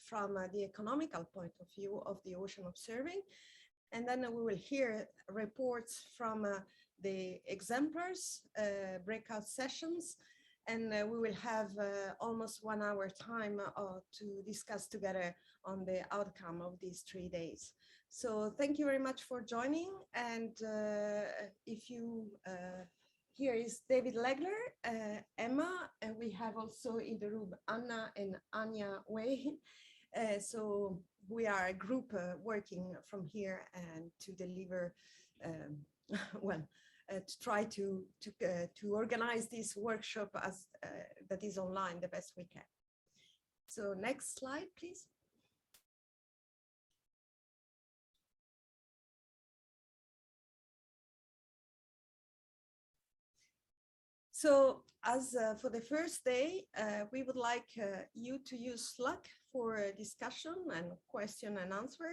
from the economical point of view of the ocean observing. And then we will hear reports from the exemplars, breakout sessions, and we will have almost 1 hour time to discuss together on the outcome of these 3 days. So thank you very much for joining. And if you, here is David Legler, Emma, and we have also in the room Anna and Anya Way. So we are a group working from here and to deliver, well, to try to organize this workshop as that is online the best we can. So next slide, please. So as for the first day, we would like you to use Slack for discussion and question and answer.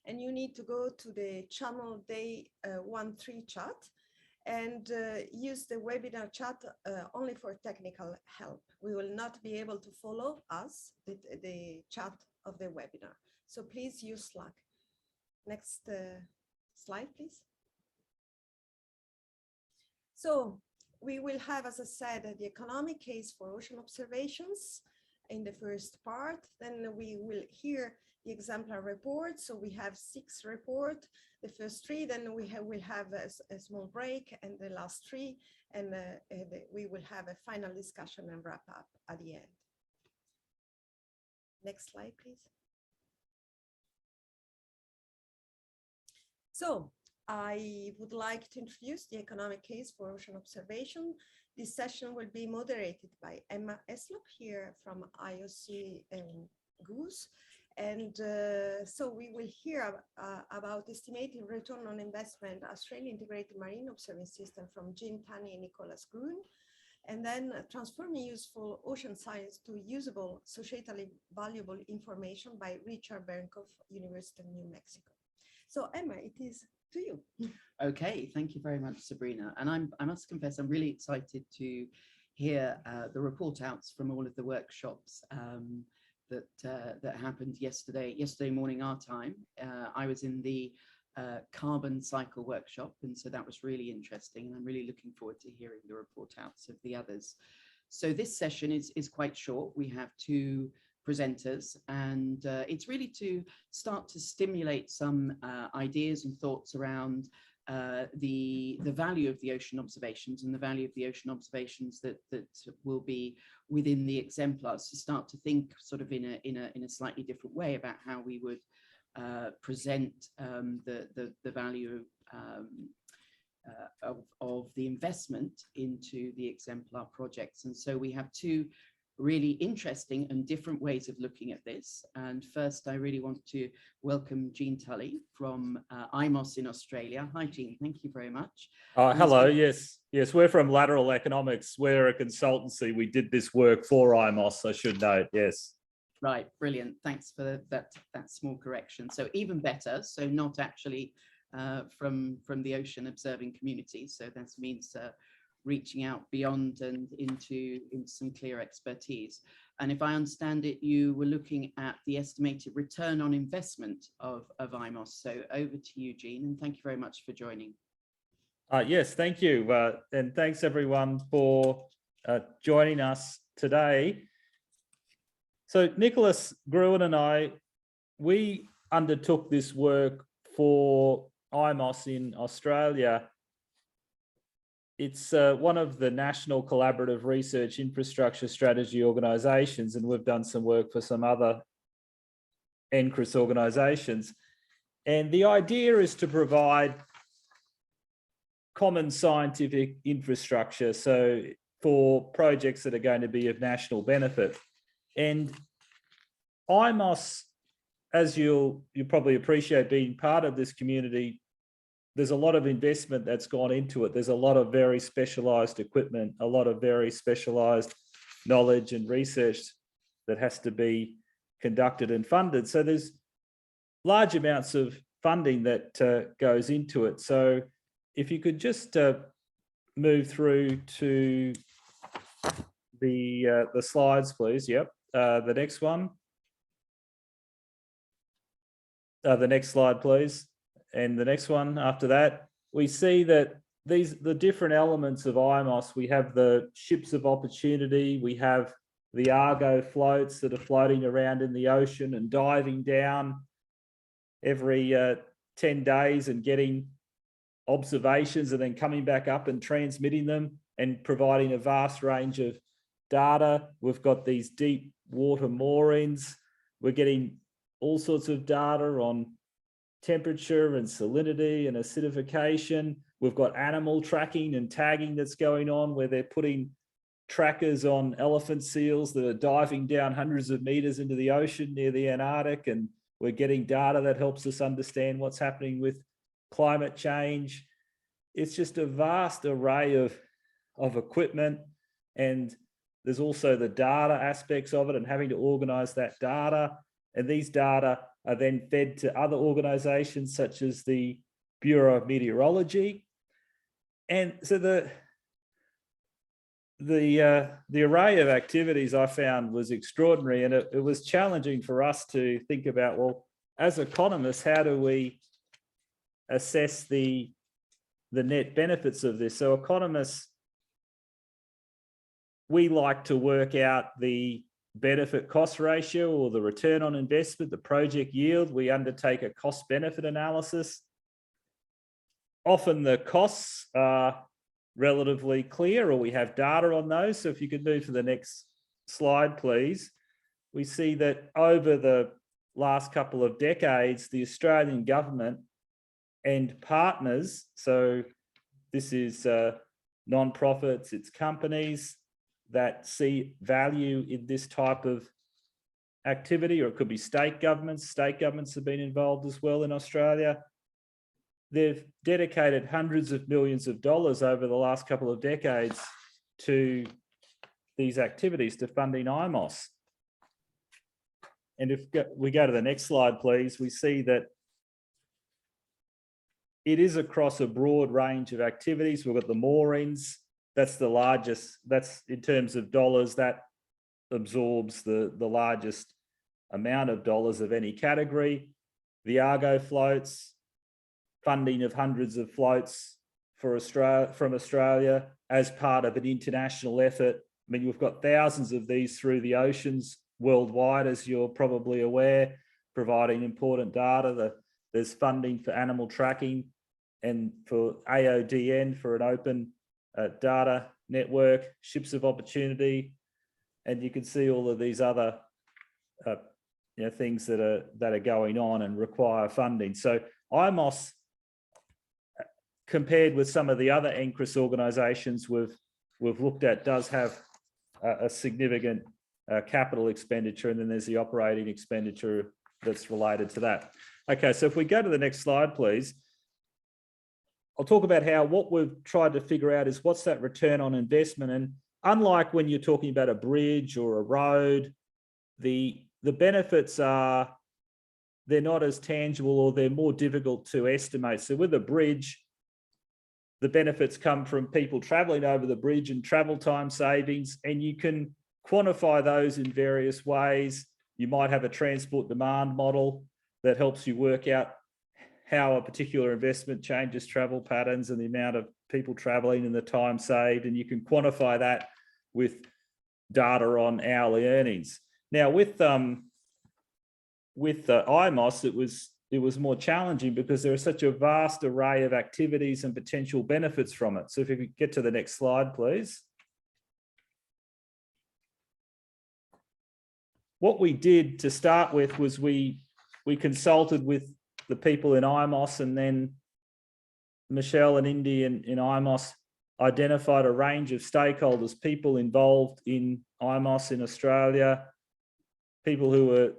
And you need to go to the channel day 13 chat and use the webinar chat only for technical help. We will not be able to follow us, the chat of the webinar. So please use Slack. Next slide, please. So we will have, as I said, the economic case for ocean observations in the first part. Then we will hear the exemplar report. So we have 6 reports, the first 3, then we'll have a small break, and the last 3, and we will have a final discussion and wrap up at the end. Next slide, please. So I would like to introduce the economic case for ocean observation. This session will be moderated by Emma Eslop here from IOC and Goose. And so we will hear about estimating return on investment Australian integrated marine observing system from Jim Tanney and Nicholas Gruen. And then transforming useful ocean science to usable, societally valuable information by Richard Bernkoff, University of New Mexico. So Emma, it is to you. Okay, thank you very much, Sabrina. And I must confess, I'm really excited to hear the report outs from all of the workshops that happened yesterday morning our time. I was in the carbon cycle workshop, and so that was really interesting, and I'm really looking forward to hearing the report outs of the others. So this session is quite short. We have 2 presenters, and it's really to start to stimulate some ideas and thoughts around the value of the ocean observations and the value of the ocean observations that will be within the exemplars, to start to think sort of in a slightly different way about how we would present the value of the investment into the exemplar projects. And so we have 2 really interesting and different ways of looking at this. And first, I really want to welcome Jean Tully from IMOS in Australia. Hi, Jean. Thank you very much. Hello. Yes, we're from Lateral Economics. We're a consultancy. We did this work for IMOS, I should note. Yes. Right. Brilliant. Thanks for that small correction. So even better. So not actually from the ocean observing community. So that means reaching out beyond and into some clear expertise. And if I understand it, you were looking at the estimated return on investment of IMOS. So over to you, Jean, and thank you very much for joining. Yes, thank you. And thanks everyone for joining us today. So Nicholas Gruen and we undertook this work for IMOS in Australia. It's one of the national collaborative research infrastructure strategy organisations, and we've done some work for some other NCRIS organisations. And the idea is to provide common scientific infrastructure, so for projects that are going to be of national benefit. And IMOS, as you'll probably appreciate being part of this community, there's a lot of investment that's gone into it. There's a lot of very specialised equipment, a lot of very specialised knowledge and research that has to be conducted and funded. So there's large amounts of funding that goes into it. So if you could just move through to the slides, please. Yep, the next one. The next slide, please. And the next one after that, we see that the different elements of IMOS, we have the ships of opportunity, we have the Argo floats that are floating around in the ocean and diving down every 10 days and getting observations and then coming back up and transmitting them and providing a vast range of data. We've got these deep water moorings. We're getting all sorts of data on temperature and salinity and acidification. We've got animal tracking and tagging that's going on where they're putting trackers on elephant seals that are diving down hundreds of meters into the ocean near the Antarctic, and we're getting data that helps us understand what's happening with climate change. It's just a vast array of equipment, and there's also the data aspects of it and having to organize that data. And these data are then fed to other organizations such as the Bureau of Meteorology. And so the array of activities I found was extraordinary, and it was challenging for us to think about, well, as economists, how do we assess the net benefits of this? So economists, we like to work out the benefit cost ratio or the return on investment, the project yield. We undertake a cost benefit analysis. Often the costs are relatively clear, or we have data on those. So if you could move to the next slide, please. We see that over the last couple of decades, the Australian government and partners, so this is non-profits, it's companies that see value in this type of activity, or it could be state governments. State governments have been involved as well in Australia. They've dedicated hundreds of millions of dollars over the last couple of decades to these activities, to funding IMOS. And if we go to the next slide, please, we see that it is across a broad range of activities. We've got the moorings. That's the largest, that's in terms of dollars, that absorbs the largest amount of dollars of any category. The Argo floats, funding of hundreds of floats for Australia, from Australia as part of an international effort. I mean, we've got thousands of these through the oceans worldwide, as you're probably aware, providing important data. There's funding for animal tracking and for AODN, for an open data network, ships of opportunity, and you can see all of these other things that are going on and require funding. So IMOS, compared with some of the other NCRIS organisations we've looked at, does have a significant capital expenditure, and then there's the operating expenditure that's related to that. Okay, so if we go to the next slide, please. I'll talk about how what we've tried to figure out is what's that return on investment. And unlike when you're talking about a bridge or a road, the benefits are, they're not as tangible, or they're more difficult to estimate. So with a bridge, the benefits come from people traveling over the bridge and travel time savings, and you can quantify those in various ways. You might have a transport demand model that helps you work out how a particular investment changes travel patterns and the amount of people traveling and the time saved, and you can quantify that with data on hourly earnings. Now with IMOS, it was more challenging because there is such a vast array of activities and potential benefits from it. So if you could get to the next slide, please. What we did to start with was we consulted with the people in IMOS, and then Michelle and Indy in IMOS identified a range of stakeholders, people involved in IMOS in Australia, people who were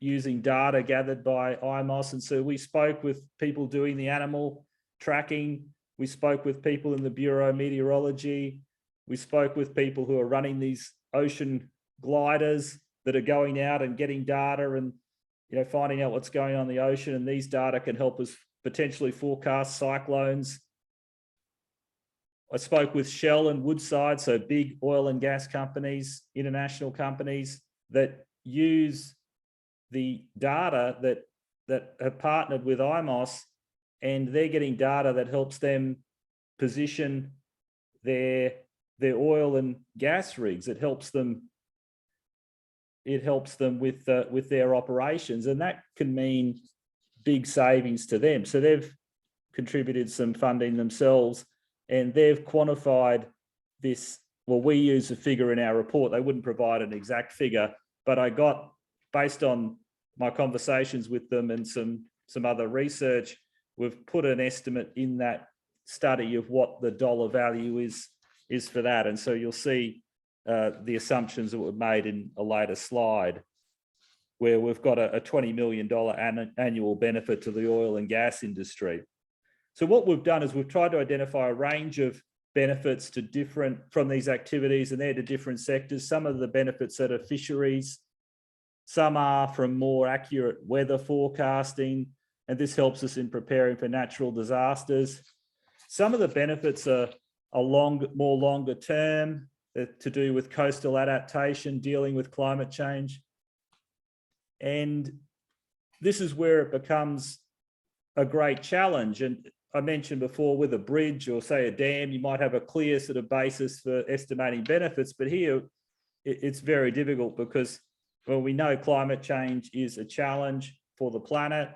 using data gathered by IMOS. And so we spoke with people doing the animal tracking. We spoke with people in the Bureau of Meteorology. We spoke with people who are running these ocean gliders that are going out and getting data and finding out what's going on in the ocean. And these data can help us potentially forecast cyclones. I spoke with Shell and Woodside, so big oil and gas companies, international companies that use the data that that have partnered with IMOS, and they're getting data that helps them position their oil and gas rigs. It helps them with their operations, and that can mean big savings to them. So they've contributed some funding themselves, and they've quantified this. Well, we use a figure in our report. They wouldn't provide an exact figure, but I got, based on my conversations with them and some other research, we've put an estimate in that study of what the dollar value is for that. And so you'll see the assumptions that were made in a later slide, where we've got a $20 million annual benefit to the oil and gas industry. So what we've done is we've tried to identify a range of benefits from these activities, and they're to different sectors. Some of the benefits that are fisheries, some are from more accurate weather forecasting, and this helps us in preparing for natural disasters. Some of the benefits are more longer term, to do with coastal adaptation, dealing with climate change. And this is where it becomes a great challenge. And I mentioned before, with a bridge or say a dam, you might have a clear sort of basis for estimating benefits, but here it's very difficult because, well, we know climate change is a challenge for the planet.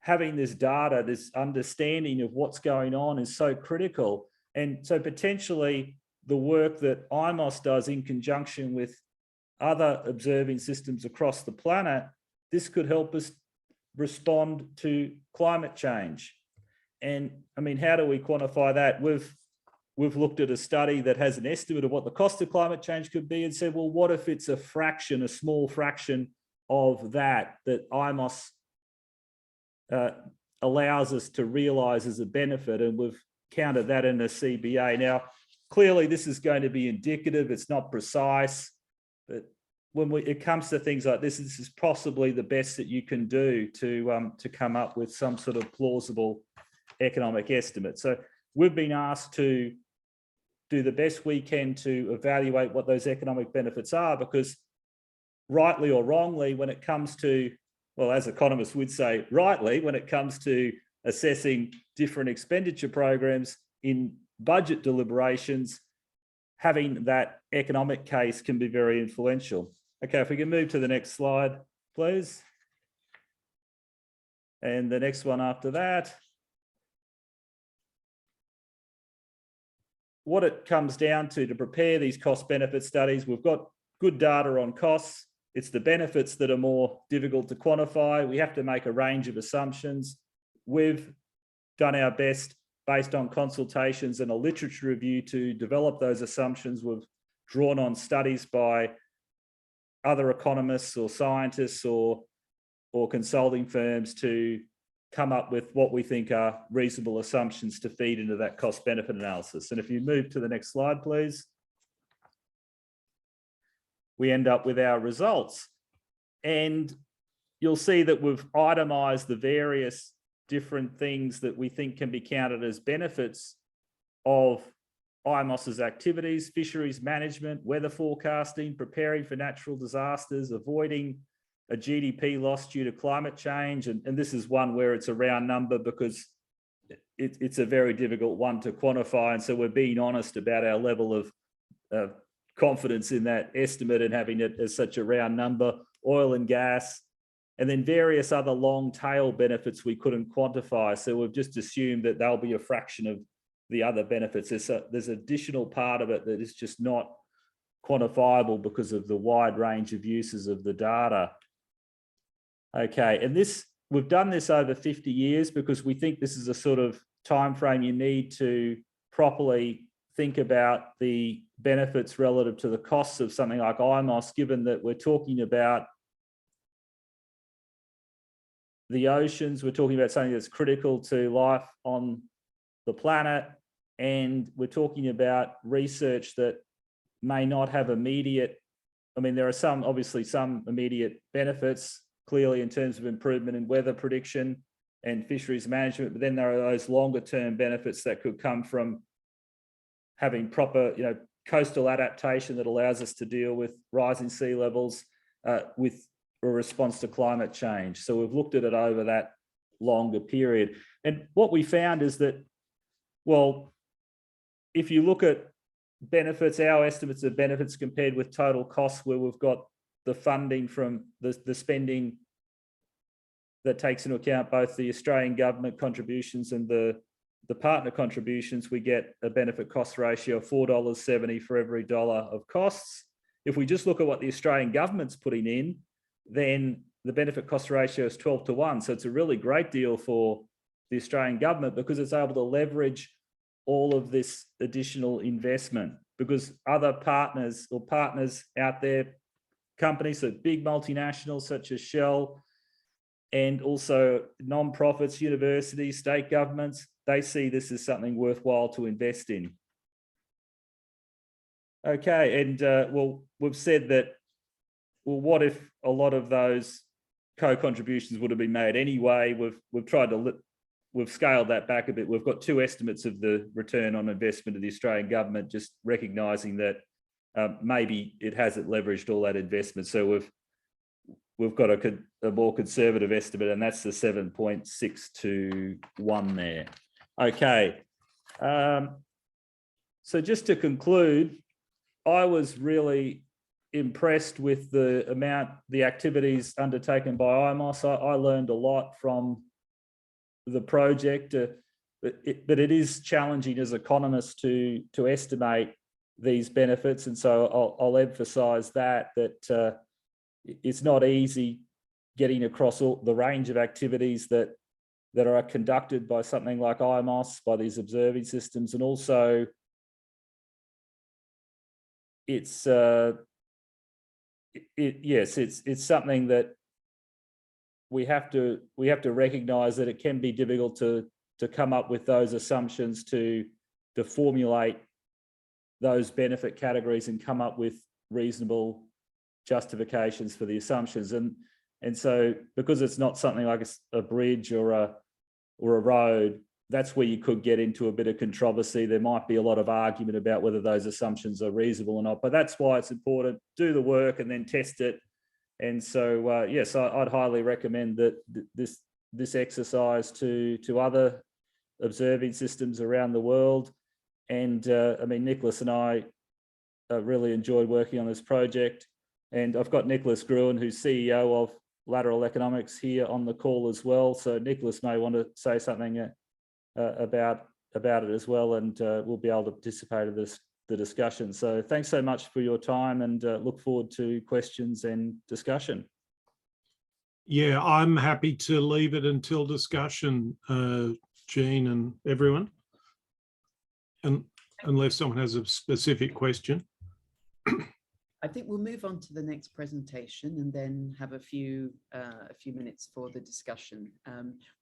Having this data, this understanding of what's going on is so critical. And so potentially the work that IMOS does in conjunction with other observing systems across the planet, this could help us respond to climate change. And I mean, how do we quantify that? We've looked at a study that has an estimate of what the cost of climate change could be and said, well, what if it's a fraction, a small fraction of that IMOS allows us to realise as a benefit, and we've counted that in a CBA. Now, clearly this is going to be indicative, it's not precise, but when it comes to things like this is possibly the best that you can do to come up with some sort of plausible economic estimate. So we've been asked to do the best we can to evaluate what those economic benefits are, because rightly or wrongly, when it comes to, well, as economists would say, rightly, when it comes to assessing different expenditure programs in budget deliberations, having that economic case can be very influential. Okay, if we can move to the next slide, please. And the next one after that. What it comes down to prepare these cost benefit studies, we've got good data on costs. It's the benefits that are more difficult to quantify. We have to make a range of assumptions. We've done our best based on consultations and a literature review to develop those assumptions. We've drawn on studies by other economists or scientists or consulting firms to come up with what we think are reasonable assumptions to feed into that cost benefit analysis. And if you move to the next slide, please. We end up with our results. And you'll see that we've itemized the various different things that we think can be counted as benefits of IMOS's activities: fisheries management, weather forecasting, preparing for natural disasters, avoiding a GDP loss due to climate change. And this is one where it's a round number because it's a very difficult one to quantify. And so we're being honest about our level of confidence in that estimate and having it as such a round number. Oil and gas, and then various other long tail benefits we couldn't quantify. So we've just assumed that they'll be a fraction of the other benefits. There's an additional part of it that is just not quantifiable because of the wide range of uses of the data. Okay, and we've done this over 50 years because we think this is a sort of time frame you need to properly think about the benefits relative to the costs of something like IMOS, given that we're talking about the oceans, we're talking about something that's critical to life on the planet, and we're talking about research that may not have immediate, I mean, there are obviously some immediate benefits, clearly in terms of improvement in weather prediction and fisheries management, but then there are those longer term benefits that could come from having proper, coastal adaptation that allows us to deal with rising sea levels, with a response to climate change. So we've looked at it over that longer period. And what we found is that, well, if you look at benefits, our estimates of benefits compared with total costs, where we've got the funding from the spending that takes into account both the Australian government contributions and the partner contributions, we get a benefit cost ratio of $4.70 for every dollar of costs. If we just look at what the Australian government's putting in, then the benefit cost ratio is 12-1. So it's a really great deal for the Australian government because it's able to leverage all of this additional investment, because other partners or partners out there, companies, so big multinationals such as Shell, and also non-profits, universities, state governments, they see this as something worthwhile to invest in. Okay, and well, we've said that, well, what if a lot of those co-contributions would have been made anyway? We've tried to, we've scaled that back a bit. We've got two estimates of the return on investment of the Australian government, just recognising that maybe it hasn't leveraged all that investment. So we've got a more conservative estimate, and that's the 7.6 to 1 there. Okay. So just to conclude, I was really impressed with the activities undertaken by IMOS. I learned a lot from the project, but it is challenging as economists to estimate these benefits. And so I'll emphasize that it's not easy getting across all the range of activities that are conducted by something like IMOS, by these observing systems. And also it's something that we have to recognize that it can be difficult to come up with those assumptions to formulate those benefit categories and come up with reasonable justifications for the assumptions. And so because it's not something like a bridge or a road, that's where you could get into a bit of controversy. There might be a lot of argument about whether those assumptions are reasonable or not, but that's why it's important, do the work and then test it. And so, yes, I'd highly recommend that this exercise to other observing systems around the world. And I mean, Nicholas and I really enjoyed working on this project. And I've got Nicholas Gruen, who's CEO of Lateral Economics, here on the call as well. So Nicholas may want to say something about it as well, and we'll be able to participate in the discussion. So thanks so much for your time, and look forward to questions and discussion. Yeah, I'm happy to leave it until discussion, Jean and everyone, and unless someone has a specific question. I think we'll move on to the next presentation and then have a few minutes for the discussion.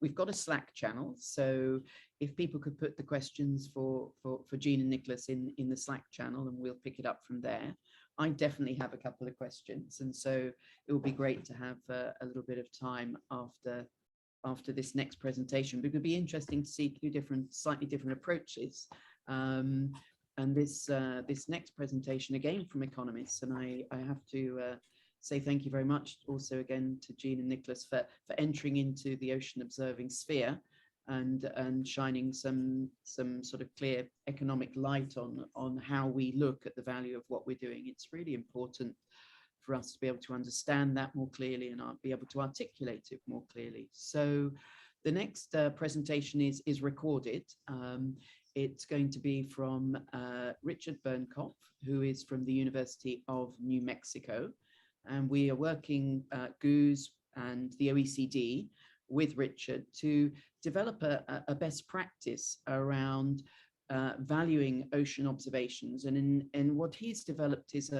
We've got a Slack channel, so if people could put the questions for Jean and Nicholas in the Slack channel, and we'll pick it up from there. I definitely have a couple of questions, and so it will be great to have a little bit of time after this next presentation, because it'd be interesting to see two slightly different approaches. And this next presentation, again from economists, and I have to say thank you very much also again to Jean and Nicholas for entering into the ocean observing sphere and shining some sort of clear economic light on how we look at the value of what we're doing. It's really important for us to be able to understand that more clearly and be able to articulate it more clearly. So the next presentation is recorded. It's going to be from Richard Bernkopf, who is from the University of New Mexico. And we are working, GOOS and the OECD, with Richard to develop a best practice around valuing ocean observations. And what he's developed is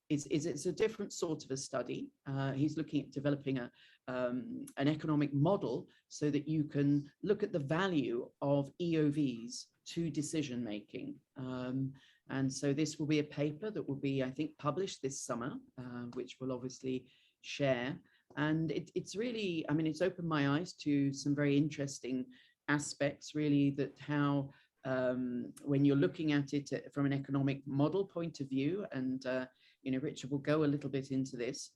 it's a different sort of a study. He's looking at developing an economic model so that you can look at the value of EOVs to decision making. And so this will be a paper that will be, I think, published this summer, which we'll obviously share. And it's really, I mean, it's opened my eyes to some very interesting aspects, really, that how when you're looking at it from an economic model point of view, and you know, Richard will go a little bit into this,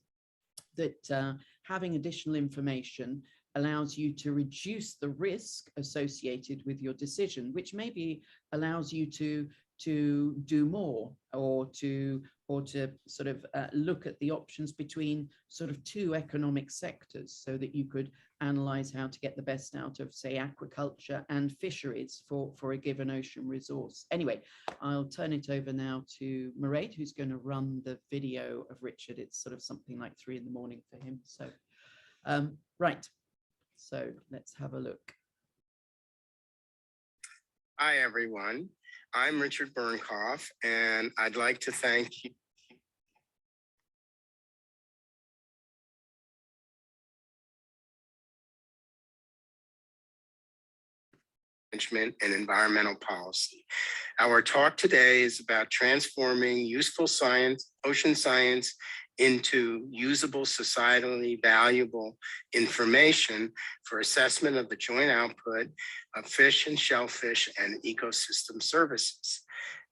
that having additional information allows you to reduce the risk associated with your decision, which maybe allows you to do more, or to sort of look at the options between sort of two economic sectors, so that you could analyze how to get the best out of, say, aquaculture and fisheries for a given ocean resource. Anyway, I'll turn it over now to Mairead, who's going to run the video of Richard. It's sort of something like 3 in the morning for him. So, right. So let's have a look. Hi, everyone. I'm Richard Bernkoff, and I'd like to thank you management and environmental policy. Our talk today is about transforming useful science, ocean science, into usable, societally valuable information for assessment of the joint output of fish and shellfish and ecosystem services.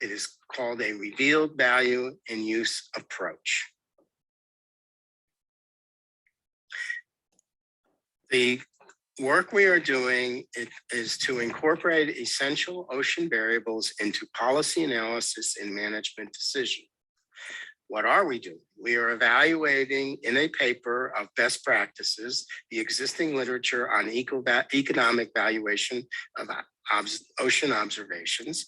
It is called a revealed value in use approach. The work we are doing is to incorporate essential ocean variables into policy analysis and management decision. What are we doing? We are evaluating in a paper of best practices, the existing literature on economic valuation of ocean observations,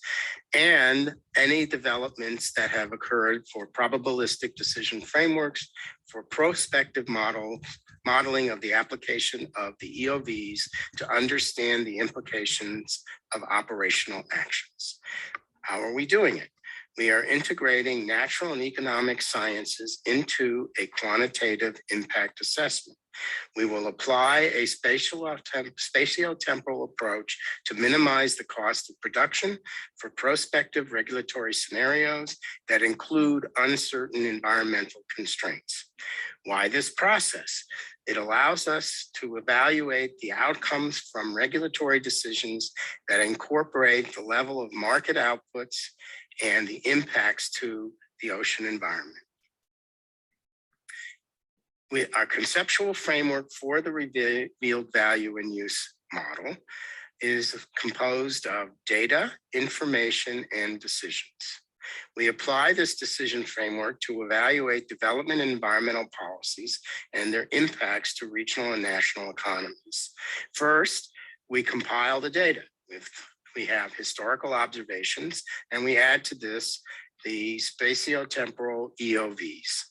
and any developments that have occurred for probabilistic decision frameworks, for prospective modeling of the application of the EOVs to understand the implications of operational actions. How are we doing it? We are integrating natural and economic sciences into a quantitative impact assessment. We will apply a spatiotemporal approach to minimize the cost of production for prospective regulatory scenarios that include uncertain environmental constraints. Why this process? It allows us to evaluate the outcomes from regulatory decisions that incorporate the level of market outputs and the impacts to the ocean environment. Our conceptual framework for the revealed value in use model is composed of data, information, and decisions. We apply this decision framework to evaluate development and environmental policies and their impacts to regional and national economies. First, we compile the data. We have historical observations, and we add to this the spatiotemporal EOVs.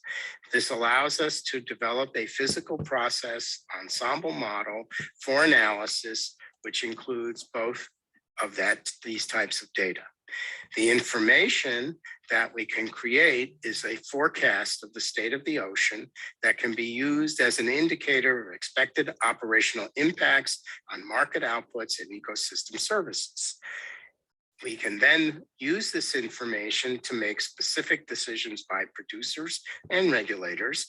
This allows us to develop a physical process ensemble model for analysis, which includes both of these types of data. The information that we can create is a forecast of the state of the ocean that can be used as an indicator of expected operational impacts on market outputs and ecosystem services. We can then use this information to make specific decisions by producers and regulators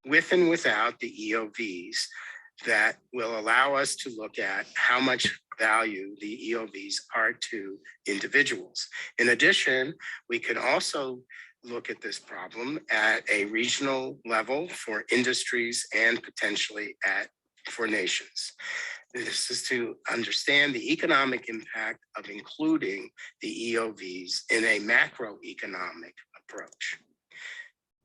with and without the EOVs that will allow us to look at how much value the EOVs are to individuals. In addition, we can also look at this problem at a regional level for industries and potentially for nations. This is to understand the economic impact of including the EOVs in a macroeconomic approach.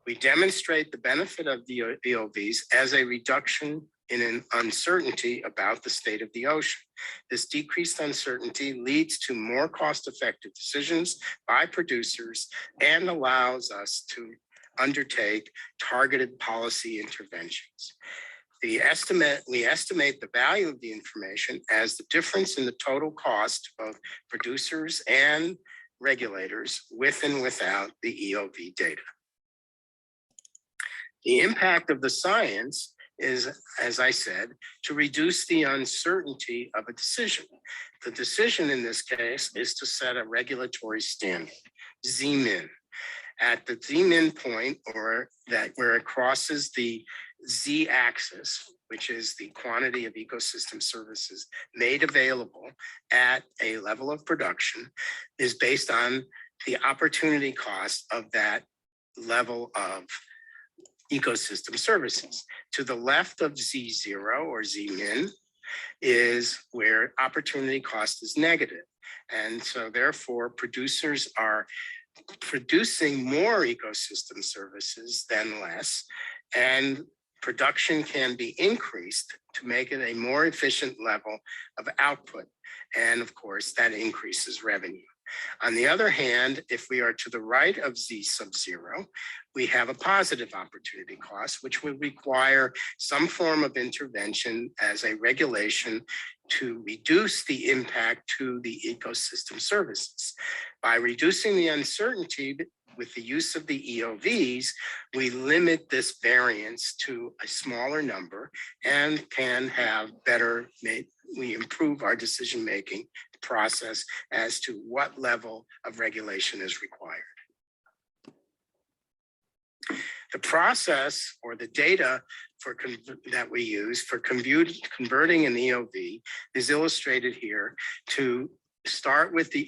We demonstrate the benefit of the EOVs as a reduction in an uncertainty about the state of the ocean. This decreased uncertainty leads to more cost-effective decisions by producers and allows us to undertake targeted policy interventions. We estimate the value of the information as the difference in the total cost of producers and regulators with and without the EOV data. The impact of the science is, as I said, to reduce the uncertainty of a decision. The decision in this case is to set a regulatory standard, Z-min. At the Z-min point, or that where it crosses the Z-axis, which is the quantity of ecosystem services made available at a level of production, is based on the opportunity cost of that level of ecosystem services. To the left of Z0 or Z min is where opportunity cost is negative. And so therefore producers are producing more ecosystem services than less, and production can be increased to make it a more efficient level of output. And of course, that increases revenue. On the other hand, if we are to the right of Z sub 0, we have a positive opportunity cost, which would require some form of intervention as a regulation to reduce the impact to the ecosystem services. By reducing the uncertainty with the use of the EOVs, we limit this variance to a smaller number and can have better, we improve our decision-making process as to what level of regulation is required. The process or the data that we use for converting an EOV is illustrated here to start with the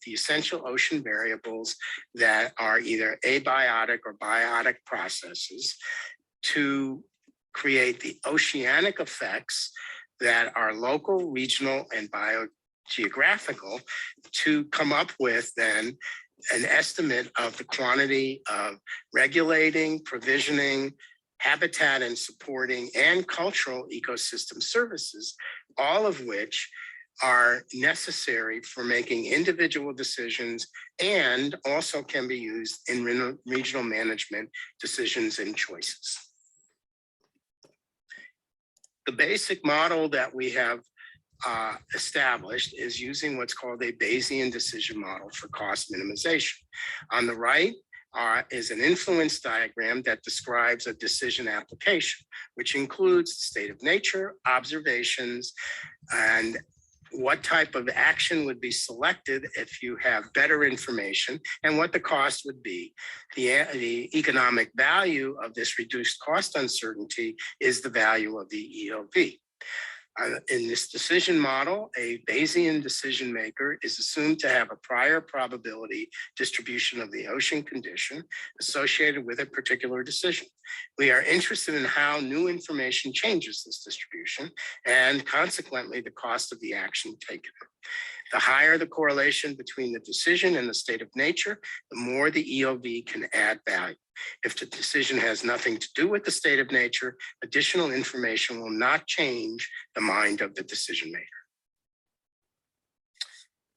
the essential ocean variables that are either abiotic or biotic processes, to create the oceanic effects that are local, regional, and biogeographical, to come up with then an estimate of the quantity of regulating, provisioning, habitat and supporting, and cultural ecosystem services, all of which are necessary for making individual decisions and also can be used in regional management decisions and choices. The basic model that we have established is using what's called a Bayesian decision model for cost minimization. On the right is an influence diagram that describes a decision application, which includes state of nature, observations, and what type of action would be selected if you have better information, and what the cost would be. The economic value of this reduced cost uncertainty is the value of the EOV. In this decision model, a Bayesian decision maker is assumed to have a prior probability distribution of the ocean condition associated with a particular decision. We are interested in how new information changes this distribution and consequently the cost of the action taken. The higher the correlation between the decision and the state of nature, the more the EOV can add value. If the decision has nothing to do with the state of nature, additional information will not change the mind of the decision maker.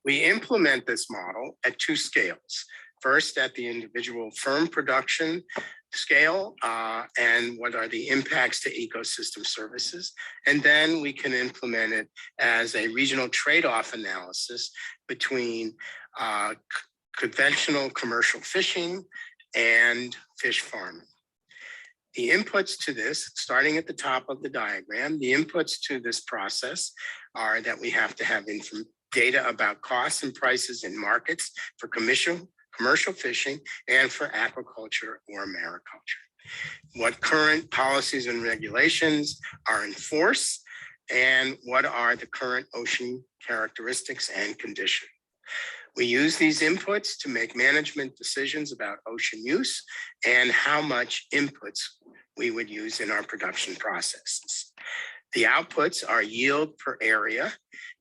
We implement this model at two scales. First, at the individual firm production scale, and what are the impacts to ecosystem services. And then we can implement it as a regional trade-off analysis between conventional commercial fishing and fish farming. The inputs to this, starting at the top of the diagram, the inputs to this process are that we have to have data about costs and prices in markets for commercial fishing and for aquaculture or mariculture. What current policies and regulations are in force, and what are the current ocean characteristics and conditions. We use these inputs to make management decisions about ocean use and how much inputs we would use in our production processes. The outputs are yield per area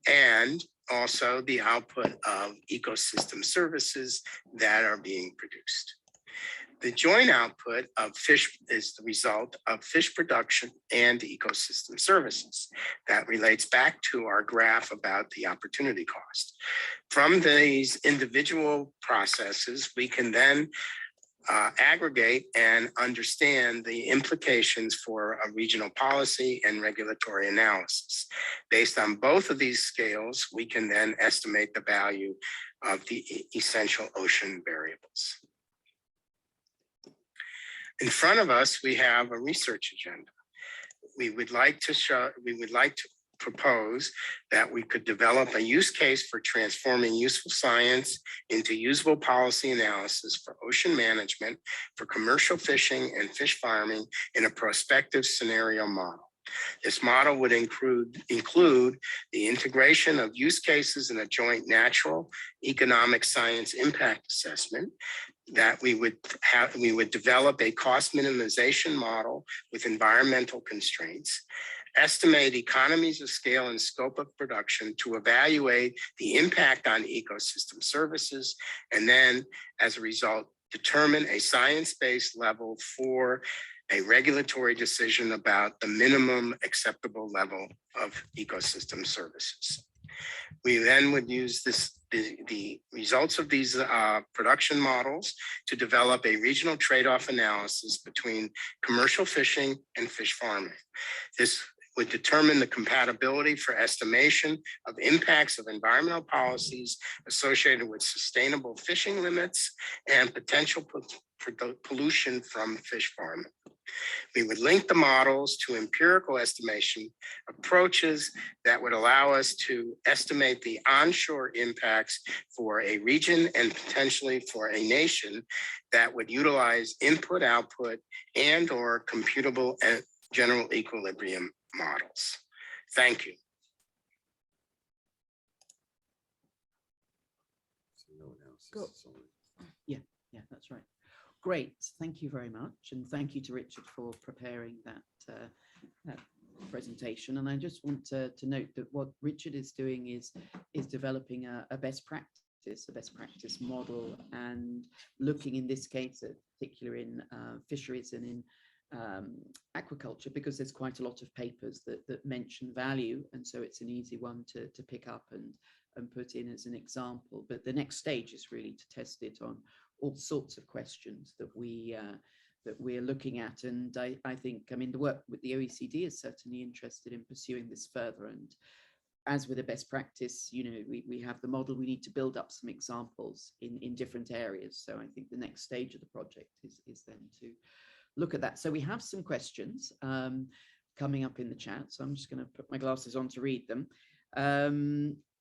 and also the output of ecosystem services that are being produced. The joint output of fish is the result of fish production and ecosystem services. That relates back to our graph about the opportunity cost. From these individual processes, we can then aggregate and understand the implications for a regional policy and regulatory analysis. Based on both of these scales, we can then estimate the value of the essential ocean variables. In front of us, we have a research agenda. We would like to propose that we could develop a use case for transforming useful science into usable policy analysis for ocean management, for commercial fishing and fish farming in a prospective scenario model. This model would include the integration of use cases in a joint natural economic science impact assessment, that we would develop a cost minimization model with environmental constraints, estimate economies of scale and scope of production to evaluate the impact on ecosystem services, and then as a result, determine a science-based level for a regulatory decision about the minimum acceptable level of ecosystem services. We then would use the results of these production models to develop a regional trade-off analysis between commercial fishing and fish farming. This would determine the compatibility for estimation of impacts of environmental policies associated with sustainable fishing limits and potential pollution from fish farming. We would link the models to empirical estimation approaches that would allow us to estimate the onshore impacts for a region and potentially for a nation that would utilize input, output, and or computable and general equilibrium models. Thank you. Go. Yeah, that's right. Great, thank you very much, and thank you to Richard for preparing that presentation. And I just want to note that what Richard is doing is developing a best practice model, and looking in this case, particularly in fisheries and in aquaculture, because there's quite a lot of papers that mention value, and so it's an easy one to pick up and put in as an example. But the next stage is really to test it on all sorts of questions that we're looking at. And I think, I mean, the work with the OECD is certainly interested in pursuing this further. And as with a best practice, you know, we have the model, we need to build up some examples in different areas. So I think the next stage of the project is then to look at that. So we have some questions coming up in the chat. So I'm just going to put my glasses on to read them.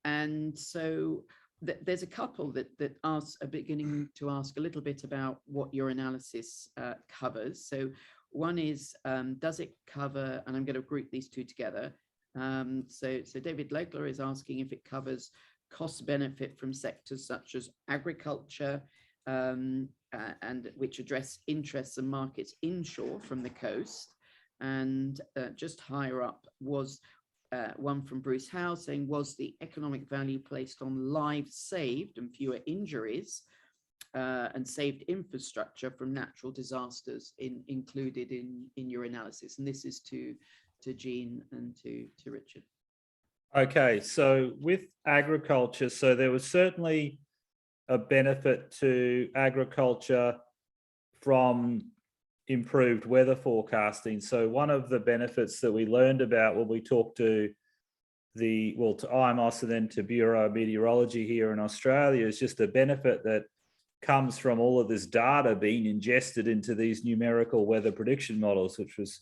And so there's a couple that are beginning to ask a little bit about what your analysis covers. So one is, does it cover, and I'm going to group these two together. So David Legler is asking if it covers cost benefit from sectors such as agriculture, and which address interests and markets inshore from the coast. And just higher up was one from Bruce Howe saying, was the economic value placed on lives saved and fewer injuries and saved infrastructure from natural disasters included in your analysis? And this is to Jean and to Richard. Okay, so with agriculture, so there was certainly a benefit to agriculture from improved weather forecasting. So one of the benefits that we learned about when we talked to to IMOS and then to Bureau of Meteorology here in Australia is just the benefit that comes from all of this data being ingested into these numerical weather prediction models, which was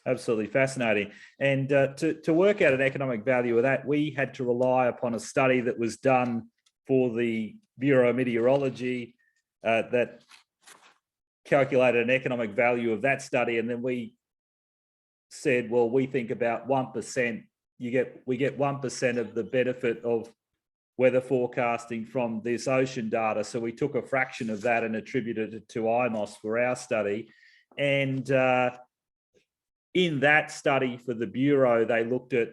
absolutely fascinating. And to work out an economic value of that, we had to rely upon a study that was done for the Bureau of Meteorology that calculated an economic value of that study, and then we said, well, we think about 1%. We get 1% of the benefit of weather forecasting from this ocean data. So we took a fraction of that and attributed it to IMOS for our study. And in that study for the Bureau, they looked at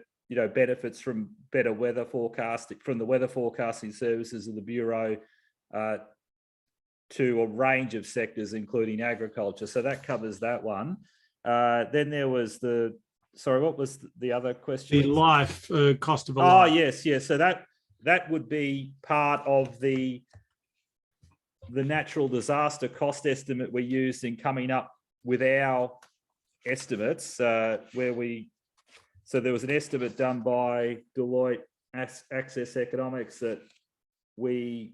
benefits from better weather forecasting from the weather forecasting services of the Bureau to a range of sectors, including agriculture. So that covers that one. Then there was what was the other question? The cost of a life. life. Yes. So that would be part of the natural disaster cost estimate we used in coming up with our estimates, so there was an estimate done by Deloitte Access Economics that the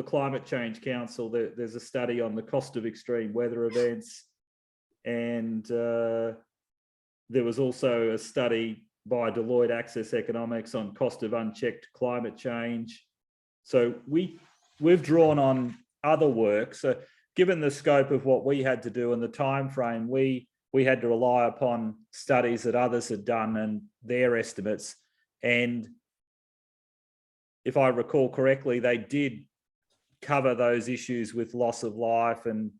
Climate Change Council, there's a study on the cost of extreme weather events. And there was also a study by Deloitte Access Economics on cost of unchecked climate change. So we've drawn on other work. So given the scope of what we had to do and the time frame, we had to rely upon studies that others had done and their estimates. And if I recall correctly, they did cover those issues with loss of life and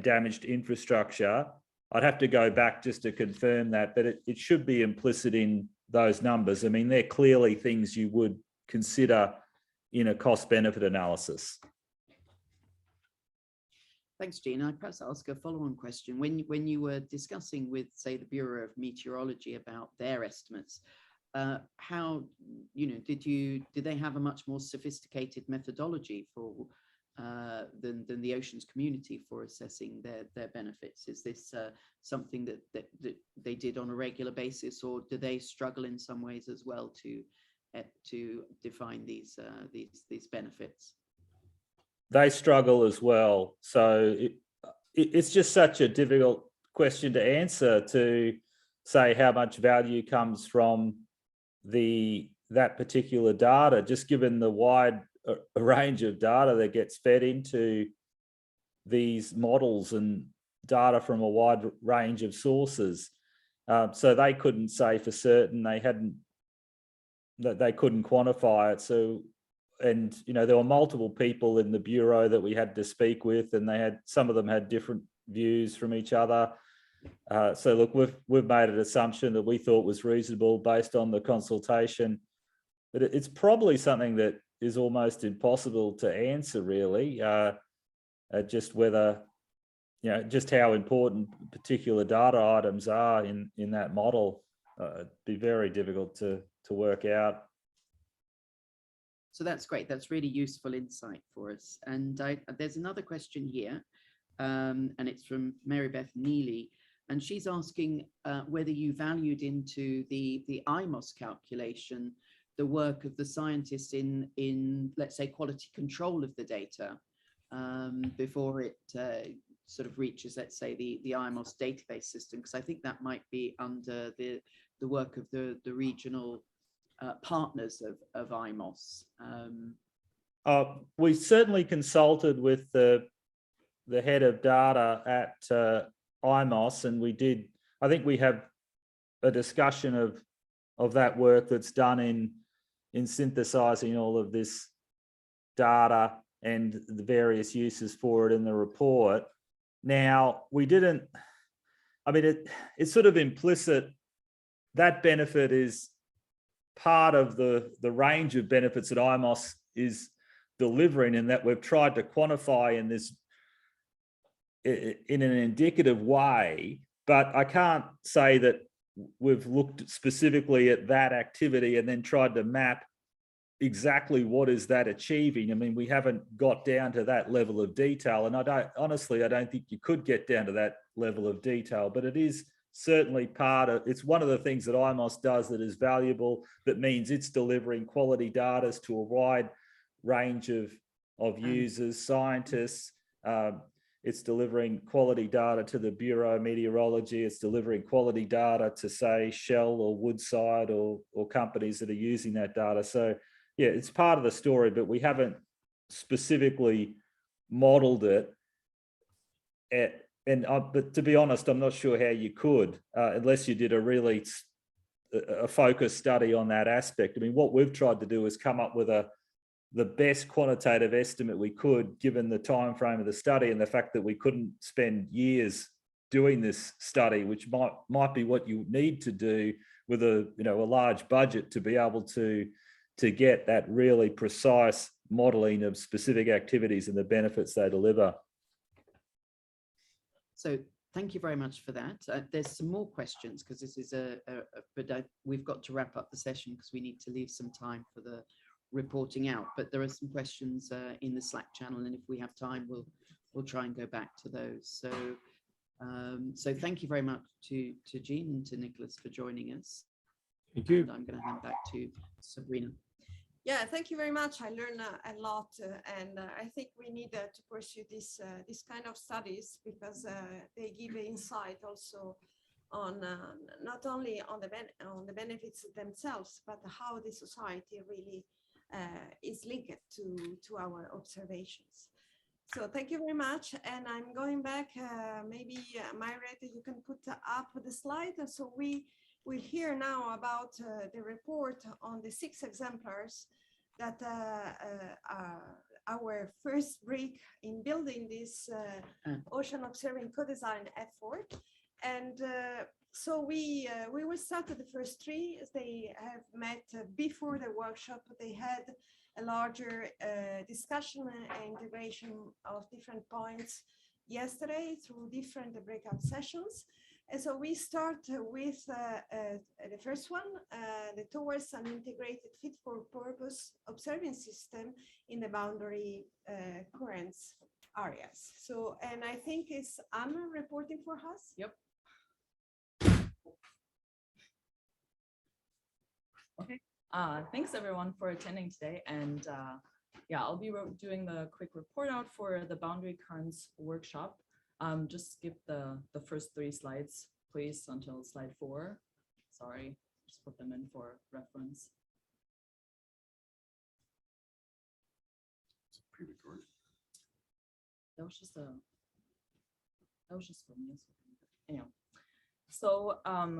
damaged infrastructure. I'd have to go back just to confirm that, but it should be implicit in those numbers. I mean, they're clearly things you would consider in a cost-benefit analysis. Thanks, Jean. I'd perhaps ask a follow-on question. When you were discussing with, say, the Bureau of Meteorology about their estimates, how, did they have a much more sophisticated methodology for than the oceans community for assessing their benefits? Is this something that they did on a regular basis, or do they struggle in some ways as well to define these benefits? They struggle as well. So it's just such a difficult question to answer, to say how much value comes from that particular data, just given the wide range of data that gets fed into these models and data from a wide range of sources. So they couldn't say for certain, they couldn't quantify it. So, and there were multiple people in the Bureau that we had to speak with, and some of them had different views from each other. So look, we've made an assumption that we thought was reasonable based on the consultation, but it's probably something that is almost impossible to answer, really. Just whether, just how important particular data items are in that model. It'd be very difficult to work out. So that's great. That's really useful insight for us. And there's another question here, and it's from Mary Beth Neely, and she's asking whether you valued into the IMOS calculation the work of the scientists in let's say quality control of the data before it sort of reaches, let's say, the IMOS database system, because I think that might be under the work of the regional partners of IMOS. We certainly consulted with the head of data at IMOS, and we did. I think we have a discussion of that work that's done in synthesizing all of this data and the various uses for it in the report. Now, we didn't. I mean, it's sort of implicit. That benefit is part of the range of benefits that IMOS is delivering, and that we've tried to quantify in an indicative way, but I can't say that we've looked specifically at that activity and then tried to map exactly what is that achieving. I mean, we haven't got down to that level of detail, and I don't think you could get down to that level of detail, but it is certainly it's one of the things that IMOS does that is valuable, that means it's delivering quality data to a wide range of users, scientists. It's delivering quality data to the Bureau of Meteorology. It's delivering quality data to, say, Shell or Woodside or companies that are using that data. So yeah, it's part of the story, but we haven't specifically modeled it. But to be honest, I'm not sure how you could, unless you did a focused study on that aspect. I mean, what we've tried to do is come up with the best quantitative estimate we could, given the time frame of the study and the fact that we couldn't spend years doing this study, which might be what you need to do with a large budget to be able to get that really precise modeling of specific activities and the benefits they deliver. So thank you very much for that. There's some more questions, because this is we've got to wrap up the session because we need to leave some time for the reporting out. But there are some questions in the Slack channel, and if we have time, we'll try and go back to those. So thank you very much to Jean and to Nicholas for joining us. Thank you. And I'm going to hand back to Sabrina. Yeah, thank you very much. I learned a lot, and I think we need to pursue this kind of studies, because they give insight also on not only on the benefits themselves, but how the society really is linked to our observations. So thank you very much, and I'm going back. Maybe Myra, you can put up the slide. So we'll hear now about the report on the 6 exemplars that our first break in building this ocean observing co-design effort. And so we will start with the first three. They have met before the workshop. They had a larger discussion and integration of different points yesterday through different breakout sessions. And so we start with the first one, towards an integrated fit for purpose observing system in the boundary currents areas. So, and I think it's Anna reporting for us. Yep. Okay. Thanks everyone for attending today. And yeah, I'll be doing the quick report out for the boundary currents workshop. Just skip the first 3 slides, please, until slide 4. Sorry, just put them in for reference. Pre-recorded. That was just for me. Anyhow, so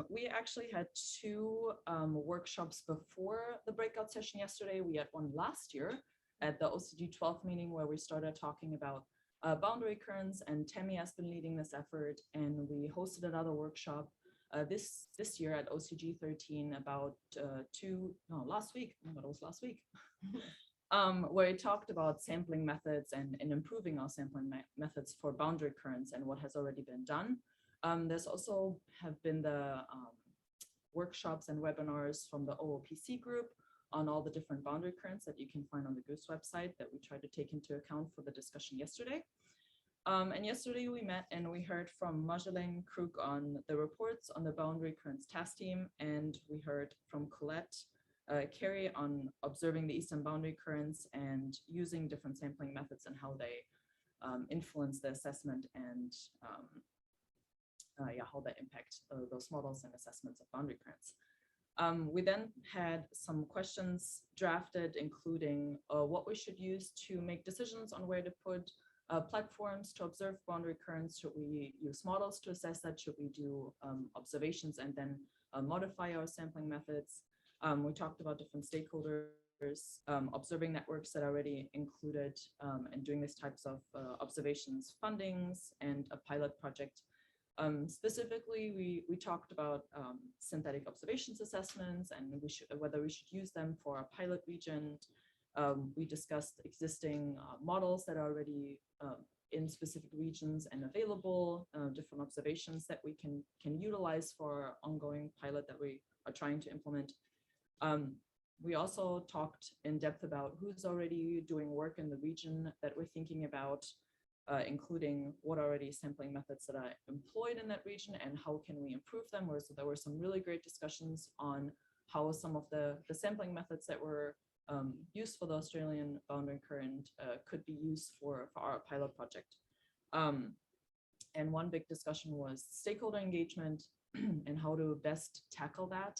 we actually had 2 workshops before the breakout session yesterday. We had one last year at the OCG 12 meeting where we started talking about boundary currents, and Tammy has been leading this effort, and we hosted another workshop this year at OCG 13 about last week, but it was last week, where we talked about sampling methods and improving our sampling methods for boundary currents and what has already been done. There's also have been the workshops and webinars from the OOPC group on all the different boundary currents that you can find on the GOOS website that we tried to take into account for the discussion yesterday. And yesterday we met and we heard from Marjolaine Krug on the reports on the boundary currents task team, and we heard from Colette Carey on observing the eastern boundary currents and using different sampling methods and how they influence the assessment and how they impact those models and assessments of boundary currents. We then had some questions drafted, including what we should use to make decisions on where to put platforms to observe boundary currents. Should we use models to assess that? Should we do observations and then modify our sampling methods? We talked about different stakeholders, observing networks that are already included and doing these types of observations, fundings, and a pilot project. Specifically, we talked about synthetic observations assessments and whether we should use them for a pilot region. We discussed existing models that are already in specific regions and available, different observations that we can utilize for our ongoing pilot that we are trying to implement. We also talked in depth about who's already doing work in the region that we're thinking about, including what already sampling methods that are employed in that region and how can we improve them. So there were some really great discussions on how some of the sampling methods that were used for the Australian boundary current could be used for our pilot project. And one big discussion was stakeholder engagement and how to best tackle that.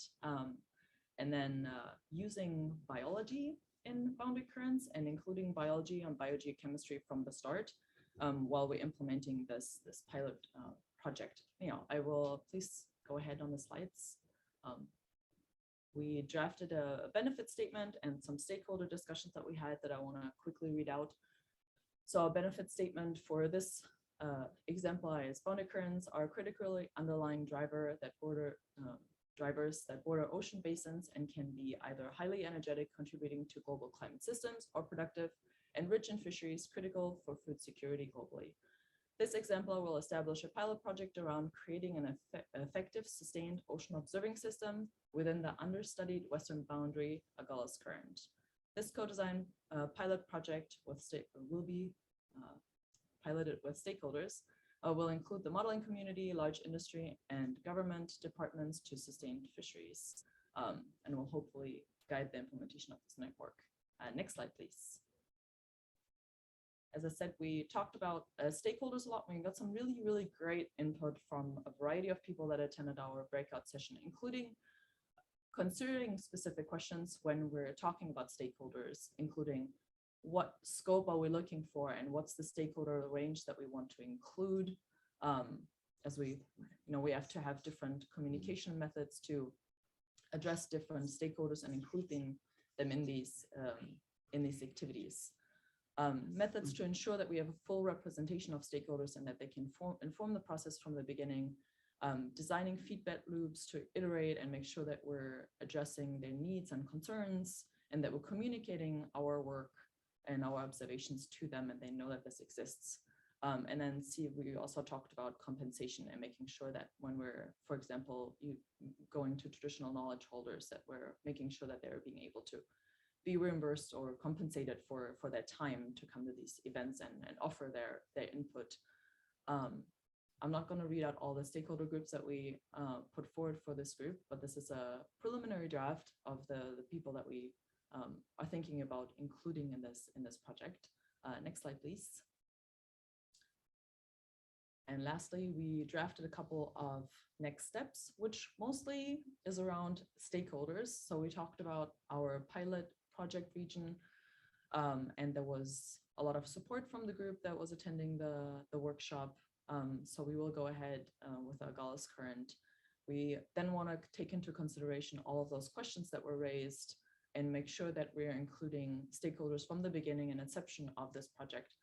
And then using biology in boundary currents and including biology and biogeochemistry from the start while we're implementing this pilot project. I will please go ahead on the slides. We drafted a benefit statement and some stakeholder discussions that we had that I want to quickly read out. So a benefit statement for this exemplar is boundary currents are critically underlying drivers that border ocean basins and can be either highly energetic, contributing to global climate systems, or productive and rich in fisheries critical for food security globally. This exemplar will establish a pilot project around creating an effective, sustained ocean observing system within the understudied western boundary Agulhas Current. This co-design pilot project will be piloted with stakeholders, will include the modeling community, large industry, and government departments to sustain fisheries, and will hopefully guide the implementation of this network. Next slide, please. As I said, we talked about stakeholders a lot. We got some really, really great input from a variety of people that attended our breakout session, including considering specific questions when we're talking about stakeholders, including what scope are we looking for and what's the stakeholder range that we want to include. As we have to have different communication methods to address different stakeholders and including them in these activities. Methods to ensure that we have a full representation of stakeholders and that they can inform the process from the beginning. Designing feedback loops to iterate and make sure that we're addressing their needs and concerns, and that we're communicating our work and our observations to them, and they know that this exists. And then we also talked about compensation and making sure that when we're, for example, going to traditional knowledge holders, that we're making sure that they're being able to be reimbursed or compensated for their time to come to these events and offer their input. I'm not going to read out all the stakeholder groups that we put forward for this group, but this is a preliminary draft of the people that we are thinking about including in this project. Next slide, please. And lastly, we drafted a couple of next steps, which mostly is around stakeholders. So we talked about our pilot project region, and there was a lot of support from the group that was attending the workshop. So we will go ahead with our Gallus current. We then want to take into consideration all of those questions that were raised and make sure that we're including stakeholders from the beginning and inception of this project,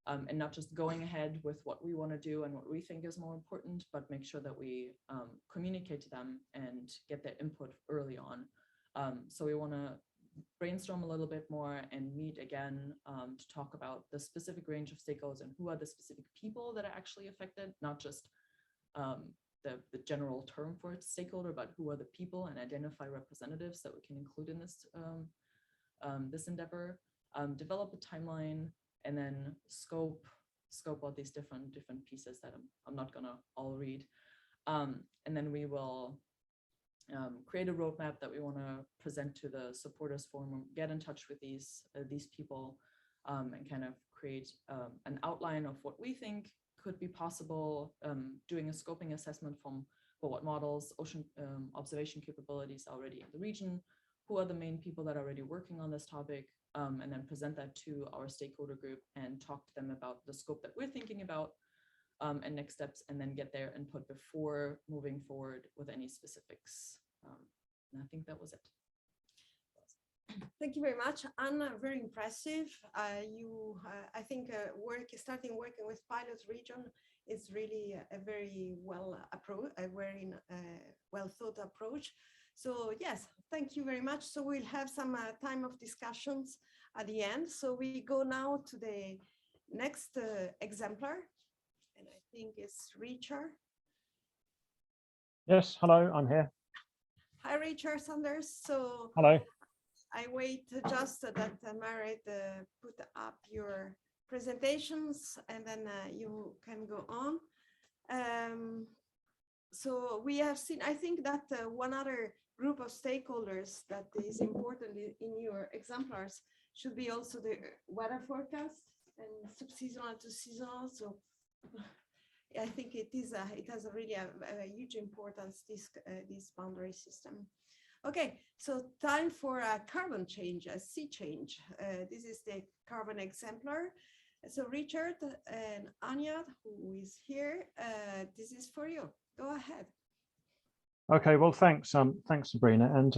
and not just going ahead with what we want to do and what we think is more important, but make sure that we communicate to them and get their input early on. So we want to brainstorm a little bit more and meet again to talk about the specific range of stakeholders and who are the specific people that are actually affected, not just the general term for stakeholder, but who are the people, and identify representatives that we can include in this this endeavor. Develop a timeline, and then scope out these different pieces that I'm not gonna all read, and then we will create a roadmap that we want to present to the supporters forum, get in touch with these people, and kind of create an outline of what we think could be possible, doing a scoping assessment for what models, ocean observation capabilities already in the region, who are the main people that are already working on this topic, and then present that to our stakeholder group and talk to them about the scope that we're thinking about, and next steps, and then get their input before moving forward with any specifics. And I think that was it. Thank you very much, Anna. Very impressive. I think starting working with pilot region is really a very well thought approach. So yes, thank you very much. So we'll have some time of discussions at the end. So we go now to the next exemplar, and I think it's Richard. Yes, hello, I'm here. Hi, Richard Sanders. So Hello. I wait just that Marit put up your presentations, and then you can go on. So we have seen, I think that one other group of stakeholders that is important in your exemplars should be also the weather forecast and subseasonal to seasonal. So I think it has a really a huge importance, this boundary system. Okay, so time for a carbon change, a sea change. This is the carbon exemplar. So Richard and Anya, who is here, this is for you. Go ahead. Okay, well, thanks, Sabrina, and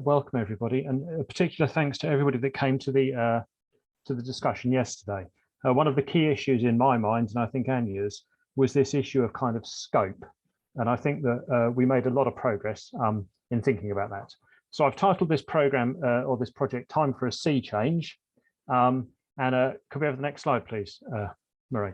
welcome everybody, and a particular thanks to everybody that came to the discussion yesterday. One of the key issues in my mind, and I think Anya's, was this issue of kind of scope, and I think that we made a lot of progress in thinking about that. So I've titled this program or this project "Time for a Sea Change," and could we have the next slide, please, Marie?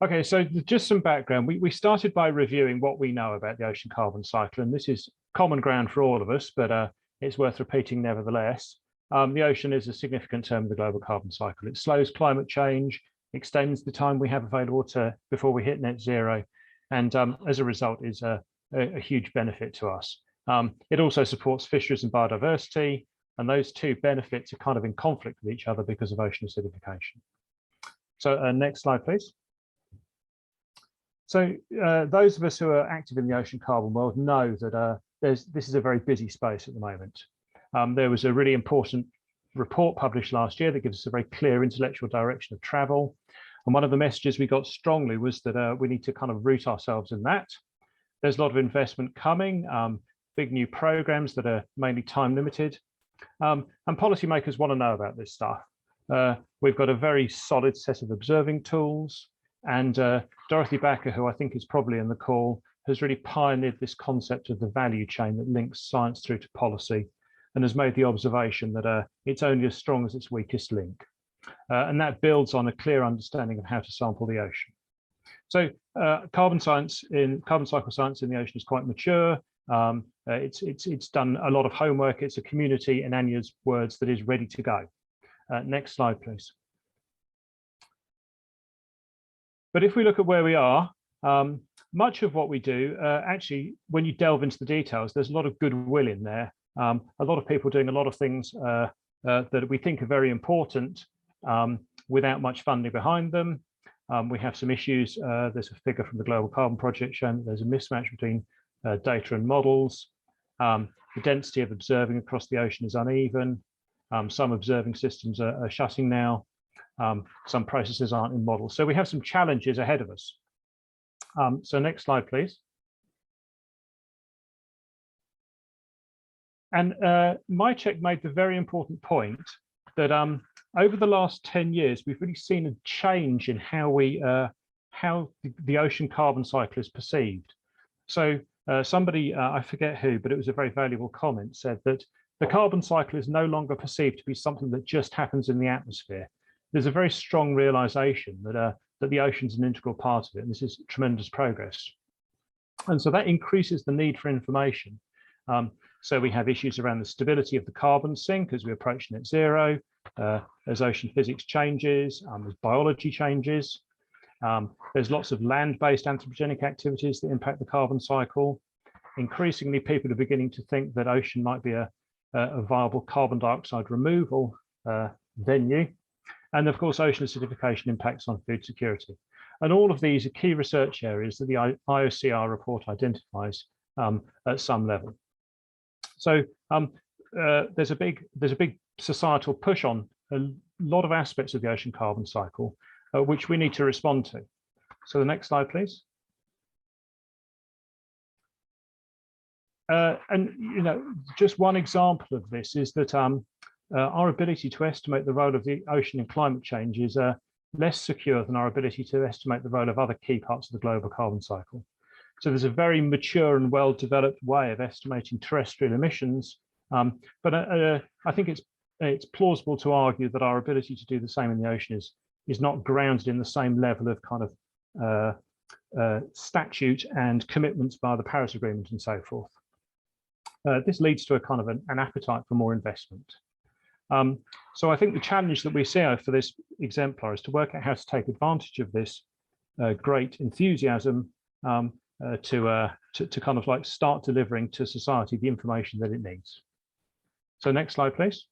Okay, so just some background. We started by reviewing what we know about the ocean carbon cycle, and this is common ground for all of us, but it's worth repeating nevertheless. The ocean is a significant term of the global carbon cycle. It slows climate change, extends the time we have available before we hit net zero, and as a result is a huge benefit to us. It also supports fisheries and biodiversity, and those two benefits are kind of in conflict with each other because of ocean acidification. So next slide, please. So those of us who are active in the ocean carbon world know that this is a very busy space at the moment. There was a really important report published last year that gives us a very clear intellectual direction of travel. And one of the messages we got strongly was that we need to kind of root ourselves in that. There's a lot of investment coming. big new programs that are mainly time limited. And policymakers want to know about this stuff. We've got a very solid set of observing tools, and Dorothy Backer, who I think is probably in the call, has really pioneered this concept of the value chain that links science through to policy, and has made the observation that it's only as strong as its weakest link. And that builds on a clear understanding of how to sample the ocean. So carbon cycle science in the ocean is quite mature. It's done a lot of homework. It's a community, in Anya's words, that is ready to go. Next slide, please. But if we look at where we are, much of what we do, actually, when you delve into the details, there's a lot of goodwill in there. A lot of people doing a lot of things that we think are very important without much funding behind them. We have some issues. There's a figure from the Global Carbon Project showing that there's a mismatch between data and models. The density of observing across the ocean is uneven. Some observing systems are shutting now. Some processes aren't in models. So we have some challenges ahead of us. So next slide, please. And MyCheck made the very important point that over the last 10 years, we've really seen a change in how the ocean carbon cycle is perceived. So somebody, I forget who, but it was a very valuable comment, said that the carbon cycle is no longer perceived to be something that just happens in the atmosphere. There's a very strong realization that the ocean's an integral part of it, and this is tremendous progress. And so that increases the need for information. So we have issues around the stability of the carbon sink as we approach net zero, as ocean physics changes, as biology changes. There's lots of land-based anthropogenic activities that impact the carbon cycle. Increasingly, people are beginning to think that ocean might be a viable carbon dioxide removal venue. And of course, ocean acidification impacts on food security. And all of these are key research areas that the IOCR report identifies at some level. So there's a big societal push on a lot of aspects of the ocean carbon cycle, which we need to respond to. So the next slide, please. And just one example of this is that our ability to estimate the role of the ocean in climate change is less secure than our ability to estimate the role of other key parts of the global carbon cycle. So there's a very mature and well-developed way of estimating terrestrial emissions, but I think it's plausible to argue that our ability to do the same in the ocean is not grounded in the same level of kind of statute and commitments by the Paris Agreement and so forth. This leads to a kind of an appetite for more investment. So I think the challenge that we see for this exemplar is to work out how to take advantage of this great enthusiasm to kind of like start delivering to society the information that it needs. So next slide, please.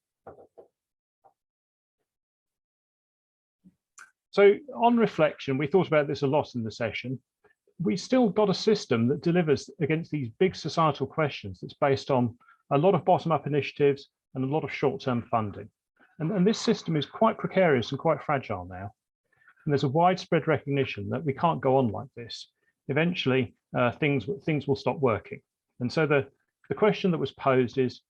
So on reflection, we thought about this a lot in the session. We still got a system that delivers against these big societal questions that's based on a lot of bottom-up initiatives and a lot of short-term funding. And this system is quite precarious and quite fragile now. And there's a widespread recognition that we can't go on like this. Eventually, things will stop working. And so the question that was posed is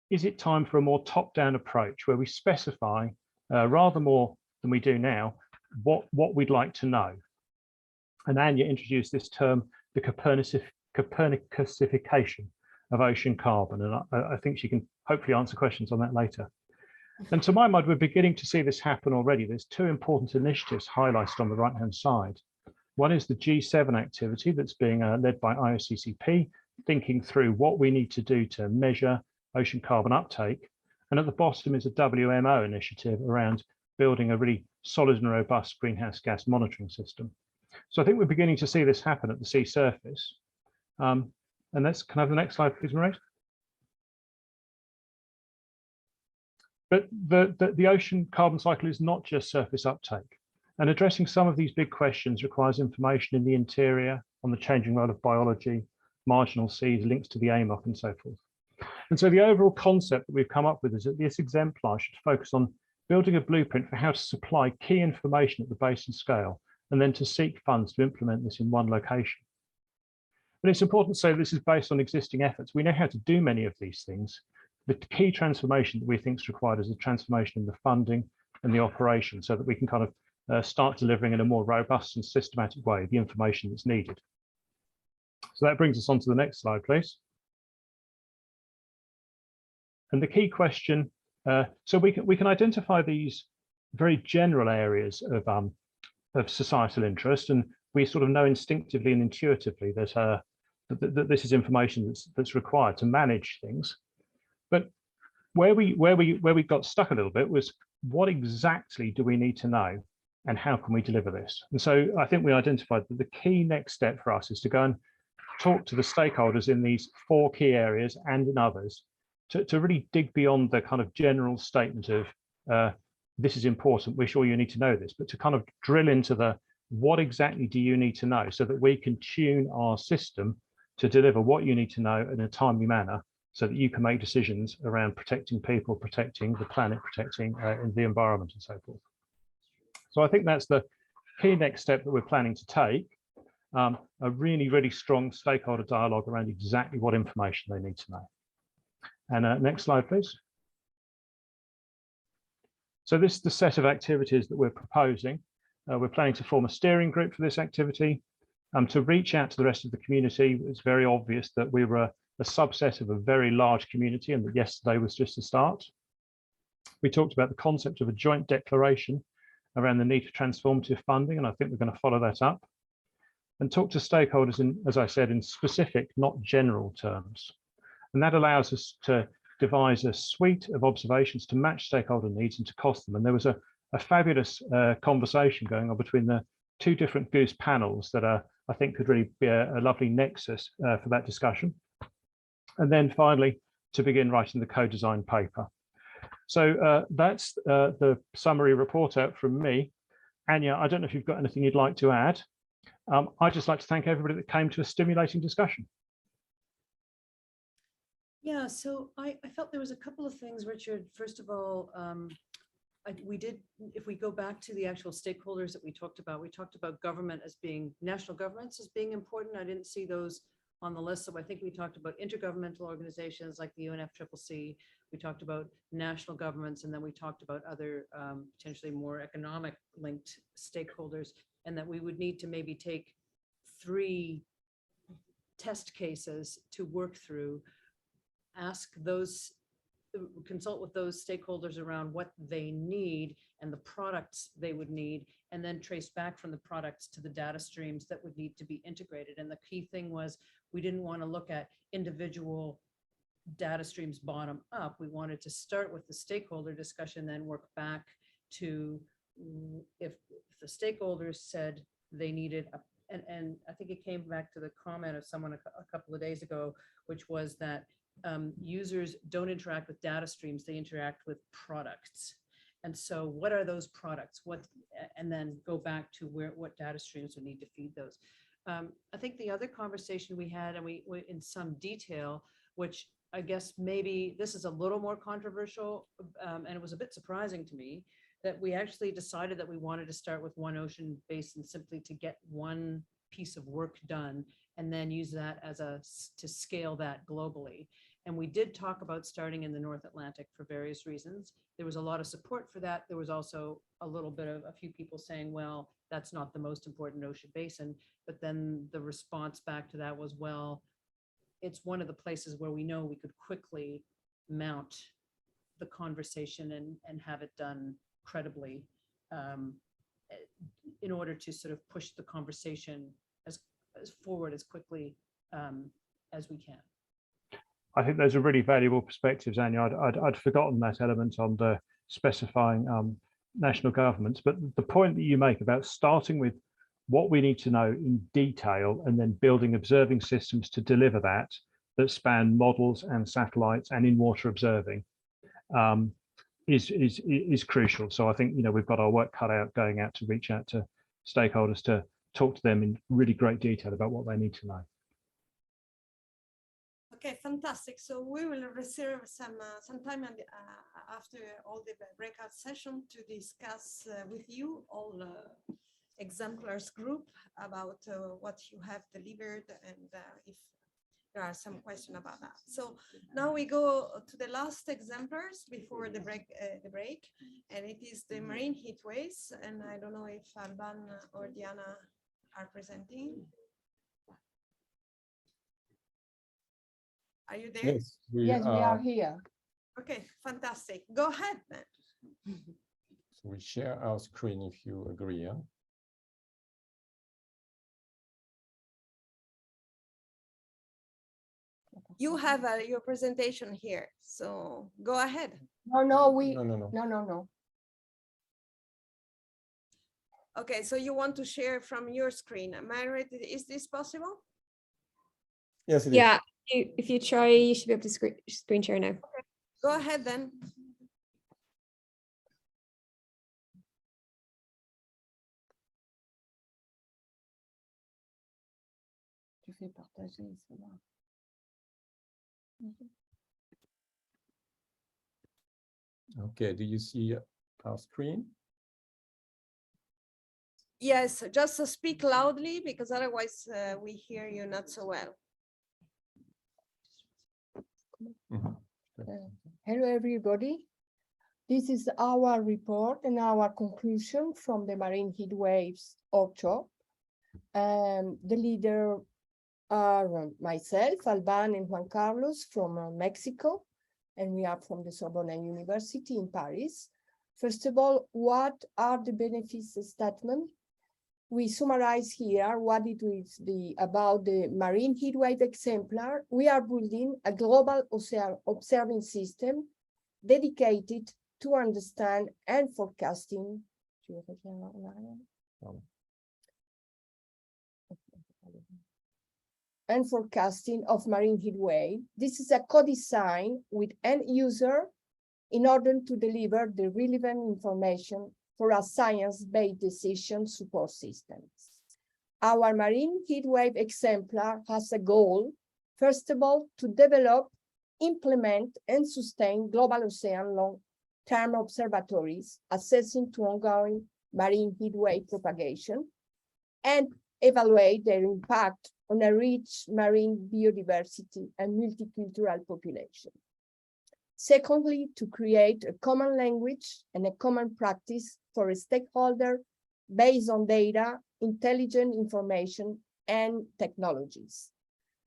it time for a more top-down approach where we specify rather more than we do now what we'd like to know? And Anya introduced this term, the Copernicasification of ocean carbon. And I think she can hopefully answer questions on that later. And to my mind, we're beginning to see this happen already. There's two important initiatives highlighted on the right-hand side. One is the G7 activity that's being led by IOCCP, thinking through what we need to do to measure ocean carbon uptake. And at the bottom is a WMO initiative around building a really solid and robust greenhouse gas monitoring system. So I think we're beginning to see this happen at the sea surface. And can I have the next slide, please, Marie? But the ocean carbon cycle is not just surface uptake. And addressing some of these big questions requires information in the interior on the changing role of biology, marginal seas, links to the AMOC and so forth. And so the overall concept that we've come up with is that this exemplar should focus on building a blueprint for how to supply key information at the basin scale, and then to seek funds to implement this in one location. But it's important to say this is based on existing efforts. We know how to do many of these things. The key transformation that we think is required is a transformation in the funding and the operation, so that we can kind of start delivering in a more robust and systematic way the information that's needed. So that brings us on to the next slide, please. And the key question, so we can identify these very general areas of societal interest, and we sort of know instinctively and intuitively that, that this is information that's required to manage things. But where we got stuck a little bit was, what exactly do we need to know, and how can we deliver this? And so I think we identified that the key next step for us is to go and talk to the stakeholders in these 4 key areas and in others to really dig beyond the kind of general statement of this is important, we're sure you need to know this, but to kind of drill into the what exactly do you need to know, so that we can tune our system to deliver what you need to know in a timely manner, so that you can make decisions around protecting people, protecting the planet, protecting the environment and so forth. So I think that's the key next step that we're planning to take, a really, really strong stakeholder dialogue around exactly what information they need to know. And next slide, please. So this is the set of activities that we're proposing. We're planning to form a steering group for this activity. To reach out to the rest of the community, it's very obvious that we were a subset of a very large community, and that yesterday was just a start. We talked about the concept of a joint declaration around the need for transformative funding, and I think we're going to follow that up. And talk to stakeholders in, as I said, in specific, not general terms. And that allows us to devise a suite of observations to match stakeholder needs and to cost them. And there was a fabulous conversation going on between the 2 different Goose panels that I think could really be a lovely nexus for that discussion. And then finally, to begin writing the co-design paper. So that's the summary report out from me. Anya, I don't know if you've got anything you'd like to add. I'd just like to thank everybody that came to a stimulating discussion. Yeah, so I felt there was a couple of things, Richard. First of all, we did, if we go back to the actual stakeholders that we talked about government as being, national governments as being important. I didn't see those on the list. So I think we talked about intergovernmental organizations like the UNFCCC. We talked about national governments, and then we talked about other potentially more economic linked stakeholders, and that we would need to maybe take 3 test cases to work through, ask those, consult with those stakeholders around what they need and the products they would need, and then trace back from the products to the data streams that would need to be integrated. And the key thing was, we didn't want to look at individual data streams bottom up. We wanted to start with the stakeholder discussion, then work back to if the stakeholders said they needed and I think it came back to the comment of someone a couple of days ago, which was that users don't interact with data streams, they interact with products. And so what are those products? And then go back to what data streams would need to feed those. I think the other conversation we had, and we in some detail, which I guess maybe this is a little more controversial, and it was a bit surprising to me, that we actually decided that we wanted to start with one ocean basin simply to get one piece of work done, and then use that as to scale that globally. And we did talk about starting in the North Atlantic for various reasons. There was a lot of support for that. There was also a little bit of a few people saying, well, that's not the most important ocean basin. But then the response back to that was, well, it's one of the places where we know we could quickly mount the conversation and have it done credibly, in order to sort of push the conversation as forward as quickly as we can. I think those are really valuable perspectives, Anya. I'd forgotten that element on the specifying national governments, but the point that you make about starting with what we need to know in detail and then building observing systems to deliver that span models and satellites and in-water observing is crucial. So I think, we've got our work cut out going out to reach out to stakeholders to talk to them in really great detail about what they need to know. Okay, fantastic. So we will reserve some time after all the breakout session to discuss with you all Exemplars group about what you have delivered and if there are some questions about that. So now we go to the last exemplars before the break, and it is the marine heat waves. And I don't know if Alban or Diana are presenting. Are you there? Yes, We are here. Okay, fantastic. Go ahead then. So we share our screen if you agree. Yeah? You have your presentation here, so go ahead. No. No. Okay, so you want to share from your screen. Margaret, is this possible? Yes, it is. Yeah, if you try, you should be able to screen share now. Go ahead then. Tu fais partager, ça va. Okay, do you see our screen? Yes, just speak loudly because otherwise we hear you not so well. Hello, everybody. This is our report and our conclusion from the Marine Heat Waves workshop. The leader are myself, Alban, and Juan Carlos from Mexico, and we are from the Sorbonne University in Paris. First of all, what are the benefits statement? We summarize here what it is about the marine heatwave exemplar. We are building a global observing system dedicated to understand and forecasting. And forecasting of marine heat wave. This is a co-design with end user in order to deliver the relevant information for a science-based decision support systems. Our marine heat wave exemplar has a goal, first of all, to develop, implement, and sustain global ocean long-term observatories, assessing to ongoing marine heat wave propagation, and evaluate their impact on a rich marine biodiversity and multicultural population. Secondly, to create a common language and a common practice for a stakeholder based on data, intelligent information, and technologies.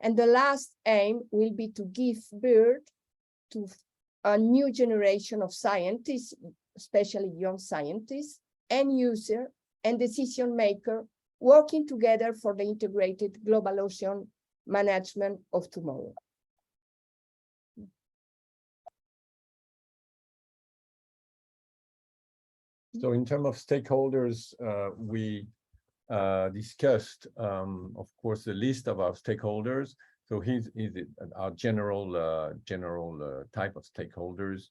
And the last aim will be to give birth to a new generation of scientists, especially young scientists, end user, and decision maker working together for the integrated global ocean management of tomorrow. So in terms of stakeholders, we discussed, of course, the list of our stakeholders. So here's our general type of stakeholders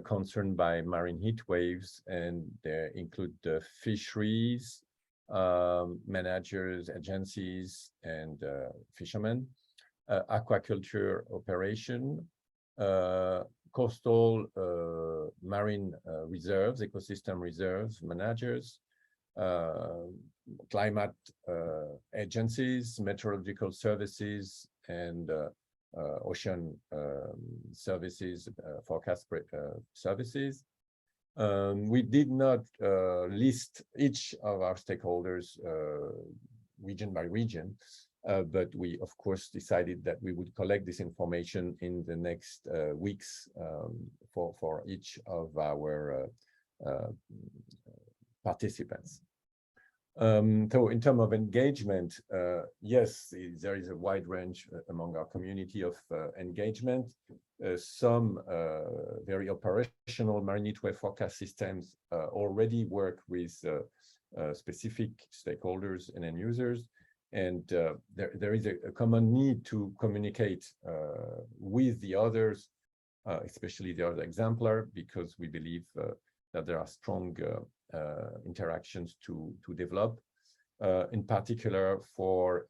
concerned by marine heat waves, and they include the fisheries, managers, agencies, and fishermen, aquaculture operation, coastal marine reserves, ecosystem reserves, managers, climate agencies, meteorological services, and ocean services, forecast services. We did not list each of our stakeholders region by region, but we, of course, decided that we would collect this information in the next weeks for each of our participants. So in terms of engagement, yes, there is a wide range among our community of engagement. Some very operational marine heat wave forecast systems already work with specific stakeholders and end users. And there is a common need to communicate with the others, especially the other exemplar, because we believe that there are strong interactions to develop, in particular for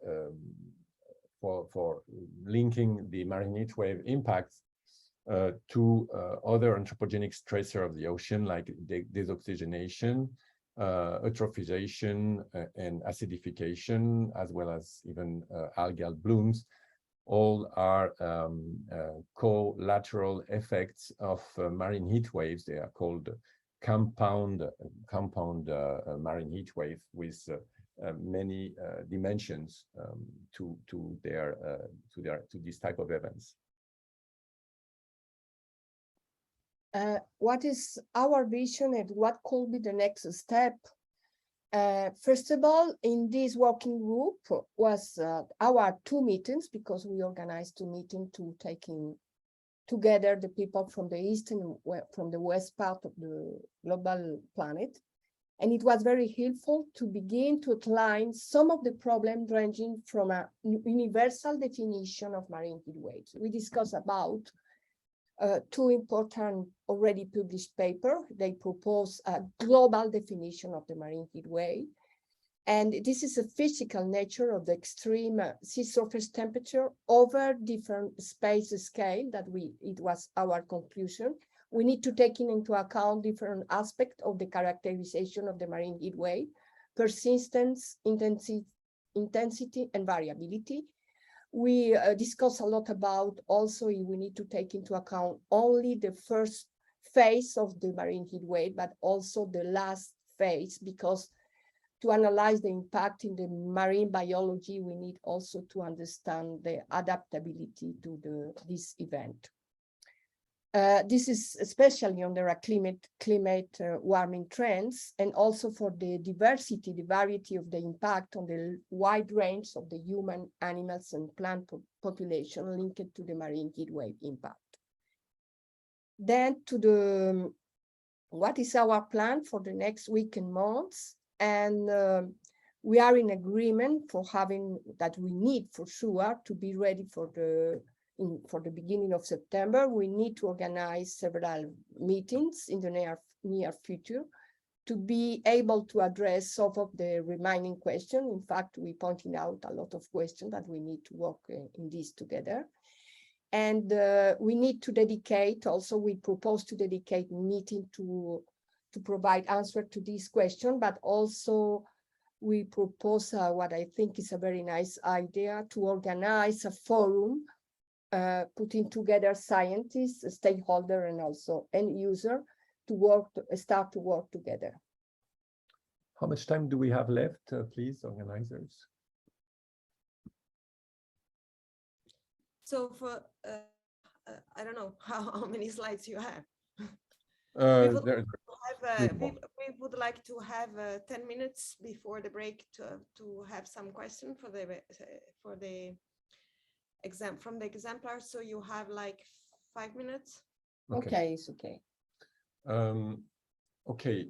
linking the marine heat wave impacts to other anthropogenic stressors of the ocean, like desoxygenation, eutrophisation and acidification, as well as even algal blooms, all are collateral effects of marine heat waves. They are called compound marine heat wave with many dimensions to this type of events. What is our vision and what could be the next step? First of all, in this working group was our 2 meetings, because we organized 2 meetings to taking together the people from the east and from the west part of the global planet. And it was very helpful to begin to outline some of the problems ranging from a universal definition of marine heat waves. We discussed about 2 important already published papers. They propose a global definition of the marine heat wave. And this is a physical nature of the extreme sea surface temperature over different space scale it was our conclusion. We need to take into account different aspects of the characterization of the marine heat wave: persistence, intensity, and variability. We discuss a lot about also we need to take into account only the first phase of the marine heat wave, but also the last phase, because to analyze the impact in the marine biology, we need also to understand the adaptability to this event. This is especially under a climate warming trends, and also for the diversity, the variety of the impact on the wide range of the human, animals, and plant population linked to the marine heat wave impact. Then to what is our plan for the next week and months? And we are in agreement for having that we need for sure to be ready for the beginning of September. We need to organize several meetings in the near future to be able to address some of the remaining questions. In fact, we pointed out a lot of questions that we need to work in this together. And we need to dedicate, also we propose to dedicate meeting to provide answer to this question, but also we propose what I think is a very nice idea, to organize a forum putting together scientists, stakeholders, and also end user to start to work together. How much time do we have left, please, organizers? So for, I don't know how many slides you have. We would like to have 10 minutes before the break to have some question for the exam from the exemplar. So you have like 5 minutes. Okay, it's okay. Okay.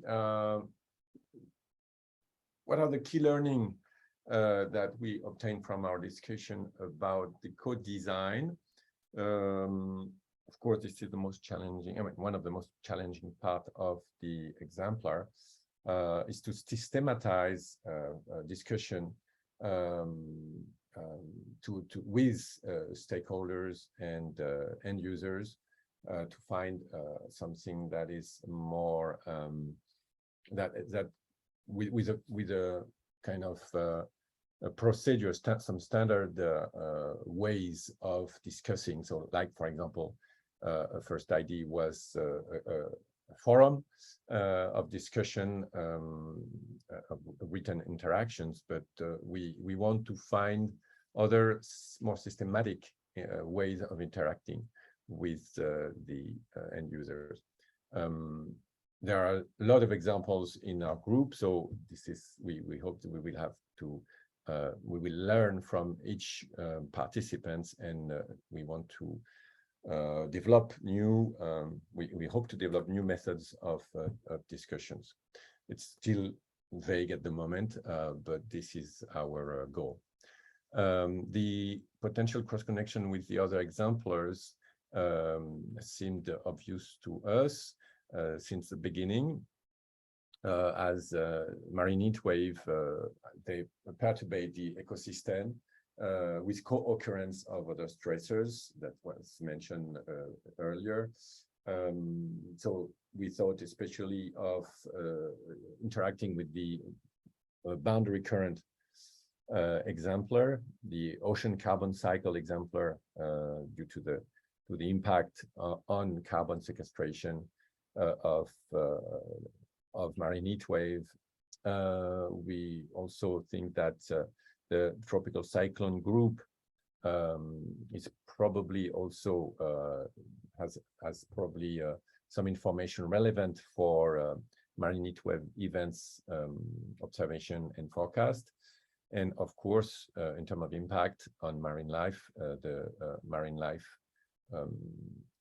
What are the key learning that we obtained from our discussion about the code design? Of course, this is the most challenging, one of the most challenging part of the exemplar is to systematize discussion with stakeholders and end users to find something that is more with a kind of a procedure, some standard ways of discussing. So, like for example, a first idea was a forum of discussion, of written interactions, but we want to find other more systematic ways of interacting with the end users. There are a lot of examples in our group, so this is we hope that we will have to we will learn from each participants, and we want to develop new. We hope to develop new methods of discussions. It's still vague at the moment, but this is our goal. The potential cross connection with the other exemplars seemed obvious to us since the beginning. As marine heat wave, they perturbate the ecosystem with co-occurrence of other stressors that was mentioned earlier. So we thought especially of interacting with the boundary current exemplar, the ocean carbon cycle exemplar, due to the impact on carbon sequestration of marine heat wave. We also think that the tropical cyclone group is probably also has probably some information relevant for marine heat wave events observation and forecast. And of course, in terms of impact on marine life, the marine life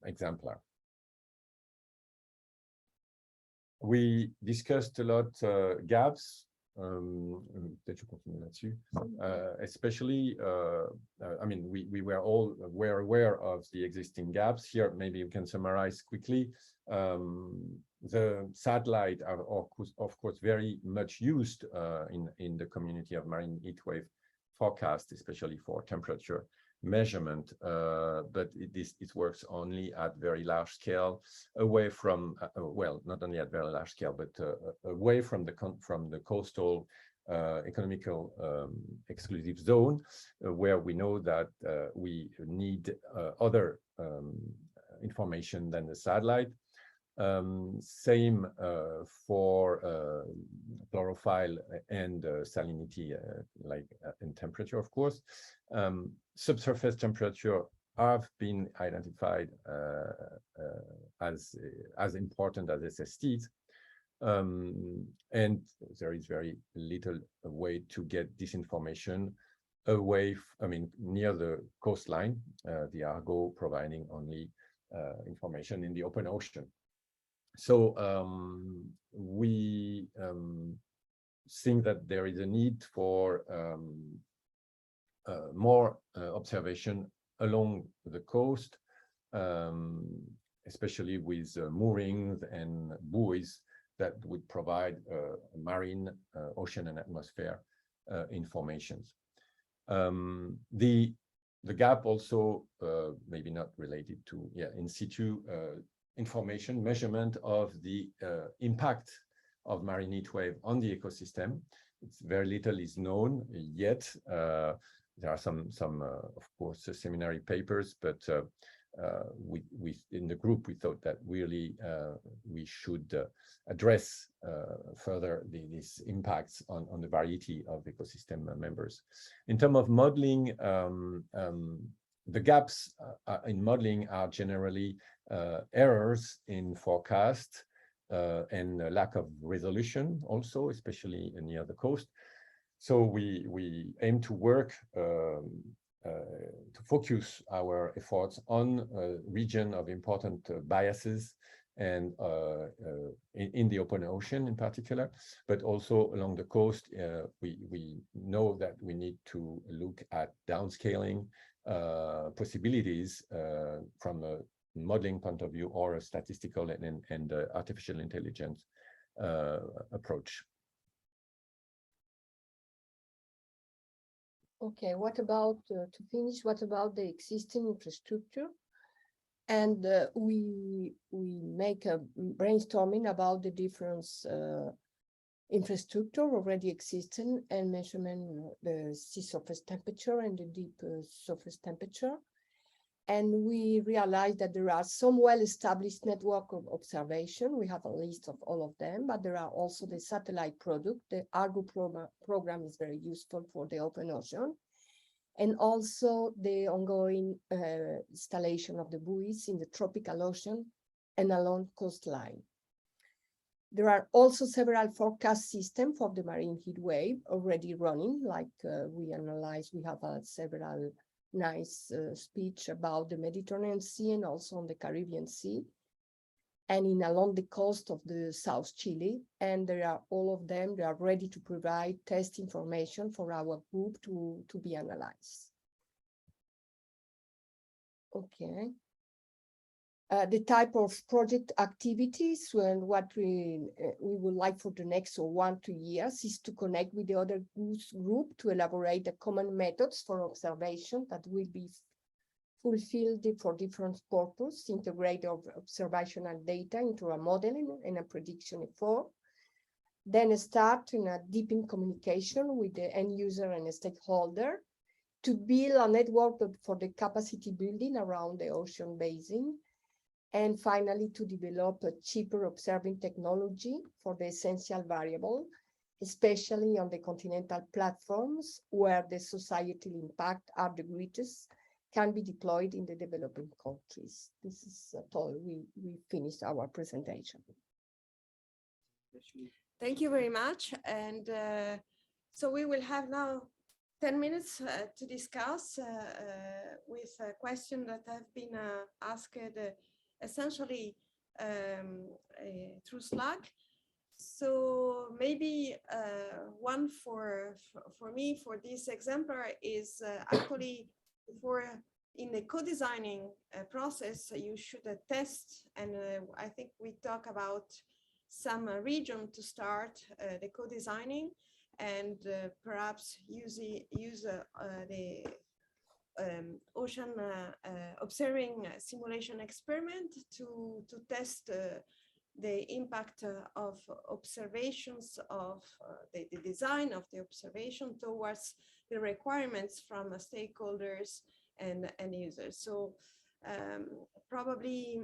exemplar. We discussed a lot gaps. Peut-être je continue là-dessus. Especially, I mean, we were all aware of the existing gaps. Here, maybe we can summarize quickly. The satellite are of course very much used in the community of marine heat wave forecast, especially for temperature measurement, but it works only at very large scale, away from well, not only at very large scale, but away from the coastal economical exclusive zone, where we know that we need other information than the satellite. Same for chlorophyll and salinity, like in temperature, of course. Subsurface temperature have been identified as important as SSTs, and there is very little way to get this information away, I mean, near the coastline, the Argo providing only information in the open ocean. So we think that there is a need for more observation along the coast, especially with moorings and buoys that would provide marine, ocean and atmosphere informations. The gap also, maybe not related to, in situ information measurement of the impact of marine heat wave on the ecosystem. It's very little is known yet. There are some of course, seminary papers, but we in the group, we thought that really we should address further these impacts on the variety of ecosystem members. In terms of modeling, the gaps in modeling are generally errors in forecast and lack of resolution also, especially near the coast. So we aim to work to focus our efforts on a region of important biases and in the open ocean in particular, but also along the coast. We know that we need to look at downscaling possibilities from a modeling point of view or a statistical and artificial intelligence approach. Okay, what about, to finish, what about the existing infrastructure? And we make a brainstorming about the different infrastructure already existing and measurement the sea surface temperature and the deep surface temperature. And we realized that there are some well-established network of observation. We have a list of all of them, but there are also the satellite product. The Argo program is very useful for the open ocean. And also the ongoing installation of the buoys in the tropical ocean and along coastline. There are also several forecast systems for the marine heat wave already running, like we analyze, we have several nice speech about the Mediterranean Sea and also on the Caribbean Sea and along the coast of the South Chile. And there are all of them, they are ready to provide test information for our group to be analyzed. Okay. The type of project activities and what we would like for the next 1 to 2 years is to connect with the other group to elaborate the common methods for observation that will be fulfilled for different purposes, integrate observational data into a modeling and a prediction effort. Then start in a deepened communication with the end user and stakeholder to build a network for the capacity building around the ocean basin. And finally, to develop a cheaper observing technology for the essential variable, especially on the continental platforms where the societal impact are the greatest, can be deployed in the developing countries. This is all. We finished our presentation. Thank you very much. And so we will have now 10 minutes to discuss with a question that have been asked essentially through Slack. So maybe one for me for this exemplar is actually in the co-designing process, you should test, and I think we talk about some region to start the co-designing, and perhaps use the ocean observing simulation experiment to test the impact of observations of the design of the observation towards the requirements from stakeholders and users. So probably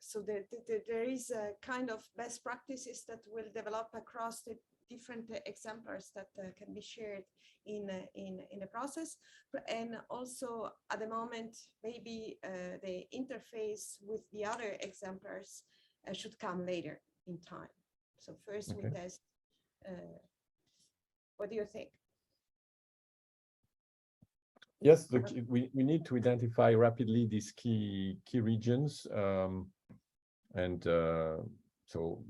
so there is a kind of best practices that will develop across the different exemplars that can be shared in the process. And also at the moment, maybe the interface with the other exemplars should come later in time. So first we test, what do you think? Yes, we need to identify rapidly these key regions. So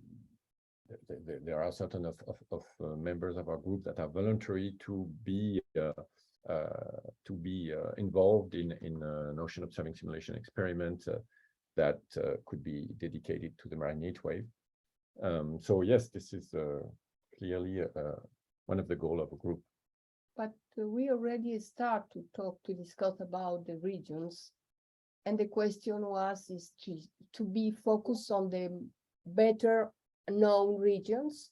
there are certain of members of our group that are voluntary to be involved in an ocean observing simulation experiment that could be dedicated to the marine heat wave. So yes, this is clearly one of the goals of a group. But we already start to discuss about the regions, and the question was to be focused on the better known regions,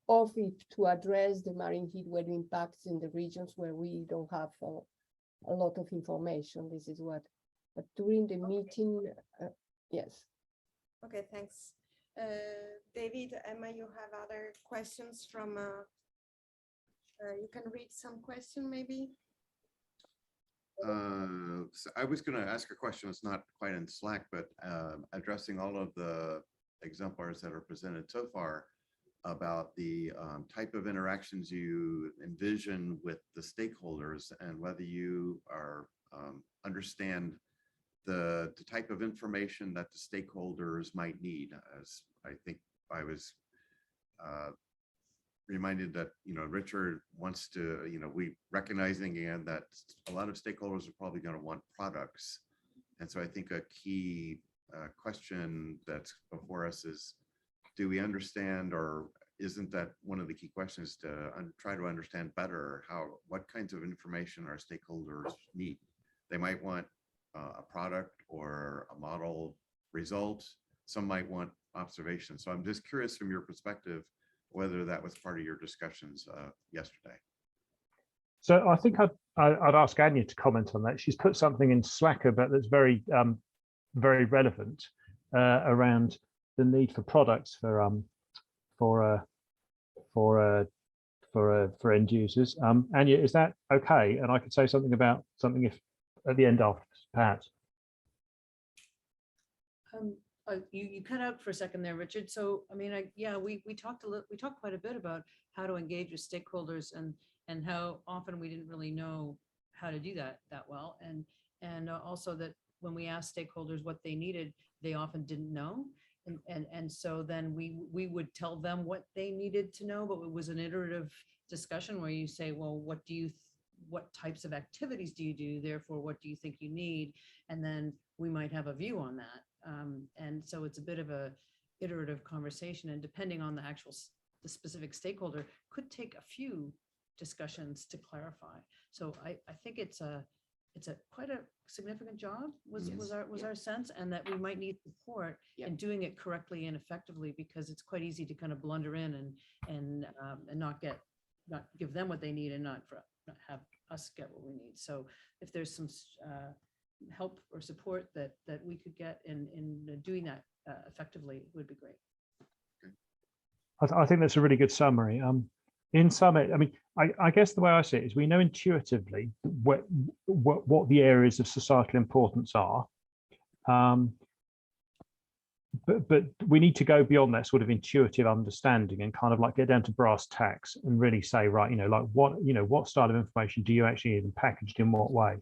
or if to address the marine heat wave impacts in the regions where we don't have a lot of information. This is what, but during the meeting, yes. Okay, thanks. David, Emma, you have other questions from, you can read some question maybe? So I was going to ask a question that's not quite in Slack, but addressing all of the exemplars that are presented so far about the type of interactions you envision with the stakeholders, and whether you are understand the type of information that the stakeholders might need. As I think I was reminded that, Richard wants to, we recognizing again that a lot of stakeholders are probably going to want products. And so I think a key question that's before us is, do we understand, or isn't that one of the key questions, to try to understand better what kinds of information our stakeholders need? They might want a product or a model result. Some might want observation. So I'm just curious from your perspective, whether that was part of your discussions yesterday. So I think I'd ask Anya to comment on that. She's put something in Slack about that's very, very relevant around the need for products for end users. Anya, is that okay? And I could say something about something if at the end after, perhaps. You cut out for a second there, Richard. So, I mean, we talked quite a bit about how to engage with stakeholders and how often we didn't really know how to do that well. And also that when we asked stakeholders what they needed, they often didn't know. And so then we would tell them what they needed to know, but it was an iterative discussion where you say, well, what types of activities do you do? Therefore, what do you think you need? And then we might have a view on that. And so it's a bit of a iterative conversation, and depending on the specific stakeholder, could take a few discussions to clarify. So I think it's it's a quite a significant job was Yes, our sense, and that we might need support Yeah. in doing it correctly and effectively, because it's quite easy to kind of blunder in and not give them what they need and not have us get what we need. So if there's some help or support that we could get in doing that effectively, would be great. I think that's a really good summary. In summary, I mean, I guess the way I see it is we know intuitively what the areas of societal importance are. But we need to go beyond that sort of intuitive understanding and kind of like get down to brass tacks and really say, right, like what style of information do you actually need and packaged in what way?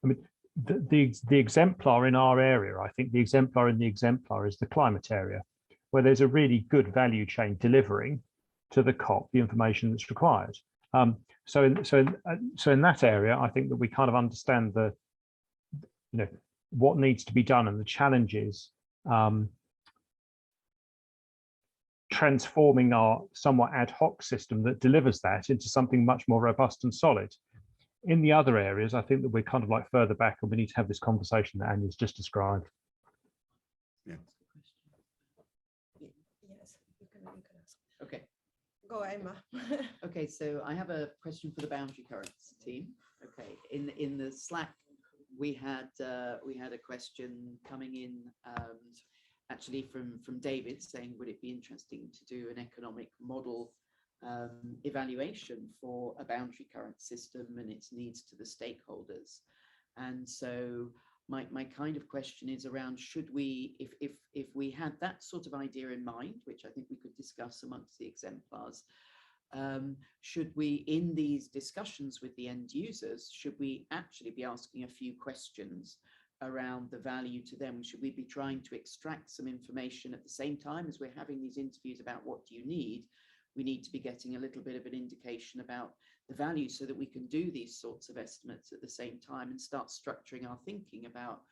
I mean, the exemplar in our area, I think the exemplar in the exemplar is the climate area, where there's a really good value chain delivering to the COP the information that's required. So in that area, I think that we kind of understand what needs to be done and the challenges transforming our somewhat ad hoc system that delivers that into something much more robust and solid. In the other areas, I think that we're kind of like further back, and we need to have this conversation that Anya's just described. Yeah. Yes, you can ask. Okay. Go, Emma. Okay, so I have a question for the boundary currents team. Okay, in the Slack, we had a question coming in actually from David saying, would it be interesting to do an economic model evaluation for a boundary current system and its needs to the stakeholders? And so my kind of question is around, should we, if we had that sort of idea in mind, which I think we could discuss amongst the exemplars, should we, in these discussions with the end users, should we actually be asking a few questions around the value to them? Should we be trying to extract some information at the same time as we're having these interviews about what do you need? We need to be getting a little bit of an indication about the value so that we can do these sorts of estimates at the same time and start structuring our thinking about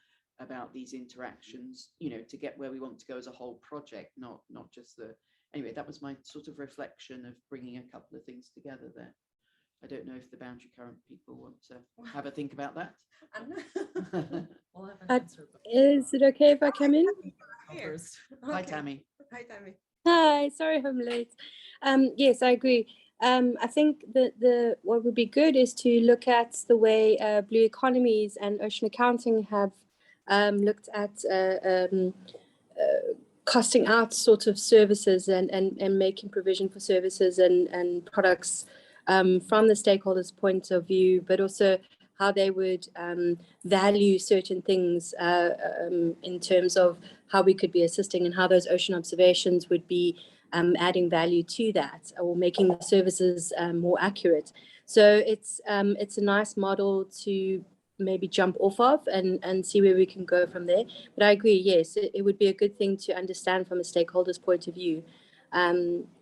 these interactions, to get where we want to go as a whole project, not just the. Anyway, that was my sort of reflection of bringing a couple of things together there. I don't know if the boundary current people want to have a think about that. We'll have an Uh, answer. Is it okay if I come in? Here. First. Hi, Okay. Tammy. Hi, Tammy. Hi, sorry I'm late. Yes, I agree. I think that what would be good is to look at the way blue economies and ocean accounting have looked at costing out sort of services and making provision for services and products from the stakeholders' point of view, but also how they would value certain things in terms of how we could be assisting and how those ocean observations would be adding value to that or making the services more accurate. So it's a nice model to maybe jump off of and see where we can go from there. But I agree, yes, it would be a good thing to understand from a stakeholder's point of view.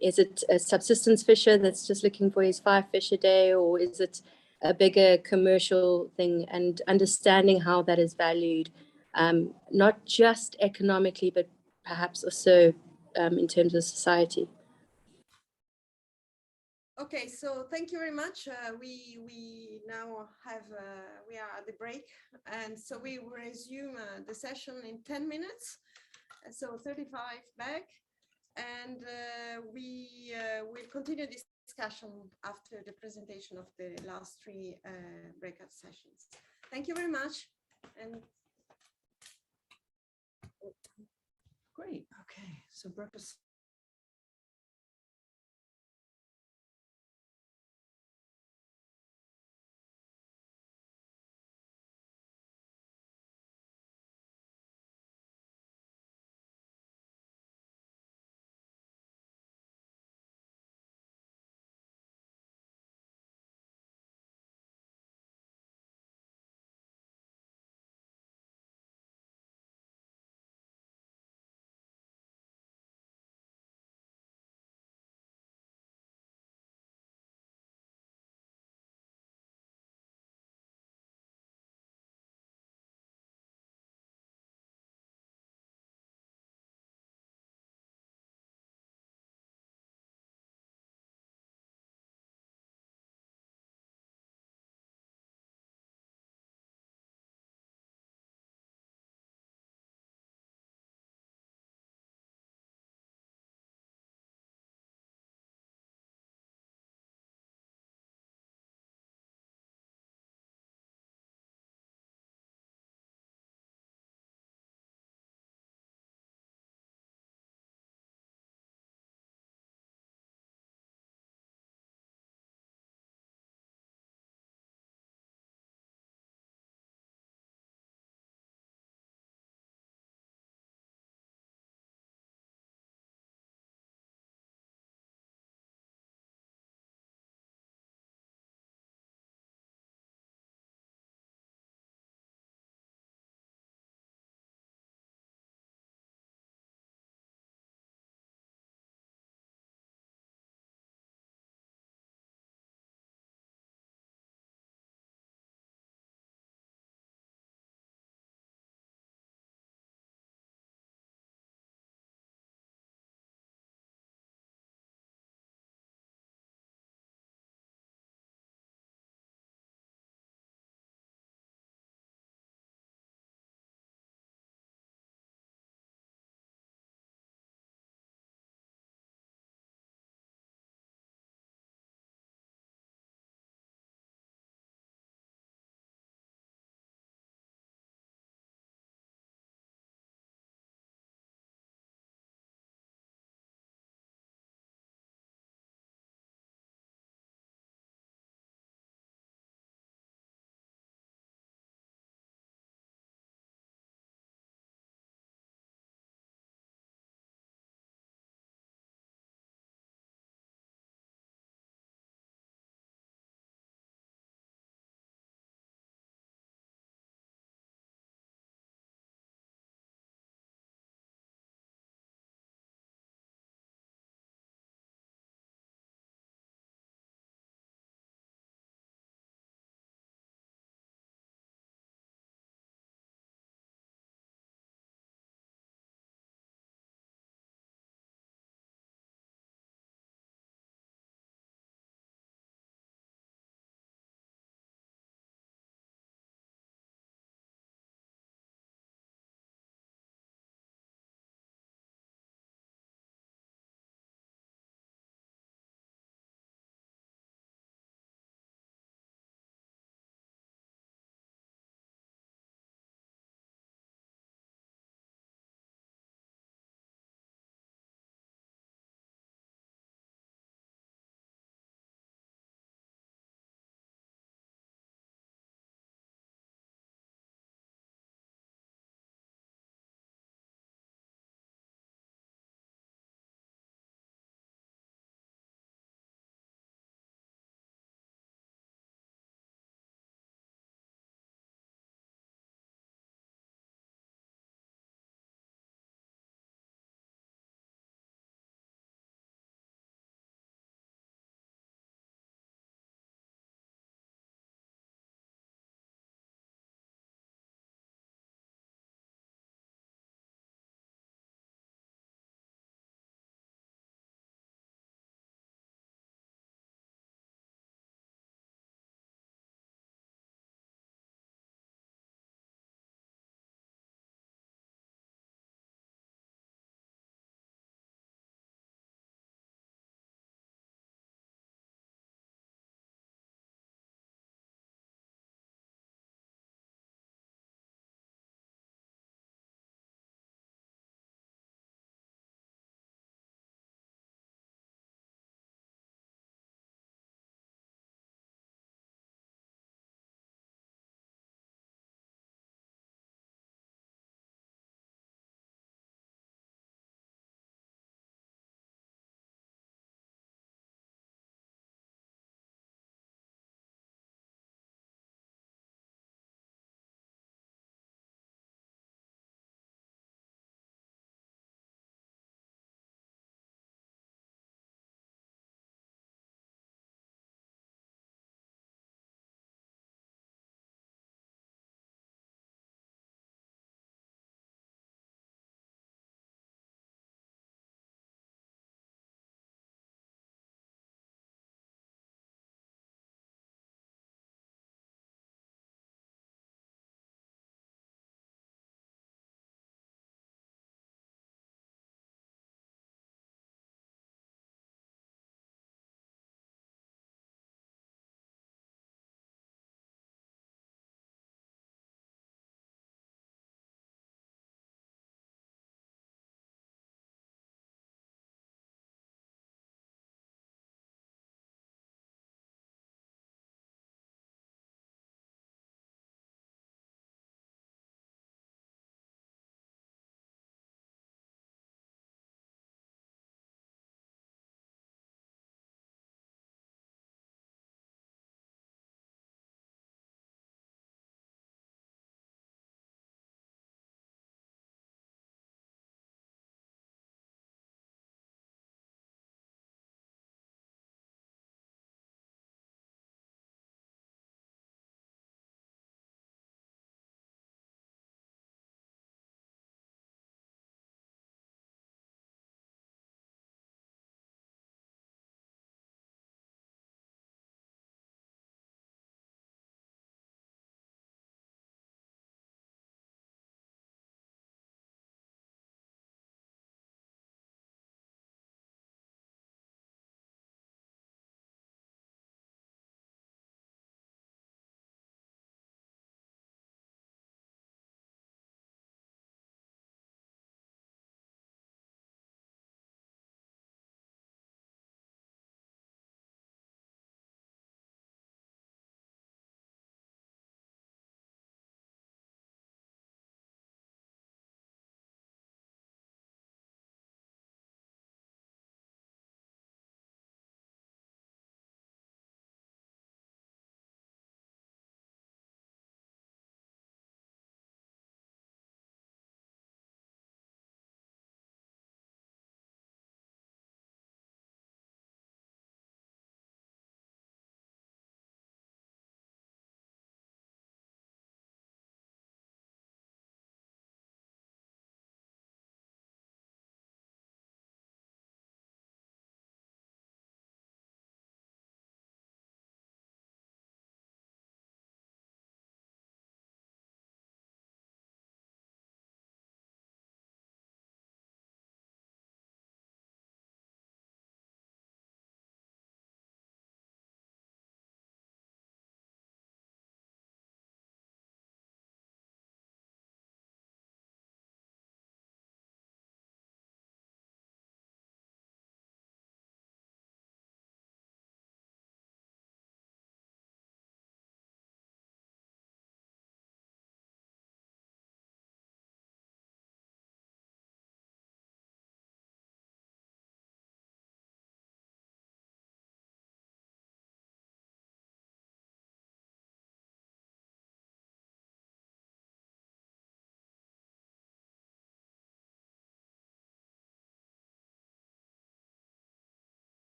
Is it a subsistence fisher that's just looking for his 5 fish a day, or is it a bigger commercial thing, and understanding how that is valued, not just economically, but perhaps also in terms of society. Okay, so thank you very much. We now have, we are at the break, and so we will resume the session in 10 minutes. So 35 back, and we will continue this discussion after the presentation of the last 3 breakout sessions. Thank you very much. And Great. Okay, so breakfast.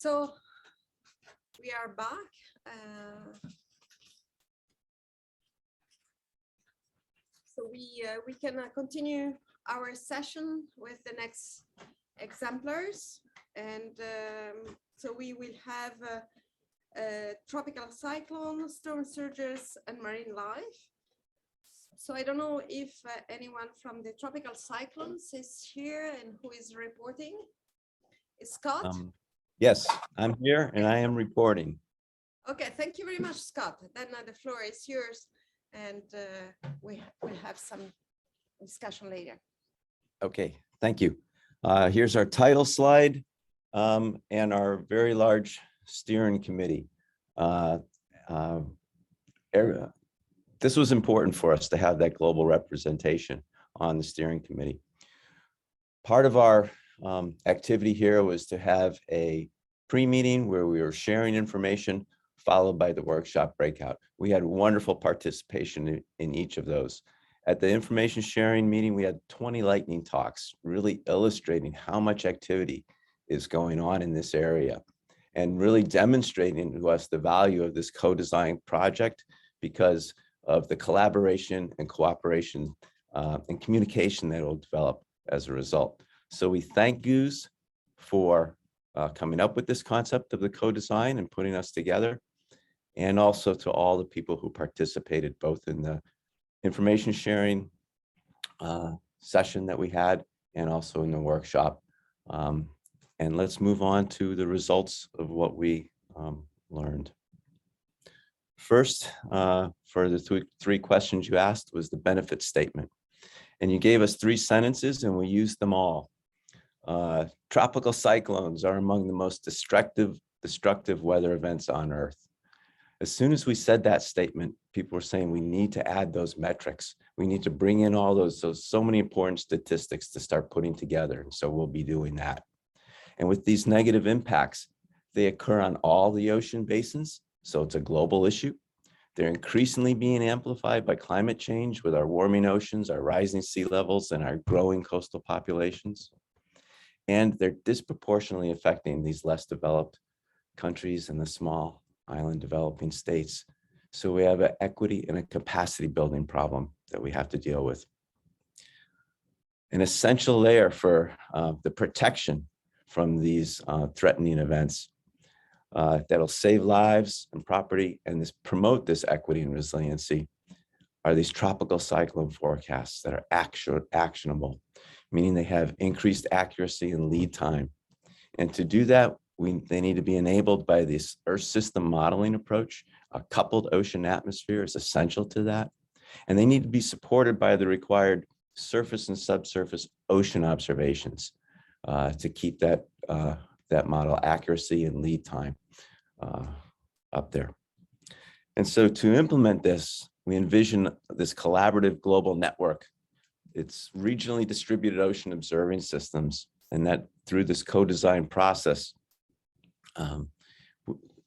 So we are back. So we can continue our session with the next exemplars. And so we will have tropical cyclones, storm surges, and marine life. So I don't know if anyone from the tropical cyclones is here and who is reporting. Scott? Yes, I'm here and I am reporting. Okay, thank you very much, Scott. Then the floor is yours, and we will have some discussion later. Okay, thank you. Here's our title slide and our very large steering committee. This was important for us to have that global representation on the steering committee. Part of our activity here was to have a pre-meeting where we were sharing information, followed by the workshop breakout. We had wonderful participation in each of those. At the information sharing meeting, we had 20 lightning talks, really illustrating how much activity is going on in this area and really demonstrating to us the value of this co-design project because of the collaboration and cooperation and communication that will develop as a result. So we thank GOOS for coming up with this concept of the co-design and putting us together, and also to all the people who participated both in the information sharing session that we had and also in the workshop. And let's move on to the results of what we learned. First, for the three questions you asked was the benefit statement. And you gave us 3 sentences and we used them all. Tropical cyclones are among the most destructive weather events on Earth. As soon as we said that statement, people were saying we need to add those metrics. We need to bring in all those so many important statistics to start putting together. And so we'll be doing that. And with these negative impacts, they occur on all the ocean basins. So it's a global issue. They're increasingly being amplified by climate change with our warming oceans, our rising sea levels, and our growing coastal populations. And they're disproportionately affecting these less developed countries and the small island developing states. So we have an equity and a capacity building problem that we have to deal with. An essential layer for the protection from these threatening events that'll save lives and property and promote this equity and resiliency are these tropical cyclone forecasts that are actionable, meaning they have increased accuracy and lead time. And to do that, they need to be enabled by this Earth system modeling approach. A coupled ocean atmosphere is essential to that. And they need to be supported by the required surface and subsurface ocean observations to keep that model accuracy and lead time up there. And so to implement this, we envision this collaborative global network. It's regionally distributed ocean observing systems, and that through this co-design process,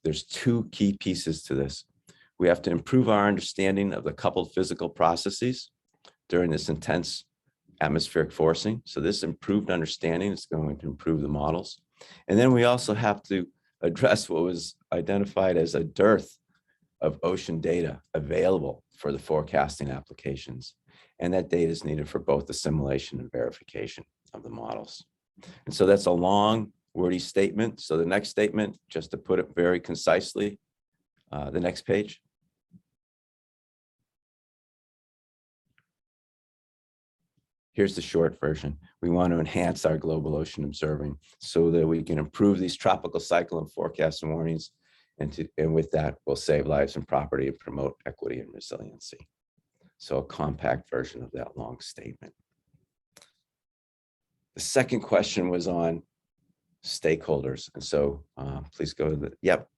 there's 2 key pieces to this. We have to improve our understanding of the coupled physical processes during this intense atmospheric forcing. So this improved understanding is going to improve the models. And then we also have to address what was identified as a dearth of ocean data available for the forecasting applications. And that data is needed for both assimilation and verification of the models. And so that's a long, wordy statement. So the next statement, just to put it very concisely, the next page. Here's the short version. We want to enhance our global ocean observing so that we can improve these tropical cyclone forecasts and warnings. And with that, we'll save lives and property and promote equity and resiliency. So a compact version of that long statement. The second question was on stakeholders. And so please go to the, yep.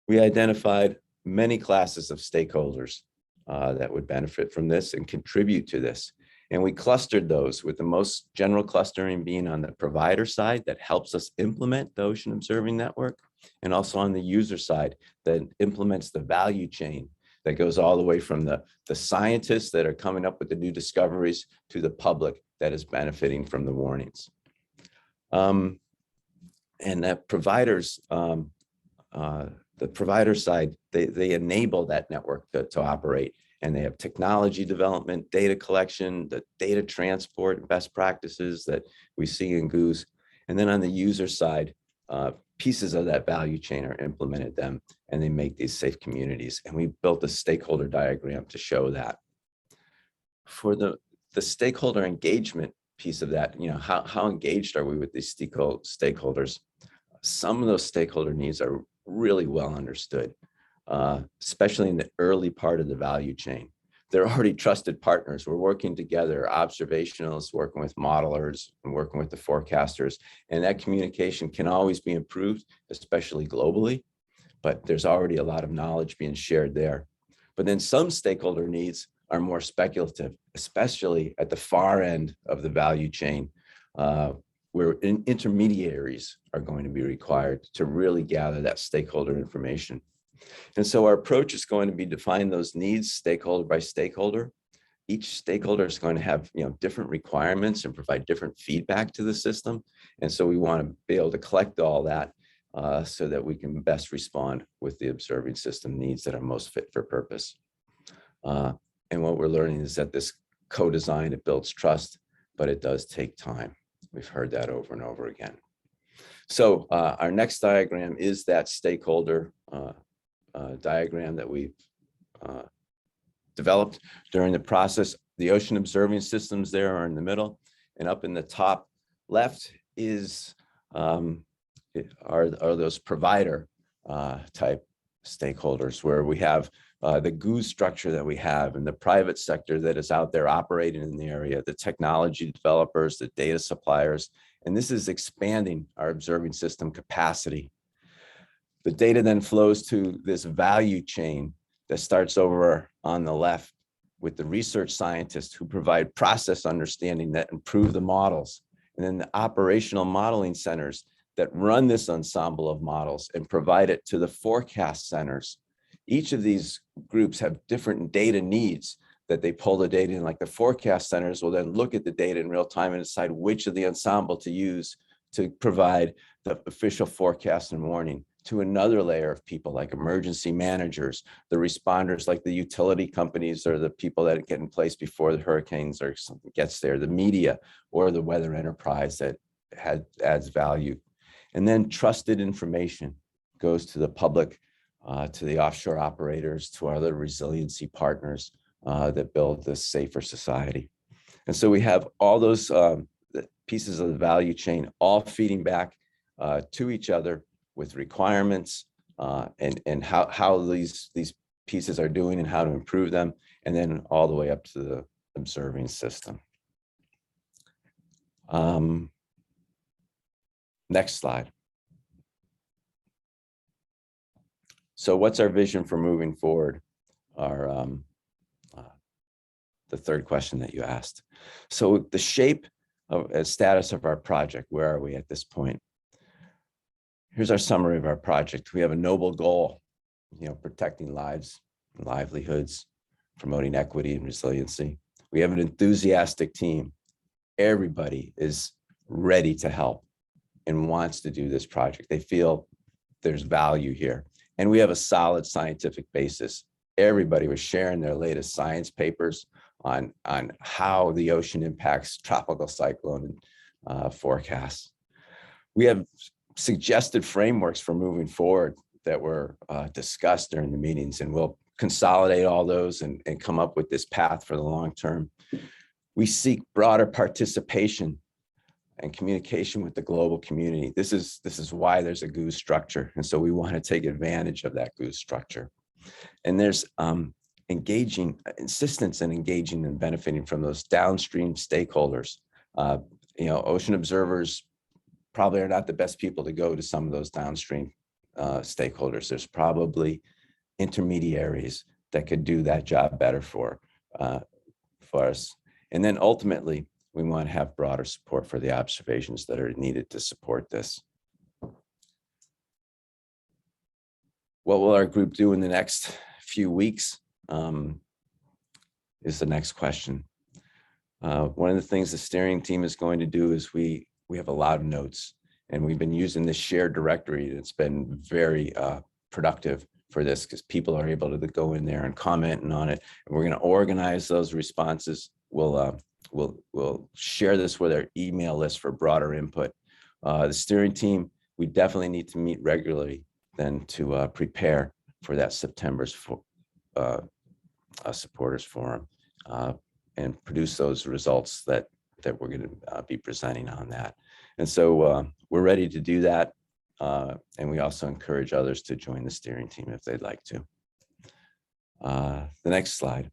We identified many classes of stakeholders that would benefit from this and contribute to this. And we clustered those, with the most general clustering being on the provider side that helps us implement the ocean observing network, and also on the user side that implements the value chain that goes all the way from the scientists that are coming up with the new discoveries to the public that is benefiting from the warnings. And that providers, the provider side, they enable that network to operate. And they have technology development, data collection, the data transport, best practices that we see in GOOS. And then on the user side, pieces of that value chain are implemented them, and they make these safe communities. And we built a stakeholder diagram to show that. For the stakeholder engagement piece of that, how engaged are we with these stakeholders? Some of those stakeholder needs are really well understood, especially in the early part of the value chain. They're already trusted partners. We're working together, observationalists working with modelers and working with the forecasters, and that communication can always be improved, especially globally, but there's already a lot of knowledge being shared there. But then some stakeholder needs are more speculative, especially at the far end of the value chain, where intermediaries are going to be required to really gather that stakeholder information. And so our approach is going to be to define those needs stakeholder by stakeholder. Each stakeholder is going to have different requirements and provide different feedback to the system. And so we want to be able to collect all that so that we can best respond with the observing system needs that are most fit for purpose. And what we're learning is that this co-design, it builds trust, but it does take time. We've heard that over and over again. So our next diagram is that stakeholder diagram that we've developed during the process. The ocean observing systems there are in the middle, and up in the top left is are those provider type stakeholders, where we have the GOOS structure that we have, and the private sector that is out there operating in the area, the technology developers, the data suppliers, and this is expanding our observing system capacity. The data then flows to this value chain that starts over on the left with the research scientists who provide process understanding that improve the models, and then the operational modeling centers that run this ensemble of models and provide it to the forecast centers. Each of these groups have different data needs that they pull the data in. Like the forecast centers will then look at the data in real time and decide which of the ensemble to use to provide the official forecast and warning to another layer of people like emergency managers, the responders like the utility companies or the people that get in place before the hurricanes or something gets there, the media or the weather enterprise that adds value. And then trusted information goes to the public, to the offshore operators, to our other resiliency partners that build this safer society. And so we have all those pieces of the value chain all feeding back to each other with requirements and how these pieces are doing and how to improve them, and then all the way up to the observing system. Next slide. So what's our vision for moving forward? The third question that you asked. So the shape of status of our project, where are we at this point? Here's our summary of our project. We have a noble goal, protecting lives and livelihoods, promoting equity and resiliency. We have an enthusiastic team. Everybody is ready to help and wants to do this project. They feel there's value here. And we have a solid scientific basis. Everybody was sharing their latest science papers on how the ocean impacts tropical cyclone forecasts. We have suggested frameworks for moving forward that were discussed during the meetings, and we'll consolidate all those and come up with this path for the long term. We seek broader participation and communication with the global community. This is why there's a GOOS structure. And so we want to take advantage of that GOOS structure. And there's insistence in engaging and benefiting from those downstream stakeholders. Ocean observers probably are not the best people to go to some of those downstream stakeholders. There's probably intermediaries that could do that job better for us. And then ultimately, we want to have broader support for the observations that are needed to support this. What will our group do in the next few weeks is the next question. One of the things the steering team is going to do is we have a lot of notes, And we've been using this shared directory. It's been very productive for this because people are able to go in there and comment on it. And we're going to organize those responses. We'll share this with our email list for broader input. The steering team, we definitely need to meet regularly then to prepare for that September's supporters forum and produce those results that we're going to be presenting on that. And so we're ready to do that. And we also encourage others to join the steering team if they'd like to. The next slide.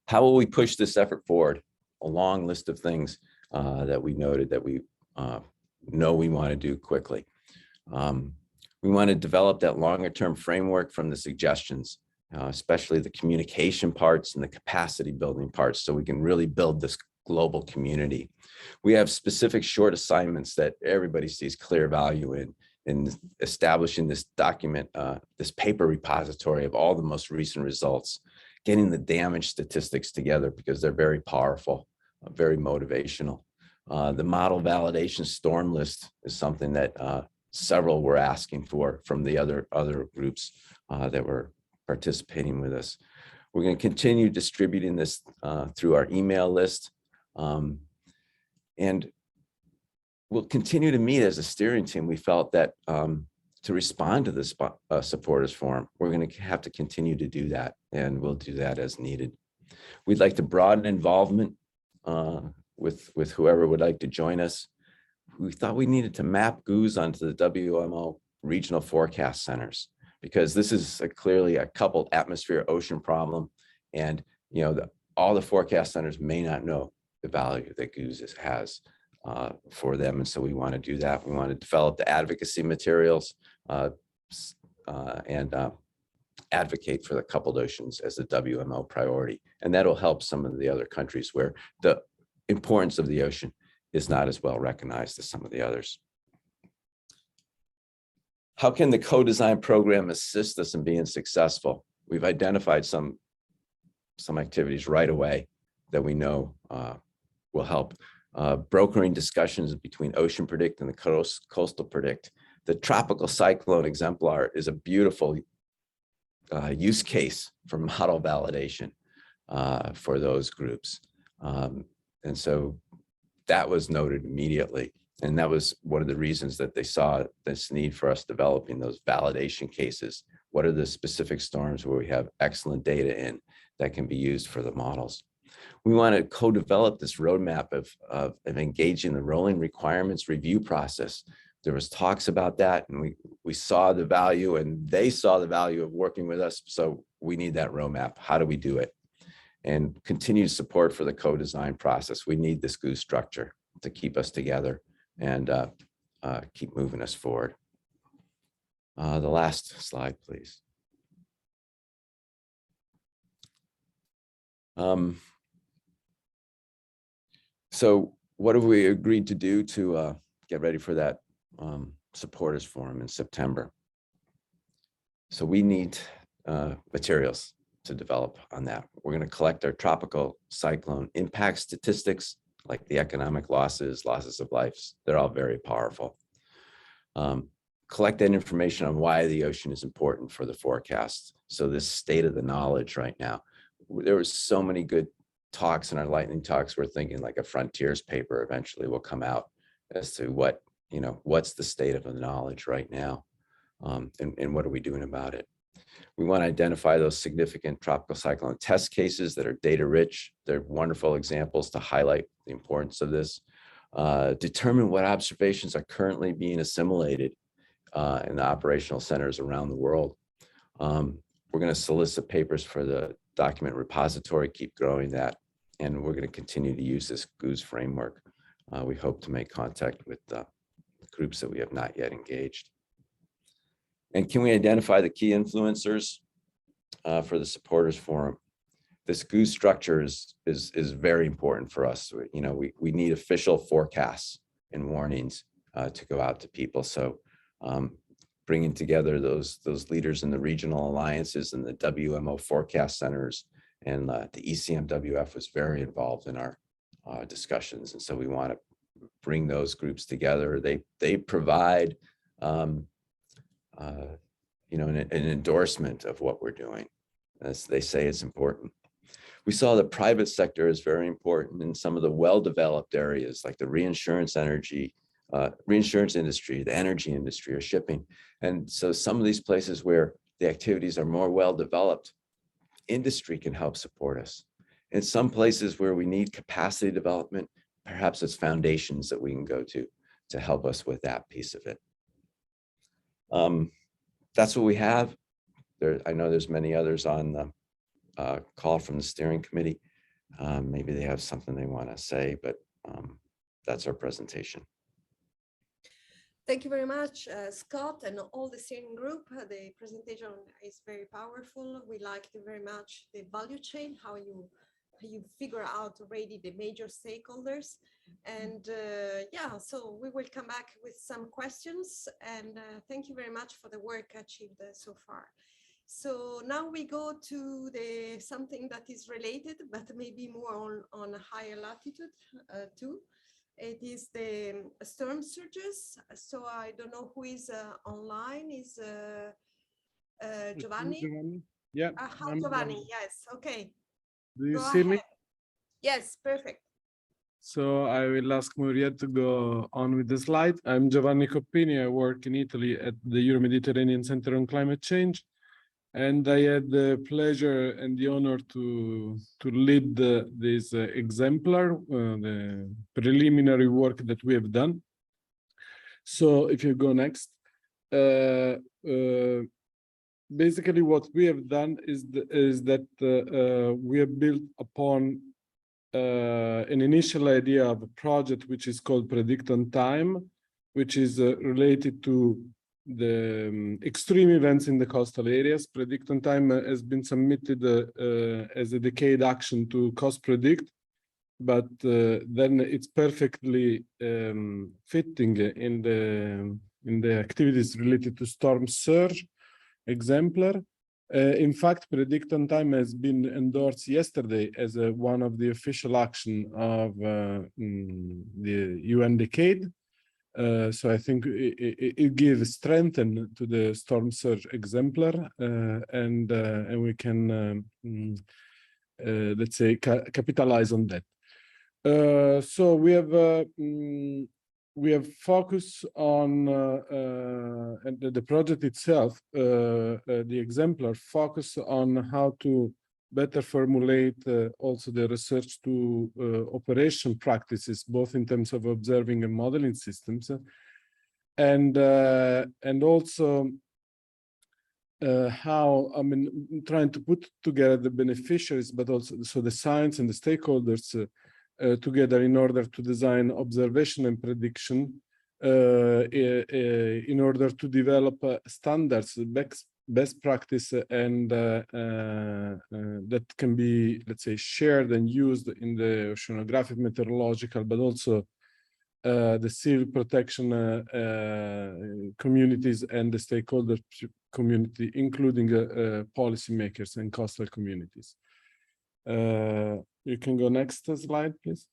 How will we push this effort forward? A long list of things that we noted that we know we want to do quickly. We want to develop that longer term framework from the suggestions, especially the communication parts and the capacity building parts, so we can really build this global community. We have specific short assignments that everybody sees clear value in establishing this document, this paper repository of all the most recent results, getting the damage statistics together because they're very powerful, very motivational. The model validation storm list is something that several were asking for from the other groups that were participating with us. We're going to continue distributing this through our email list. And we'll continue to meet as a steering team. We felt that to respond to this supporters forum, we're going to have to continue to do that, and we'll do that as needed. We'd like to broaden involvement with whoever would like to join us. We thought we needed to map GOOS onto the WMO regional forecast centers, because this is clearly a coupled atmosphere ocean problem. And, you know, all the forecast centers may not know the value that GOOS has for them. And so we want to do that. We want to develop the advocacy materials and advocate for the coupled oceans as a WMO priority. And that'll help some of the other countries where the importance of the ocean is not as well recognized as some of the others. How can the co-design program assist us in being successful? We've identified some activities right away that we know will help. Brokering discussions between Ocean Predict and the Coastal Predict. The tropical cyclone exemplar is a beautiful use case for model validation for those groups. And so that was noted immediately. And that was one of the reasons that they saw this need for us developing those validation cases. What are the specific storms where we have excellent data in that can be used for the models? We want to co-develop this roadmap of engaging the rolling requirements review process. There was talks about that, and we saw the value, and they saw the value of working with us. So we need that roadmap. How do we do it? And continued support for the co-design process. We need this GOOS structure to keep us together and keep moving us forward. The last slide, please. So what have we agreed to do to get ready for that supporters forum in September? So we need materials to develop on that. We're going to collect our tropical cyclone impact statistics, like the economic losses of lives. They're all very powerful. Collect that information on why the ocean is important for the forecast. So this state of the knowledge right now, there was so many good talks in our lightning talks. We're thinking like a frontiers paper eventually will come out as to what, you know, what's the state of the knowledge right now, and what are we doing about it. We want to identify those significant tropical cyclone test cases that are data rich. They're wonderful examples to highlight the importance of this. Determine what observations are currently being assimilated in the operational centers around the world. We're going to solicit papers for the document repository, keep growing that, and we're going to continue to use this GOOS framework. We hope to make contact with the groups that we have not yet engaged. And can we identify the key influencers for the supporters forum? This GOOS structure is very important for us. You know, we need official forecasts and warnings to go out to people. So bringing together those leaders in the regional alliances and the WMO forecast centers, and the ECMWF was very involved in our discussions. And so we want to bring those groups together. They provide, you know, an endorsement of what we're doing. As they say, it's important. We saw the private sector is very important in some of the well-developed areas like the reinsurance industry, the energy industry, or shipping. And so some of these places where the activities are more well-developed, industry can help support us. In some places where we need capacity development, perhaps it's foundations that we can go to help us with that piece of it. That's what we have. I know there's many others on the call from the steering committee. Maybe they have something they want to say, but that's our presentation. Thank you very much, Scott, and all the steering group. The presentation is very powerful. We liked very much the value chain, how you figure out already the major stakeholders. And yeah, so we will come back with some questions. And thank you very much for the work achieved so far. So now we go to something that is related, but maybe more on a higher latitude too. It is the storm surges. So I don't know who is online. Is Giovanni? Giovanni? Yeah. How Giovanni? Yes. Okay. Do you Go see me? ahead. Yes, perfect. So I will ask Maria to go on with the slide. I'm Giovanni Coppini. I work in Italy at the Euro-Mediterranean Center on Climate Change. And I had the pleasure and the honor to lead this exemplar, the preliminary work that we have done. So if you go next, basically what we have done is that we have built upon an initial idea of a project which is called Predict on Time, which is related to the extreme events in the coastal areas. Predict on Time has been submitted as a decade action to cost predict, but then it's perfectly fitting in the activities related to storm surge. Exemplar. In fact, Predict on Time has been endorsed yesterday as one of the official action of the UN decade. So I think it gives strength to the storm surge exemplar, and we can let's say capitalize on that. So we have focused on and the project itself, the exemplar focus on how to better formulate also the research to operation practices, both in terms of observing and modeling systems, and also how, I mean, trying to put together the beneficiaries, but also so the science and the stakeholders together in order to design observation and prediction in order to develop standards, best practice, and that can be, let's say, shared and used in the oceanographic, meteorological, but also the civil protection communities and the stakeholder community, including policymakers and coastal communities. You can go next slide, please.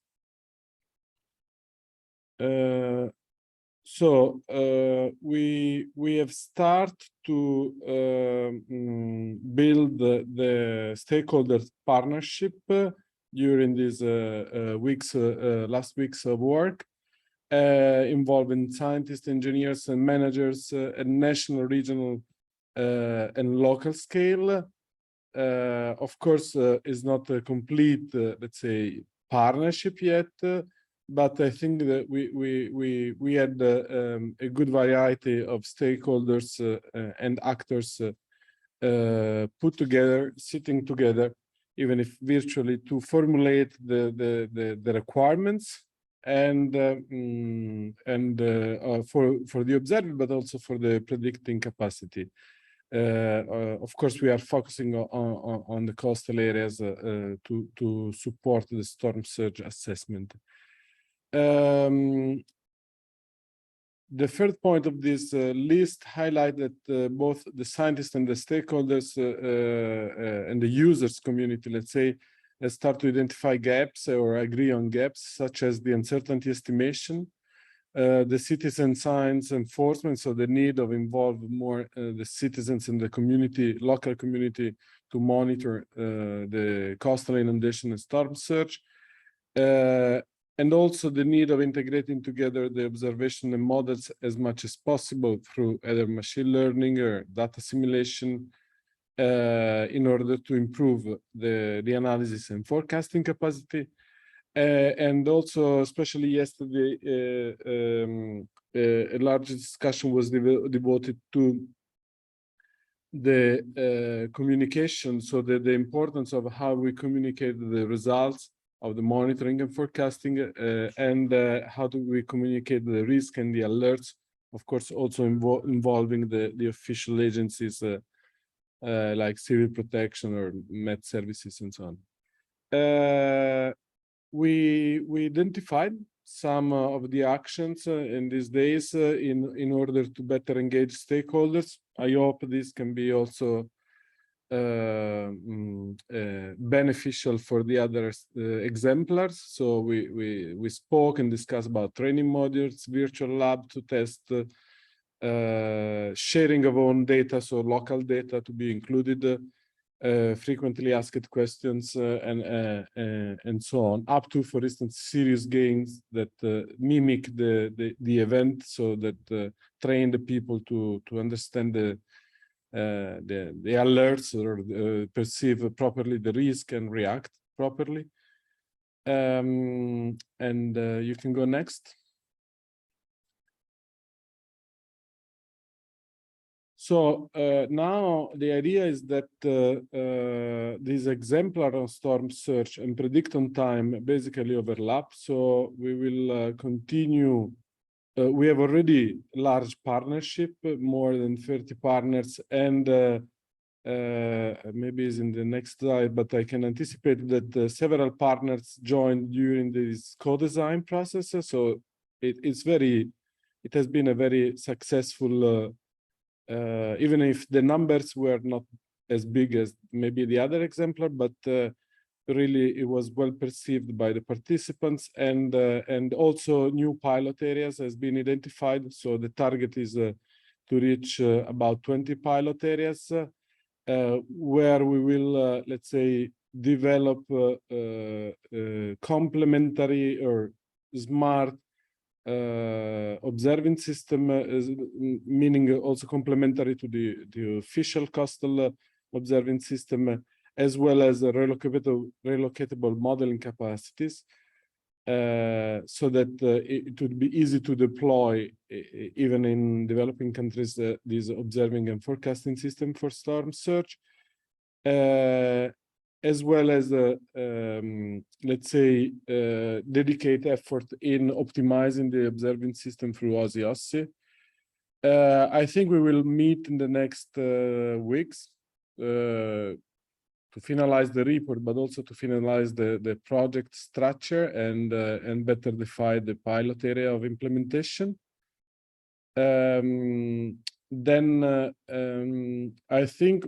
So we have started to build the stakeholder partnership during these last weeks of work, involving scientists, engineers, and managers at national, regional, and local scale. Of course, is not a complete, let's say, partnership yet, but I think that we had a good variety of stakeholders and actors put together, sitting together, even if virtually, to formulate the requirements and for the observing, but also for the predicting capacity. Of course, we are focusing on the coastal areas to support the storm surge assessment. The third point of this list highlight that both the scientists and the stakeholders and the users community, let's say, start to identify gaps or agree on gaps, such as the uncertainty estimation, the citizen science enforcement, so the need of involve more the citizens in the community, local community, to monitor the coastal inundation and storm surge, and also the need of integrating together the observation and models as much as possible through either machine learning or data simulation in order to improve the analysis and forecasting capacity. And also, especially yesterday, a large discussion was devoted to the communication, so that the importance of how we communicate the results of the monitoring and forecasting, and how do we communicate the risk and the alerts, of course, also involving the official agencies like civil protection or Met services and so on. We identified some of the actions in these days in order to better engage stakeholders. I hope this can be also beneficial for the other exemplars. So we spoke and discussed about training modules, virtual lab to test, sharing of own data, so local data to be included, frequently asked questions, and so on, up to, for instance, serious games that mimic the event, so that train the people to understand the alerts or perceive properly the risk and react properly. And you can go next. So now the idea is that these exemplar on storm search and predict on time basically overlap. So we will continue. We have already large partnership, more than 30 partners, and maybe it's in the next slide, but I can anticipate that several partners joined during this co-design process. So it has been a very successful. Even if the numbers were not as big as maybe the other exemplar, but really it was well perceived by the participants, and also new pilot areas has been identified. So the target is to reach about 20 pilot areas where we will, let's say, develop complementary or smart observing system, meaning also complementary to the official coastal observing system, as well as relocatable modeling capacities, so that it would be easy to deploy even in developing countries these observing and forecasting system for storm surge, as well as, let's say, dedicate effort in optimizing the observing system through OSI. I think we will meet in the next weeks to finalize the report, but also to finalize the project structure and better define the pilot area of implementation. Then I think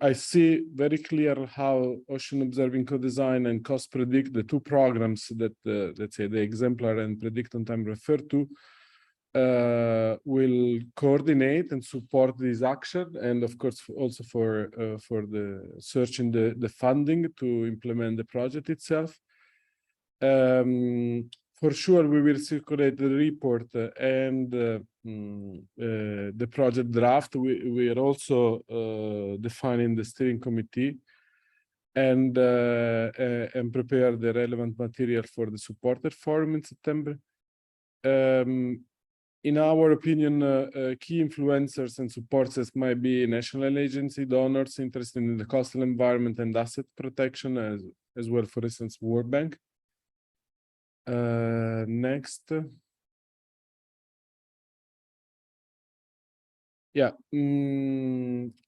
I see very clear how ocean observing co-design and cost predict, the two programs that let's say the exemplar and predict on time refer to, will coordinate and support this action, and of course also for the searching the funding to implement the project itself. For sure, we will circulate the report and the project draft. We are also defining the steering committee and prepare the relevant material for the supporter forum in September. In our opinion, key influencers and supporters might be national agency, donors interested in the coastal environment and asset protection, as well, for instance, World Bank. Next. Yeah.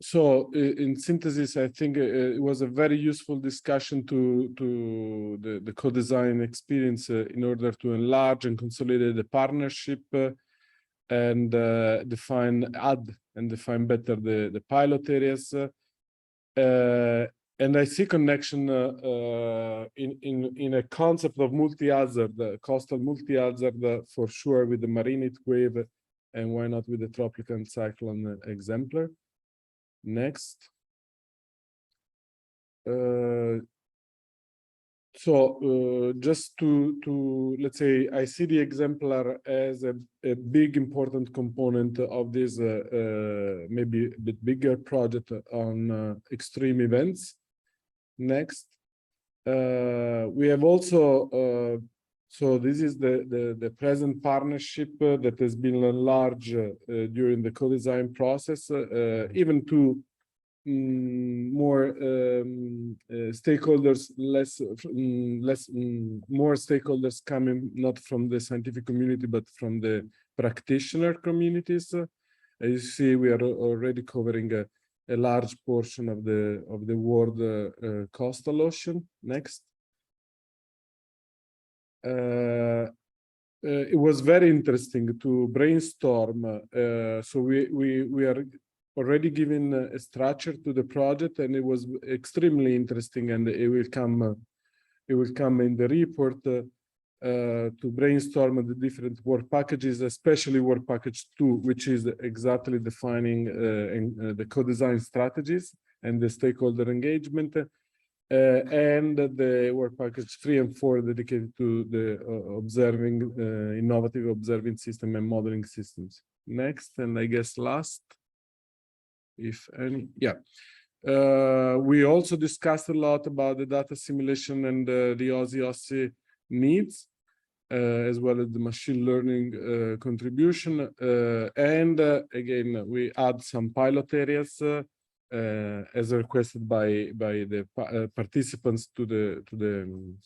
So in synthesis, I think it was a very useful discussion to the co-design experience in order to enlarge and consolidate the partnership and define better the pilot areas. and I see connection in a concept of multi-hazard, coastal multi-hazard for sure with the marine heat wave, and why not with the tropical cyclone exemplar. Next. Just to let's say, I see the exemplar as a big important component of this maybe a bit bigger project on extreme events. Next, we have also so this is the present partnership that has been enlarged during the co-design process, even to more stakeholders, more stakeholders coming not from the scientific community but from the practitioner communities. As you see, we are already covering a large portion of the world coastal ocean. Next. It was very interesting to brainstorm. So we are already given a structure to the project, and it was extremely interesting, and it will come in the report to brainstorm the different work packages, especially work package 2, which is exactly defining the co-design strategies and the stakeholder engagement, and the work package 3 and 4 dedicated to the observing innovative observing system and modeling systems. Next, and I guess last, if any, yeah. We also discussed a lot about the data simulation and the OSI needs, as well as the machine learning contribution. And again, we add some pilot areas as requested by the participants to the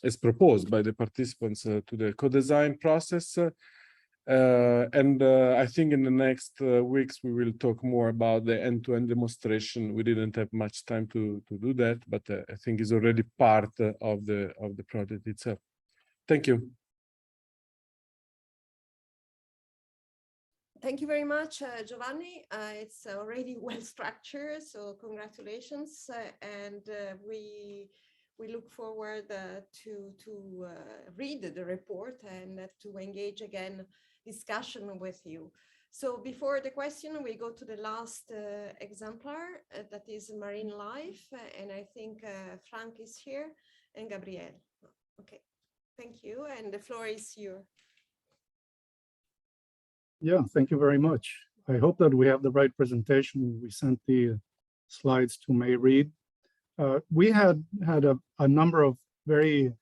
as proposed by the participants to the co-design process. I think in the next weeks we will talk more about the end-to-end demonstration. We didn't have much time to do that, but I think it's already part of the project itself. Thank you. Thank you very much, Giovanni. It's already well structured, so congratulations. And we look forward to read the report and to engage again discussion with you. So before the question, we go to the last exemplar, that is marine life. And I think Frank is here and Gabrielle. Okay, thank you. And the floor is yours. Yeah, thank you very much. I hope that we have the right presentation. We sent the slides to May Reed. We had a number of very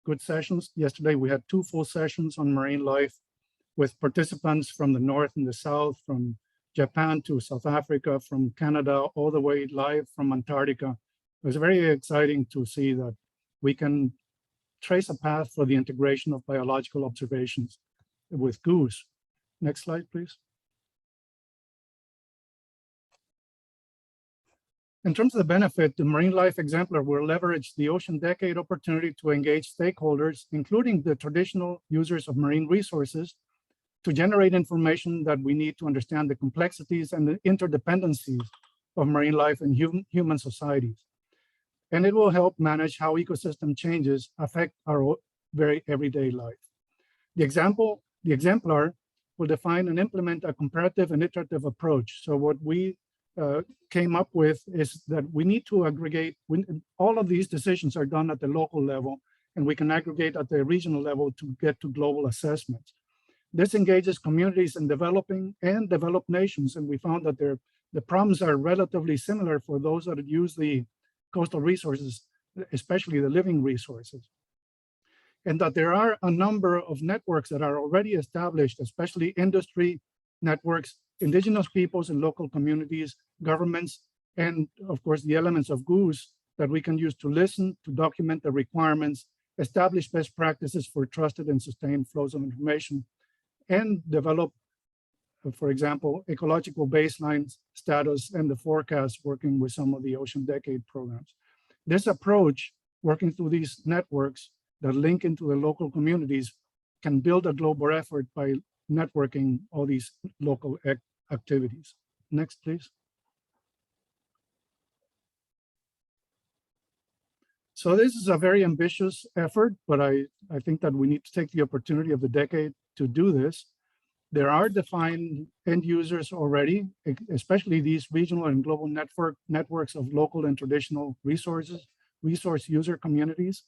good sessions. Yesterday, we had 2 full sessions on marine life with participants from the north and the south, from Japan to South Africa, from Canada, all the way live from Antarctica. It was very exciting to see that we can trace a path for the integration of biological observations with goose. Next slide, please. In terms of the benefit, the marine life exemplar will leverage the Ocean Decade opportunity to engage stakeholders, including the traditional users of marine resources, to generate information that we need to understand the complexities and the interdependencies of marine life and human societies. And it will help manage how ecosystem changes affect our very everyday life. The exemplar will define and implement a comparative and iterative approach. So what we came up with is that we need to aggregate, all of these decisions are done at the local level, and we can aggregate at the regional level to get to global assessments. This engages communities in developing and developed nations, and we found that the problems are relatively similar for those that use the coastal resources, especially the living resources. And that there are a number of networks that are already established, especially industry networks, indigenous peoples and local communities, governments, and of course the elements of goose that we can use to listen, to document the requirements, establish best practices for trusted and sustained flows of information, and develop, for example, ecological baselines, status, and the forecast working with some of the Ocean Decade programs. This approach, working through these networks that link into the local communities, can build a global effort by networking all these local activities. Next, please. So this is a very ambitious effort, but I think that we need to take the opportunity of the decade to do this. There are defined end users already, especially these regional and global networks of local and traditional resource user communities.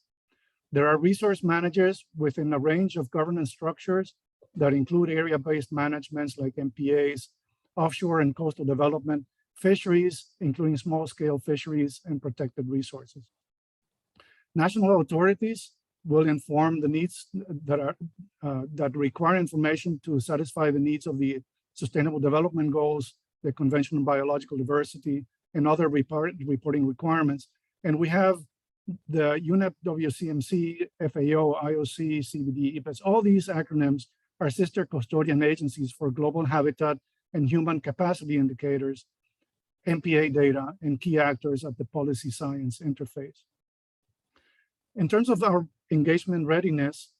There are resource managers within a range of governance structures that include area-based managements like MPAs, offshore and coastal development, fisheries, including small-scale fisheries and protected resources. National authorities will inform the needs that require information to satisfy the needs of the Sustainable Development Goals, the Convention on Biological Diversity, and other reporting requirements. And we have the UNEP, WCMC, FAO, IOC, CBD, EPAS, all these acronyms are sister custodian agencies for global habitat and human capacity indicators, MPA data, and key actors at the policy science interface. In terms of our engagement readiness,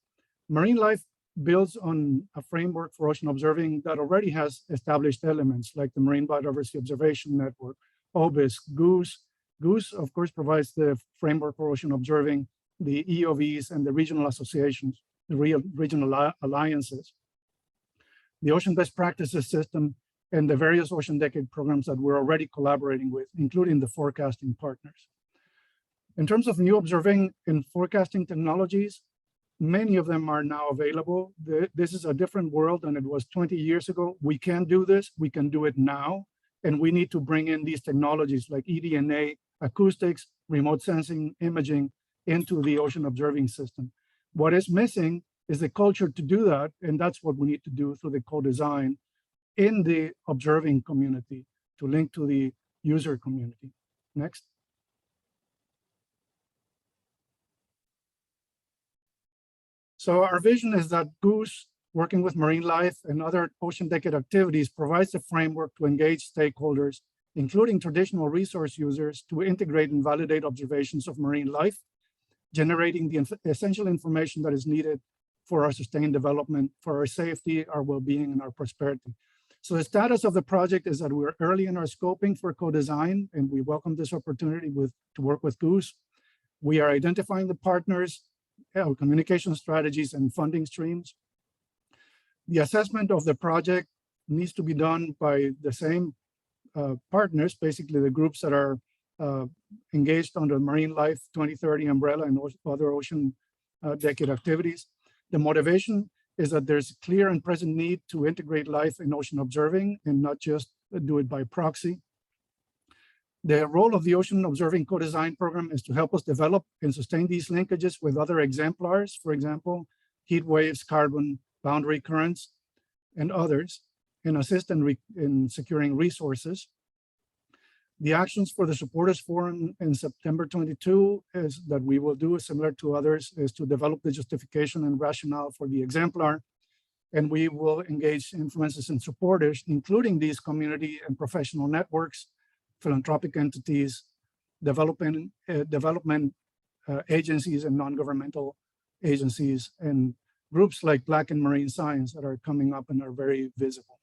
marine life builds on a framework for ocean observing that already has established elements like the Marine Biodiversity Observation Network, OBIS, GOOSE. GOOSE, of course, provides the framework for ocean observing, the EOVs and the regional associations, the regional alliances, the Ocean Best Practices System, and the various Ocean Decade programs that we're already collaborating with, including the forecasting partners. In terms of new observing and forecasting technologies, many of them are now available. This is a different world than it was 20 years ago. We can do this, we can do it now, and we need to bring in these technologies like eDNA, acoustics, remote sensing, imaging into the ocean observing system. What is missing is the culture to do that, and that's what we need to do through the co-design in the observing community to link to the user community. Next. So our vision is that GOOSE, working with marine life and other Ocean Decade activities, provides a framework to engage stakeholders, including traditional resource users, to integrate and validate observations of marine life, generating the essential information that is needed for our sustained development, for our safety, our well-being, and our prosperity. So the status of the project is that we're early in our scoping for co-design, and we welcome this opportunity to work with GOOSE. We are identifying the partners, communication strategies, and funding streams. The assessment of the project needs to be done by the same partners, basically the groups that are engaged under Marine Life 2030 umbrella and other Ocean Decade activities. The motivation is that there's a clear and present need to integrate life in ocean observing and not just do it by proxy. The role of the Ocean Observing Co-Design Program is to help us develop and sustain these linkages with other exemplars, for example, heat waves, carbon, boundary currents, and others, and assist in securing resources. The actions for the Supporters Forum in September 22 is that we will do, similar to others, is to develop the justification and rationale for the exemplar. And we will engage influencers and supporters, including these community and professional networks, philanthropic entities, development agencies and non-governmental agencies, and groups like Black and Marine Science that are coming up and are very visible.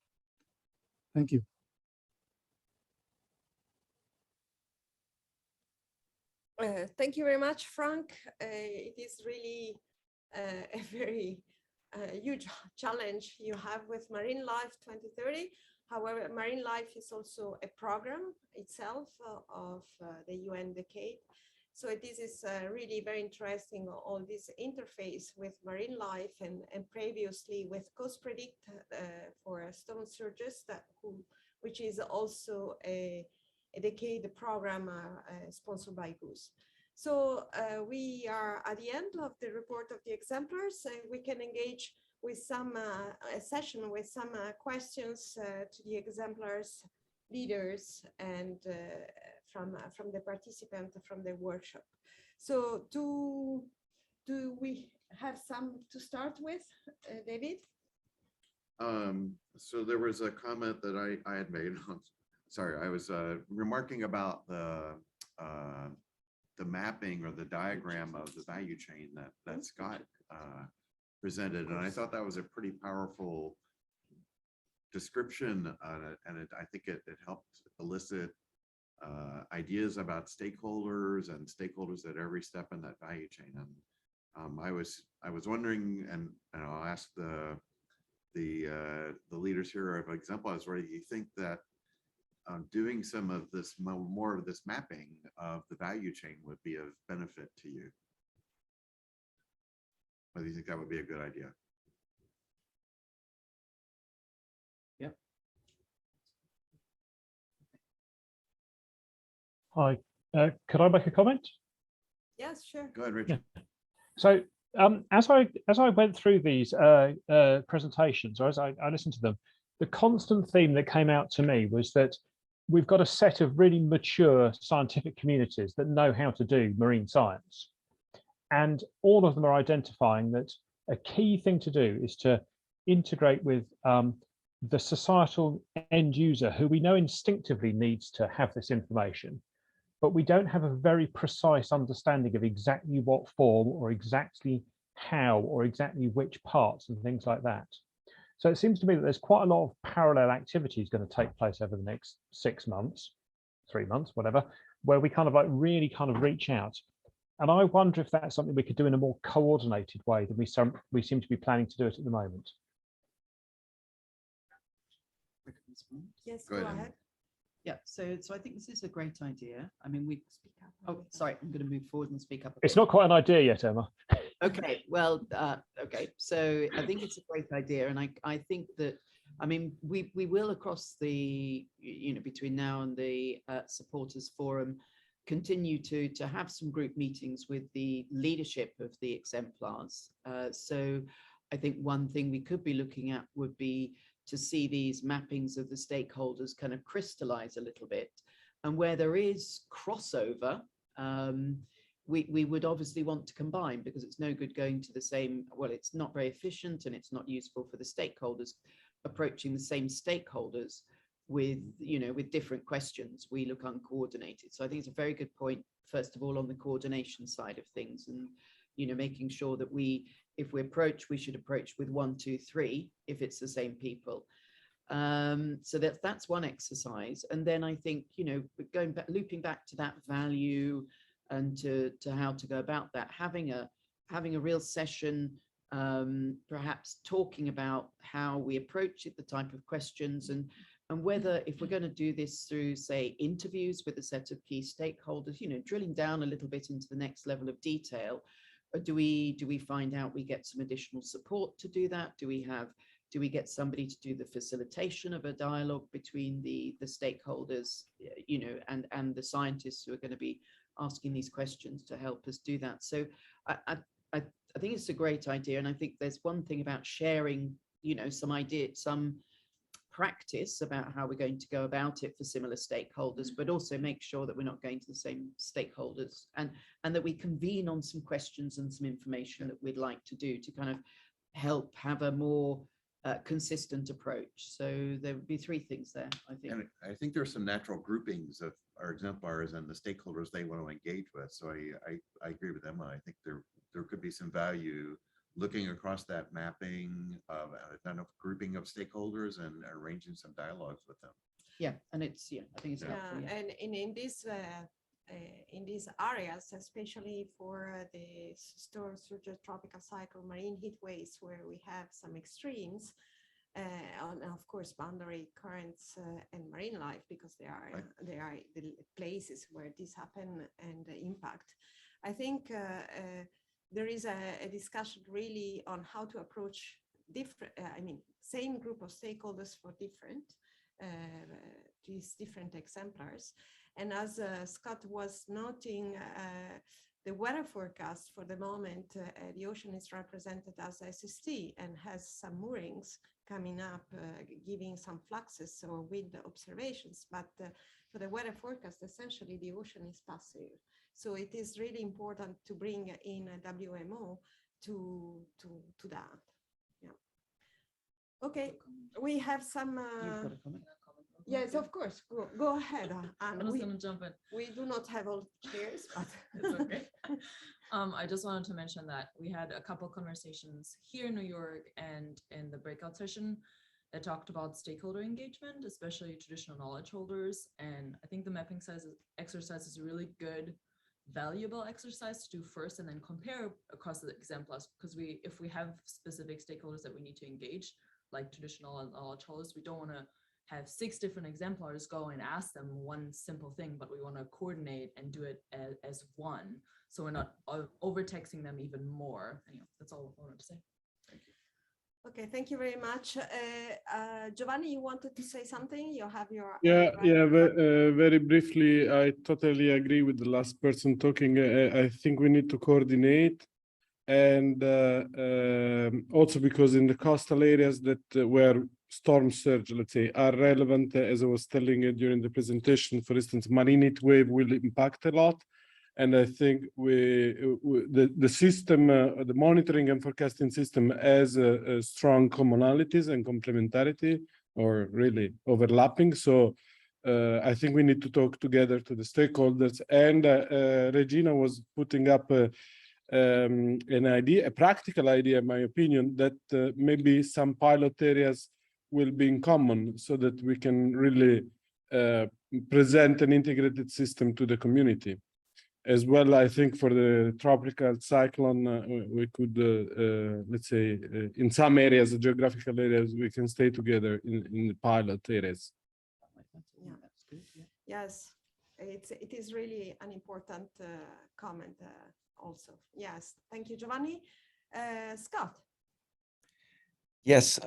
Thank you. Thank you very much, Frank. It is really a very huge challenge you have with Marine Life 2030. However, Marine Life is also a program itself of the UN Decade. So this is really very interesting, all this interface with Marine Life and previously with Coast Predict for stone surges, which is also a decade program sponsored by GOOSE. So we are at the end of the report of the exemplars, and we can engage with some a session with some questions to the exemplars leaders and from the participant from the workshop. So do we have some to start with, David? So there was a comment that I had made. Sorry, I was remarking about the mapping or the diagram of the value chain that Scott presented, and I thought that was a pretty powerful description, and I think it helped elicit ideas about stakeholders and stakeholders at every step in that value chain. And I was wondering, and I'll ask the leaders here of Exemplar, do you think that doing some of this, more of this mapping of the value chain would be of benefit to you? Or do you think that would be a good idea? Yep. Hi, could I make a comment? Yes, sure. Go ahead, Richard. Yeah. So as I went through these presentations, or as I listened to them, the constant theme that came out to me was that we've got a set of really mature scientific communities that know how to do marine science. And all of them are identifying that a key thing to do is to integrate with the societal end user, who we know instinctively needs to have this information, but we don't have a very precise understanding of exactly what form or exactly how or exactly which parts and things like that. So it seems to me that there's quite a lot of parallel activities going to take place over the next 6 months, 3 months, whatever, where we kind of like really kind of reach out. And I wonder if that's something we could do in a more coordinated way than we seem to be planning to do it at the moment. Yes, Go go ahead. ahead. Yeah, so I think this is a great idea. I mean, we speak up. Oh, sorry, I'm going to move forward and speak up. It's not quite an idea yet, Emma. Okay, well, okay. So I think it's a great idea, and I think that, I mean, we will across the, between now and the supporters forum, continue to have some group meetings with the leadership of the exemplars. So I think one thing we could be looking at would be to see these mappings of the stakeholders kind of crystallize a little bit, and where there is crossover, we would obviously want to combine, because it's no good going to the same, well, it's not very efficient and it's not useful for the stakeholders approaching the same stakeholders with, with different questions. We look uncoordinated. So I think it's a very good point, first of all, on the coordination side of things, and, making sure that if we approach, we should approach with 1, 2, 3, if it's the same people. So that's one exercise. And then I think, going back, looping back to that value and to how to go about that, having a real session, perhaps talking about how we approach it, the type of questions, and whether, if we're going to do this through, say, interviews with a set of key stakeholders, drilling down a little bit into the next level of detail, or do we find out we get some additional support to do that? Do we get somebody to do the facilitation of a dialogue between the stakeholders, and the scientists who are going to be asking these questions to help us do that? So I think it's a great idea. And I think there's one thing about sharing, some practice about how we're going to go about it for similar stakeholders, but also make sure that we're not going to the same stakeholders, and that we convene on some questions and some information that we'd like to do to kind of help have a more consistent approach. So there would be 3 things there, I think. And I think there's some natural groupings of our exemplars and the stakeholders they want to engage with. So I agree with Emma. I think there could be some value looking across that mapping of kind of grouping of stakeholders and arranging some dialogues with them. Yeah, and it's, I think it's helpful. Yeah. And in these areas, especially for the storm surge tropical cycle, marine heat waves, where we have some extremes, and of course boundary currents and marine life, because they are the places where this happen and impact. I think there is a discussion really on how to approach different, same group of stakeholders for these different exemplars. And as Scott was noting, the weather forecast for the moment, the ocean is represented as SST and has some moorings coming up, giving some fluxes or wind observations. But for the weather forecast, essentially the ocean is passive. So it is really important to bring in a WMO to that. Yeah. Okay, we have some. You've got a comment? Yes, of course. Go ahead, Anne. I'm just going to jump in. We do not have all chairs, but it's okay. I just wanted to mention that we had a couple conversations here in New York and in the breakout session that talked about stakeholder engagement, especially traditional knowledge holders. And I think the mapping exercise is a really good, valuable exercise to do first and then compare across the exemplars, because if we have specific stakeholders that we need to engage, like traditional knowledge holders, we don't want to have 6 different exemplars go and ask them one simple thing, but we want to coordinate and do it as one, so we're not overtaxing them even more. Anyway, that's all I wanted to say. Thank you. Okay, thank you very much. Giovanni, you wanted to say something? You have your Yeah, right. very briefly, I totally agree with the last person talking. I think we need to coordinate, and also because in the coastal areas that where storm surge, let's say, are relevant, as I was telling you during the presentation, for instance, marine heat wave will impact a lot. And I think the system, the monitoring and forecasting system has strong commonalities and complementarity, or really overlapping. So I think we need to talk together to the stakeholders. And Regina was putting up an idea, a practical idea, in my opinion, that maybe some pilot areas will be in common, so that we can really present an integrated system to the community. As well, I think for the tropical cyclone, we could, let's say, in some areas, the geographical areas, we can stay together in the pilot areas. Yes, it is really an important comment also. Yes, thank you, Giovanni. Scott. Yes,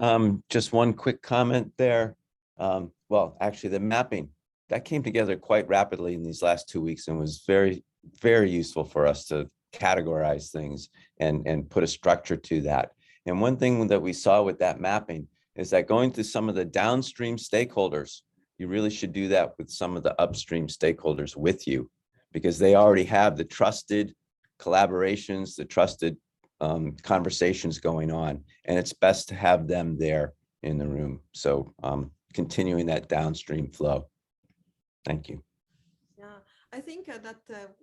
just one quick comment there. Well, actually, the mapping that came together quite rapidly in these last 2 weeks and was very, very useful for us to categorize things and put a structure to that. And one thing that we saw with that mapping is that going to some of the downstream stakeholders, you really should do that with some of the upstream stakeholders with you, because they already have the trusted collaborations, the trusted conversations going on, and it's best to have them there in the room. So continuing that downstream flow. Thank you. Yeah, I think that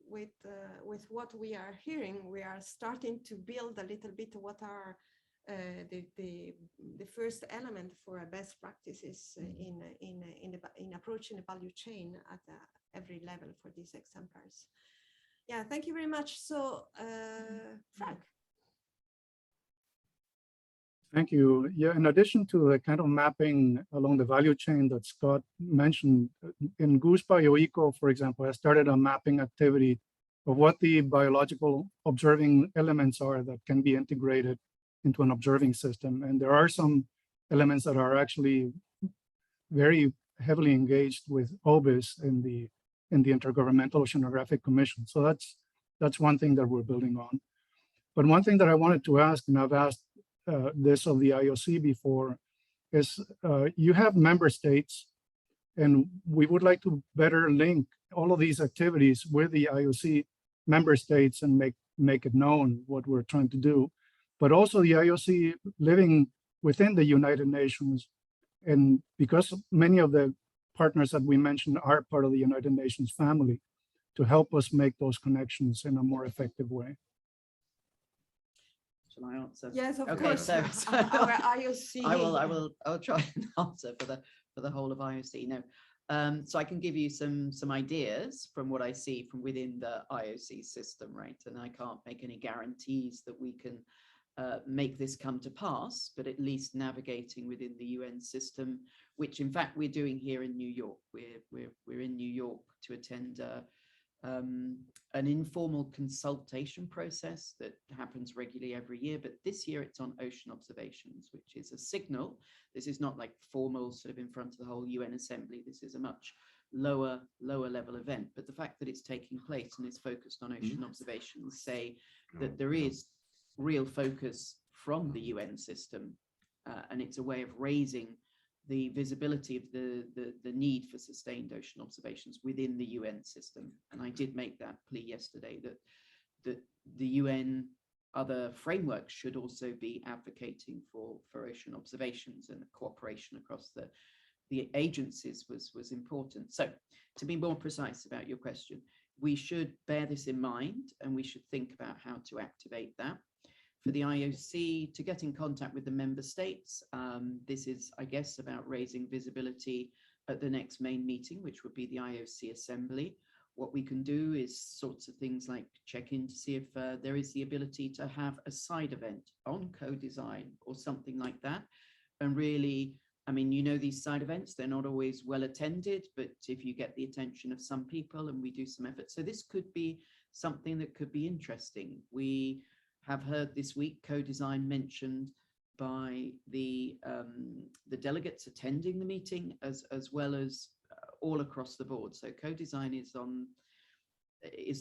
with what we are hearing, we are starting to build a little bit what are the first element for best practices in approaching the value chain at every level for these exemplars. Yeah, thank you very much. So, Frank. Thank you. Yeah, in addition to the kind of mapping along the value chain that Scott mentioned, in Goose BioEco, for example, I started a mapping activity of what the biological observing elements are that can be integrated into an observing system. And there are some elements that are actually very heavily engaged with OBIS in the Intergovernmental Oceanographic Commission. So that's one thing that we're building on. But one thing that I wanted to ask, and I've asked this of the IOC before, is you have member states, and we would like to better link all of these activities with the IOC member states and make it known what we're trying to do. But also the IOC living within the United Nations, and because many of the partners that we mentioned are part of the United Nations family, to help us make those connections in a more effective way. Shall I answer? Yes, of Okay, course. so Our IOC. I'll try and answer for the whole of IOC. No, so I can give you some ideas from what I see from within the IOC system, right? And I can't make any guarantees that we can make this come to pass, but at least navigating within the UN system, which in fact we're doing here in New York. We're in New York to attend an informal consultation process that happens regularly every year, but this year it's on ocean observations, which is a signal. This is not like formal sort of in front of the whole UN Assembly. This is a much lower level event, but the fact that it's taking place and is focused on ocean observations say that there is real focus from the UN system, and it's a way of raising the visibility of the need for sustained ocean observations within the UN system. And I did make that plea yesterday that the UN other frameworks should also be advocating for ocean observations, and the cooperation across the agencies was important. So to be more precise about your question, we should bear this in mind, and we should think about how to activate that. for the IOC to get in contact with the member states. This is, I guess, about raising visibility at the next main meeting, which would be the IOC Assembly. What we can do is sorts of things like check in to see if there is the ability to have a side event on co-design or something like that. And really, I mean, you know, these side events, they're not always well attended, but if you get the attention of some people and we do some effort. So this could be something that could be interesting. We have heard this week co-design mentioned by the delegates attending the meeting as well as all across the board. So co-design is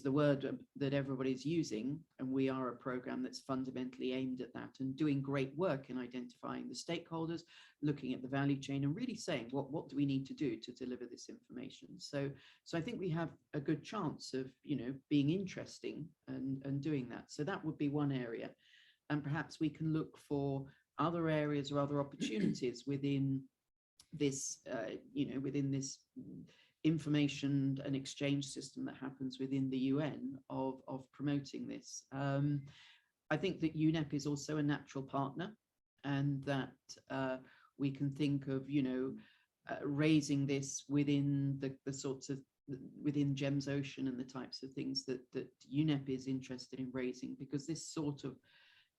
the word that everybody's using, and we are a program that's fundamentally aimed at that and doing great work in identifying the stakeholders, looking at the value chain, and really saying what do we need to do to deliver this information. So I think we have a good chance of, you know, being interesting and doing that. So that would be one area, and perhaps we can look for other areas or other opportunities within this, you know, within this information and exchange system that happens within the UN of promoting this. I think that UNEP is also a natural partner, and that we can think of, you know, raising this within the sorts of, within GEMS Ocean and the types of things that UNEP is interested in raising, because this sort of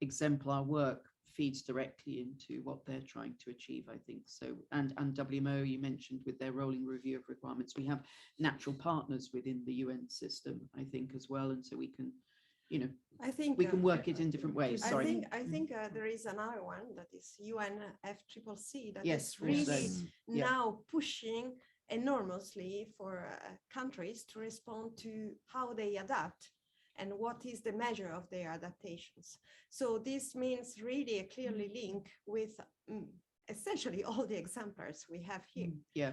exemplar work feeds directly into what they're trying to achieve, I think. So, and WMO, you mentioned with their rolling review of requirements, we have natural partners within the UN system, I think, as well. And so we can, you know, I think we can work it in different ways. Sorry. I think there is another one that is UNFCCC that Yes, is really also. Yeah. now pushing enormously for countries to respond to how they adapt and what is the measure of their adaptations. So this means really a clearly link with essentially all the exemplars we have here. Yeah.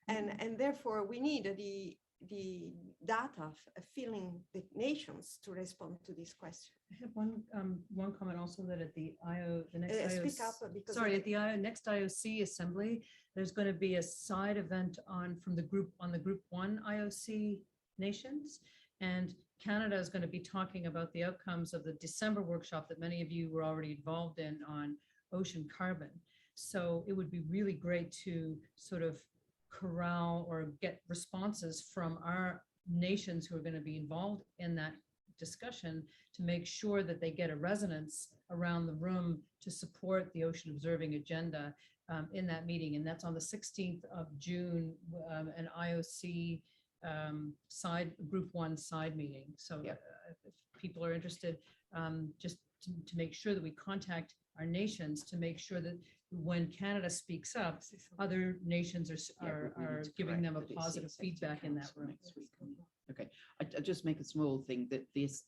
And therefore we need the data filling the nations to respond to this question. I have one comment also, that at the next Speak up, because sorry, at the next IOC assembly, there's going to be a side event on the group 1 IOC nations, and Canada is going to be talking about the outcomes of the December workshop that many of you were already involved in on ocean carbon. So it would be really great to sort of corral or get responses from our nations who are going to be involved in that discussion to make sure that they get a resonance around the room to support the ocean observing agenda in that meeting. And that's on the 16th of June, an IOC group 1 side meeting. So if people are interested, just to make sure that we contact our nations to make sure that when Canada speaks up, other nations are giving them a positive feedback in that room. Next week. Okay, I just make a small thing that this,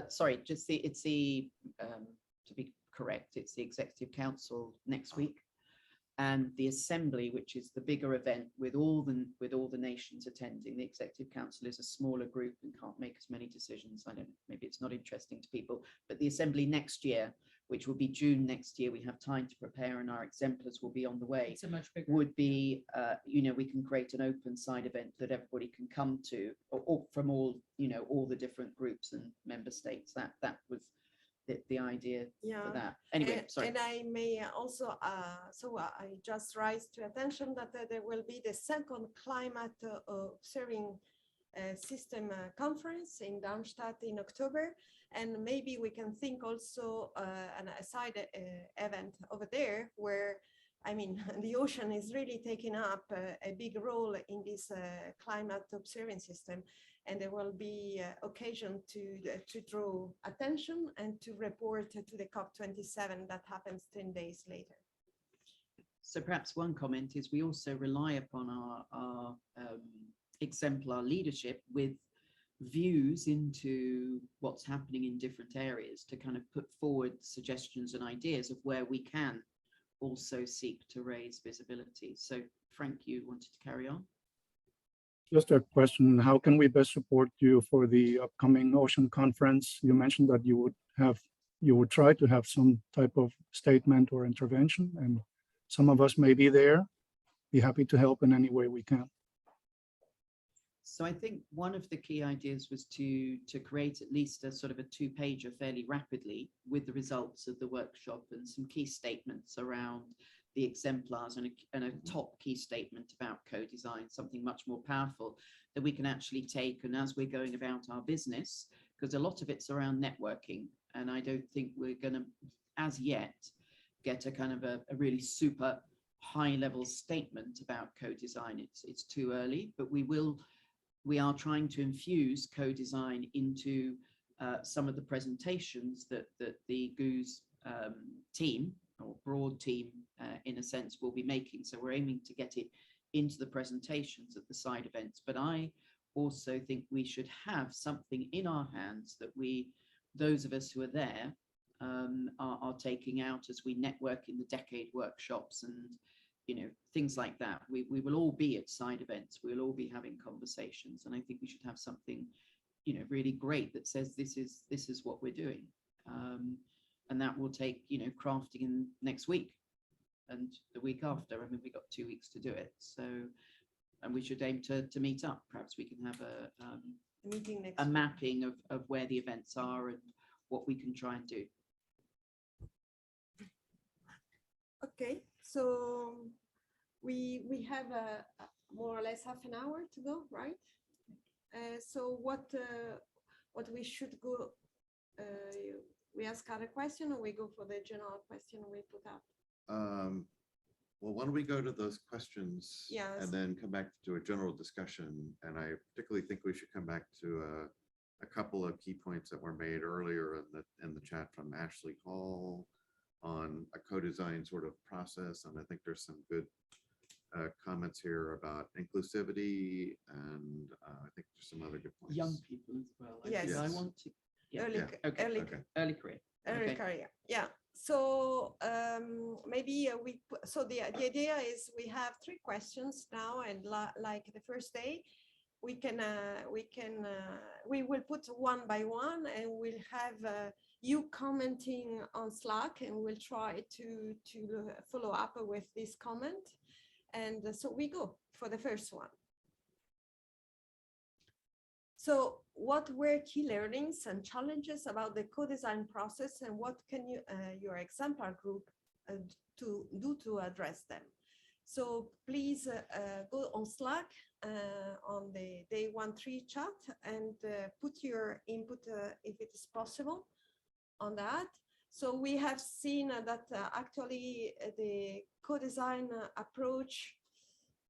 sorry, just it's the, to be correct, it's the Executive Council next week, and the Assembly, which is the bigger event with all the nations attending. The Executive Council is a smaller group and can't make as many decisions. I don't know, maybe it's not interesting to people, but the Assembly next year, which will be June next year, we have time to prepare and our exemplars will be on the way. It's a much bigger. Would be, you know, we can create an open side event that everybody can come to, or from all, you know, all the different groups and member states. That was the idea for that. Anyway, sorry. And I may also, I just raised to attention that there will be the second climate observing system conference in Darmstadt in October. And maybe we can think also a side event over there where, I mean, the ocean is really taking up a big role in this climate observing system. And there will be occasion to draw attention and to report to the COP27 that happens 10 days later. So perhaps one comment is we also rely upon our exemplar leadership with views into what's happening in different areas to kind of put forward suggestions and ideas of where we can also seek to raise visibility. So Frank, you wanted to carry on? Just a question, how can we best support you for the upcoming ocean conference? You mentioned that you would try to have some type of statement or intervention, and some of us may be there. Be happy to help in any way we can. So I think one of the key ideas was to create at least a sort of a 2-pager fairly rapidly with the results of the workshop and some key statements around the exemplars and a top key statement about co-design, something much more powerful that we can actually take. And as we're going about our business, because a lot of it's around networking, and I don't think we're going to, as yet, get a kind of a really super high level statement about co-design. It's too early, but we are trying to infuse co-design into some of the presentations that the GOOS team or broad team in a sense will be making. So we're aiming to get it into the presentations at the side events, but I also think we should have something in our hands that those of us who are there are taking out as we network in the decade workshops and things like that. We will all be at side events, we'll all be having conversations, and I think we should have something really great that says this is what we're doing, and that will take crafting in next week and the week after. I mean, we got 2 weeks to do it, so, and we should aim to meet up. Perhaps we can have a meeting next a week. mapping of where the events are and what we can try and do. Okay, so we have more or less half an hour to go, right? So what we should go, we ask other question or we go for the general question we put up? Well, why don't we go to those questions Yes. and then come back to a general discussion? And I particularly think we should come back to a couple of key points that were made earlier in the chat from Ashley Hall on a co-design sort of process. And I think there's some good comments here about inclusivity, and I think there's some other good points. Young people as well. Yes. I want to. Yeah. Early, Okay. early, Okay. Early career. early Okay. career. Yeah. So maybe so the idea is we have 3 questions now, and like the first day, we will put one by one, and we'll have you commenting on Slack, and we'll try to follow up with this comment. And so we go for the first one. So what were key learnings and challenges about the co-design process, and what can your Exemplar group do to address them? So please go on Slack on the day 1-3 chat and put your input if it is possible on that. So we have seen that actually the co-design approach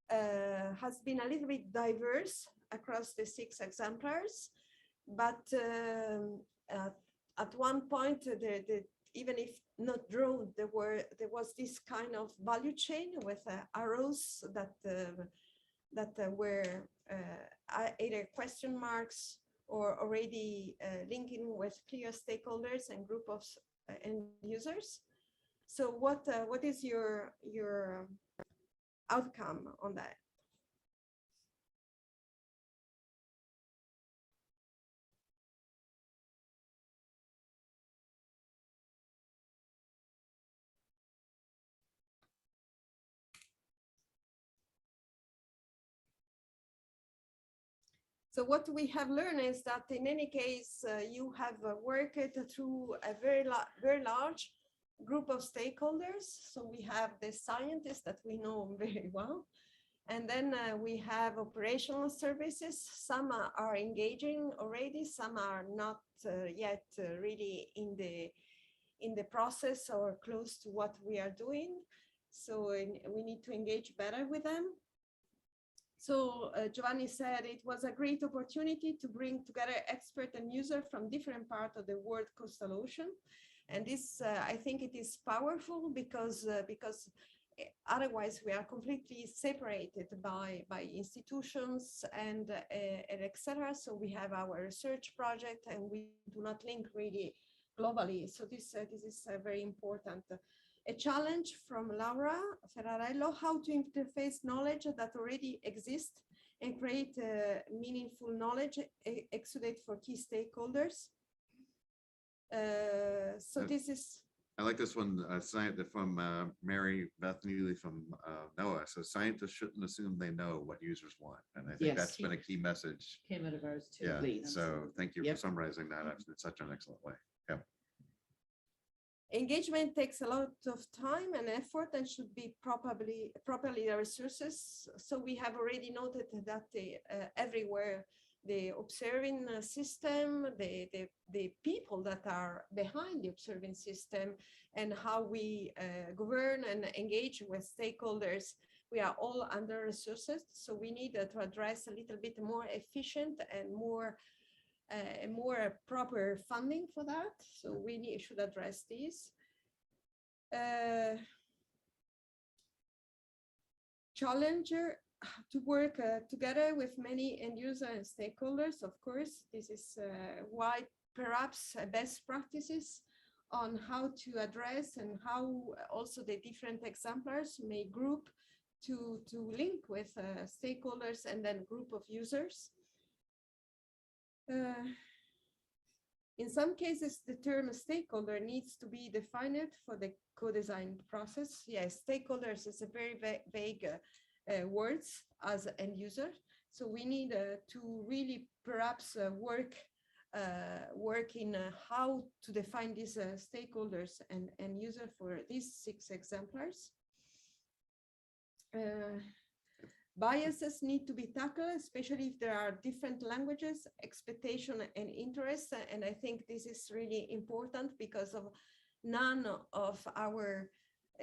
has been a little bit diverse across the 6 exemplars, but at one point, even if not drawn, there was this kind of value chain with arrows that were either question marks or already linking with clear stakeholders and group of end users. So what is your outcome on that? So what we have learned is that in any case, you have worked through a very large group of stakeholders. So we have the scientists that we know very well. And then we have operational services. Some are engaging already, some are not yet really in the process or close to what we are doing. So we need to engage better with them. So Giovanni said it was a great opportunity to bring together expert and user from different parts of the world coastal ocean. And this, I think it is powerful because otherwise we are completely separated by institutions and etc. So we have our research project and we do not link really globally. So this is very important. A challenge from Laura Ferrarello: how to interface knowledge that already exists and create meaningful knowledge exudate for key stakeholders. So this is I like this one, from Mary Beth Neely from NOAA. So scientists shouldn't assume they know what users want. And I think Yes. that's been a key message. Came out of ours too. Yeah, Please. so thank you for Yep. summarizing that in such an excellent way. Yeah. Engagement takes a lot of time and effort and should be properly resources. So we have already noted that everywhere the observing system, the people that are behind the observing system, and how we govern and engage with stakeholders, we are all under resources. So we need to address a little bit more efficient and more proper funding for that. So we should address these. Challenger to work together with many end user and stakeholders. Of course, this is why perhaps best practices on how to address and how also the different exemplars may group to link with stakeholders and then group of users. In some cases, the term stakeholder needs to be defined for the co-design process. Yes, stakeholders is a very vague words as end user. So we need to really perhaps work in how to define these stakeholders and end user for these 6 exemplars. Biases need to be tackled, especially if there are different languages, expectation and interest. And I think this is really important because of none of our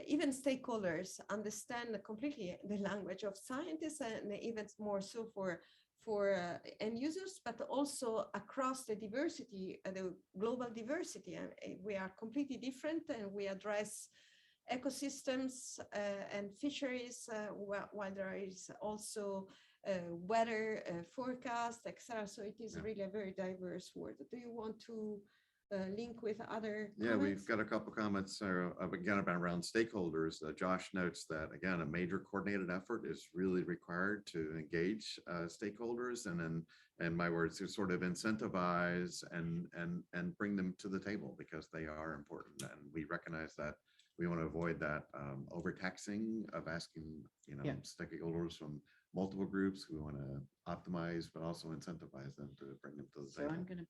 even stakeholders understand completely the language of scientists, and even more so for end users, but also across the diversity, the global diversity. We are completely different, and we address ecosystems and fisheries, while there is also weather forecast, etc. So it is really a very diverse world. Do you want to link with other Yeah, comments? we've got a couple comments again around stakeholders. Josh notes that again, a major coordinated effort is really required to engage stakeholders, and then, in my words, to sort of incentivize and bring them to the table because they are important, and we recognize that. We want to avoid that overtaxing of asking, stakeholders from multiple groups. We want to optimize, but also incentivize them to bring them to the So table. I'm going to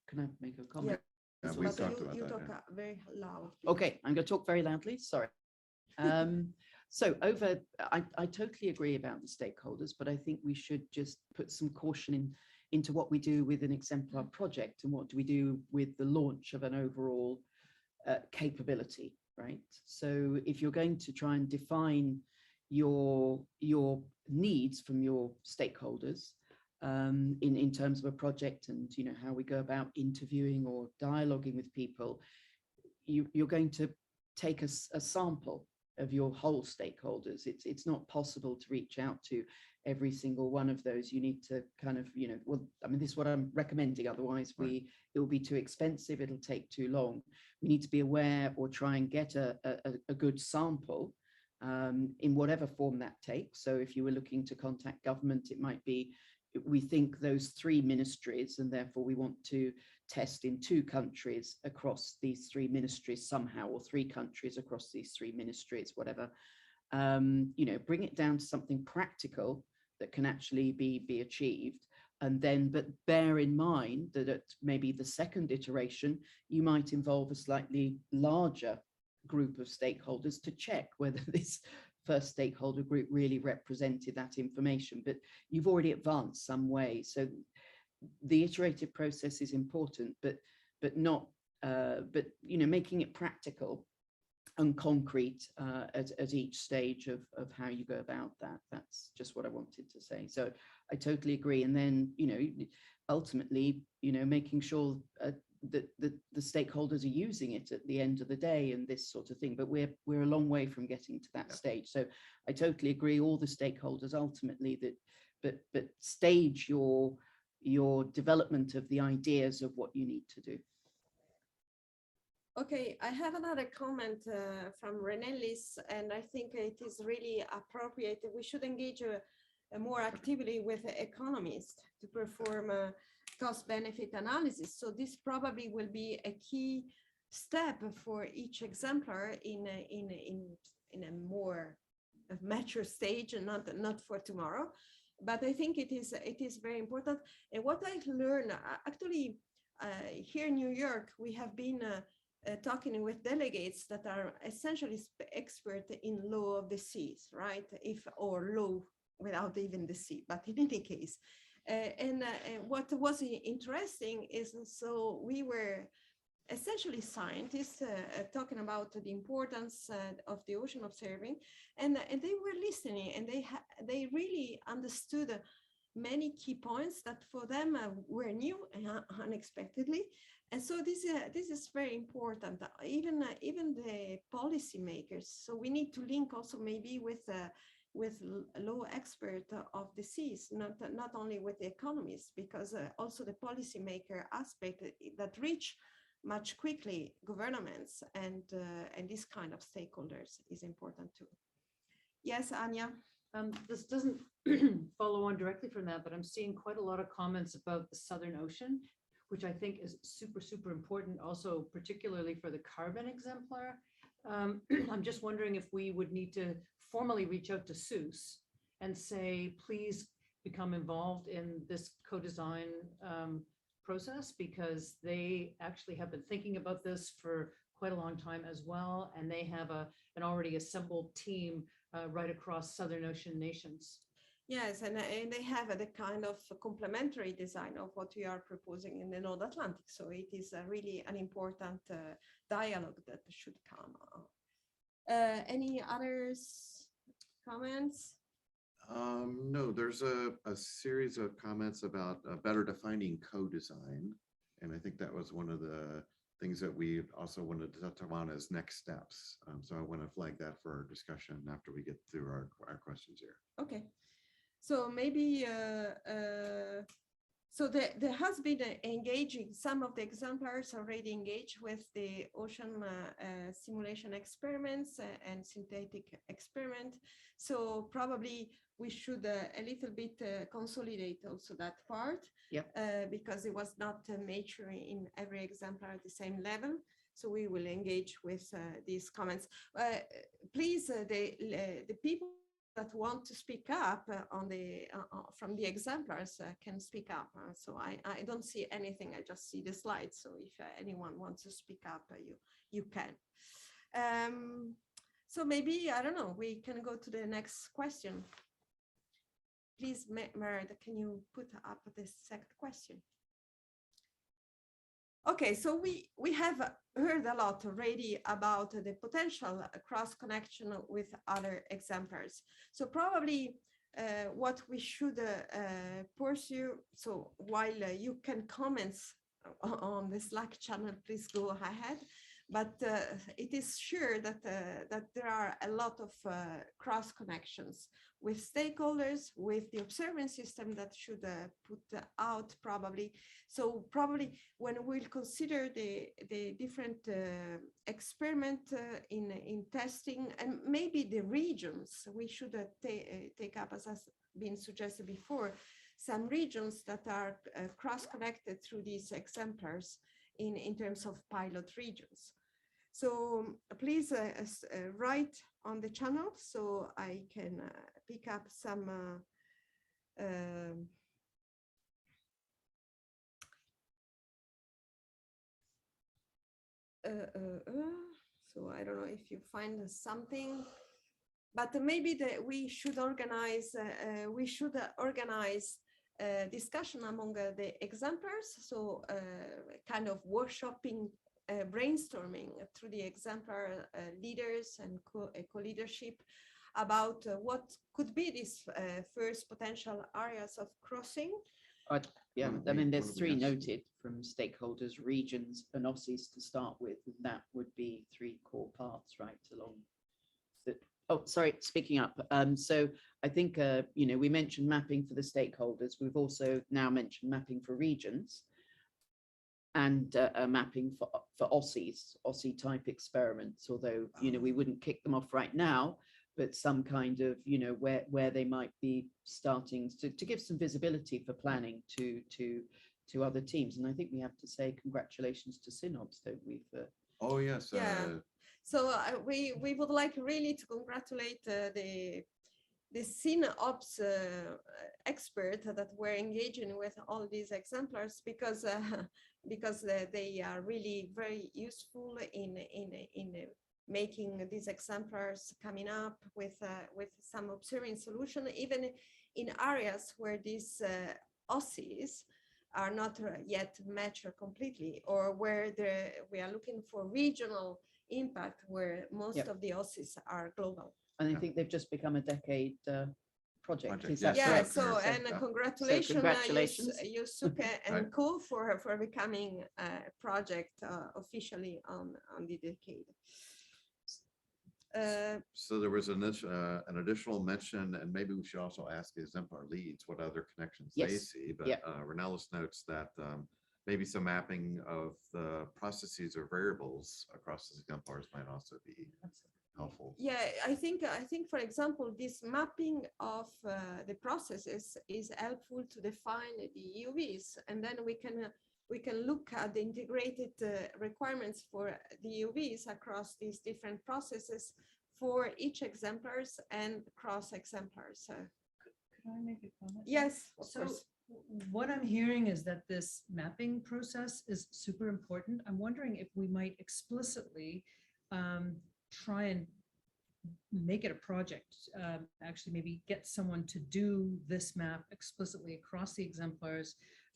can I make a comment? Yeah, So we've but talked you about that. talk Yeah. very loud. Okay, I'm going to talk very loudly. Sorry. So I totally agree about the stakeholders, but I think we should just put some caution into what we do with an exemplar project and what do we do with the launch of an overall capability, right? So if you're going to try and define your needs from your stakeholders in terms of a project and how we go about interviewing or dialoguing with people, you're going to take a sample of your whole stakeholders. It's not possible to reach out to every single one of those. You need to kind of, well, I mean, this is what I'm recommending. Otherwise, it will be too expensive. It'll take too long. We need to be aware or try and get a good sample in whatever form that takes. So if you were looking to contact government, it might be, we think those 3 ministries, and therefore we want to test in 2 countries across these 3 ministries somehow, or 3 countries across these 3 ministries, whatever. Bring it down to something practical that can actually be achieved. And then, but bear in mind that at maybe the second iteration, you might involve a slightly larger group of stakeholders to check whether this first stakeholder group really represented that information, but you've already advanced some way. So the iterative process is important, but making it practical and concrete at each stage of how you go about that. That's just what I wanted to say. So I totally agree. And then, ultimately, making sure that the stakeholders are using it at the end of the day and this sort of thing. But we're a long way from getting to that stage. So I totally agree. All the stakeholders ultimately but stage your development of the ideas of what you need to do. Okay, I have another comment from Renelis, and I think it is really appropriate that we should engage more actively with economists to perform a cost-benefit analysis. So this probably will be a key step for each exemplar in a more mature stage, and not for tomorrow. But I think it is very important. And what I've learned, actually, here in New York, we have been talking with delegates that are essentially expert in law of the seas, right? Or law without even the sea, but in any case. And what was interesting is, so we were essentially scientists talking about the importance of the ocean observing, and they were listening, and they really understood many key points that for them were new unexpectedly. And so this is very important, even the policymakers. So we need to link also maybe with law expert of the seas, not only with the economists, because also the policymaker aspect that reach much quickly governments and this kind of stakeholders is important too. Yes, Anya. This doesn't follow on directly from that, but I'm seeing quite a lot of comments about the Southern Ocean, which I think is super, super important, also particularly for the carbon exemplar. I'm just wondering if we would need to formally reach out to SUSE and say, please become involved in this co-design process, because they actually have been thinking about this for quite a long time as well, and they have an already assembled team right across Southern Ocean nations. Yes, and they have the kind of complementary design of what we are proposing in the North Atlantic. So it is really an important dialogue that should come. Any others comments? No, there's a series of comments about better defining co-design. And I think that was one of the things that we also wanted to touch on as next steps. So I want to flag that for our discussion after we get through our questions here. Okay. So maybe, so there has been engaging, some of the exemplars already engaged with the ocean simulation experiments and synthetic experiment. So probably we should a little bit consolidate also that part. Yep. Because it was not mature in every exemplar at the same level. So we will engage with these comments. Please, the people that want to speak up on the from the exemplars can speak up. So I don't see anything, I just see the slides. So if anyone wants to speak up, you can. So maybe, I don't know, we can go to the next question. Please, Meredith, can you put up the second question? Okay, so we have heard a lot already about the potential cross connection with other exemplars. So probably what we should pursue, so while you can comment on the Slack channel, please go ahead. But it is sure that there are a lot of cross connections with stakeholders, with the observance system that should put out probably. So probably when we'll consider the different experiment in testing, and maybe the regions, we should take up, as has been suggested before, some regions that are cross-connected through these exemplars in terms of pilot regions. So please write on the channel so I can pick up some so I don't know if you find something, but maybe that we should organize discussion among the exemplars, so kind of workshopping, brainstorming through the exemplar leaders and co-leadership about what could be these first potential areas of crossing. Yeah, I mean, there's three noted from stakeholders, regions, and OSCEs to start with, and that would be three core parts, right, along the, oh, sorry, speaking up. So I think, you know, we mentioned mapping for the stakeholders. We've also now mentioned mapping for regions and mapping for OSCEs, OSCE type experiments, although, you know, we wouldn't kick them off right now, but some kind of, you know, where they might be starting to give some visibility for planning to other teams. And I think we have to say congratulations to Synops, don't we, for Oh, yes. Yeah. So we would like really to congratulate the SynOps expert that were engaging with all these exemplars, because they are really very useful in making these exemplars coming up with some observing solution, even in areas where these OSIs are not yet mature completely, or where we are looking for regional impact, where most of the OSIs are global. And I think they've just become a decade project. Is yes. that Yeah, correct? so, and congratulations, congratulations. Yusuke and Co for becoming a project officially on the decade. So there was an additional mention, and maybe we should also ask the Exemplar leads what other connections they Yes. see. But Yeah. Renalis notes that maybe some mapping of the processes or variables across the exemplars might also be helpful. Yeah, I think for example, this mapping of the processes is helpful to define the UVs, and then we can look at the integrated requirements for the UVs across these different processes for each exemplars and cross exemplars. Could I make a comment? Yes, of So course. what I'm hearing is that this mapping process is super important. I'm wondering if we might explicitly try and make it a project, actually maybe get someone to do this map explicitly across the exemplars.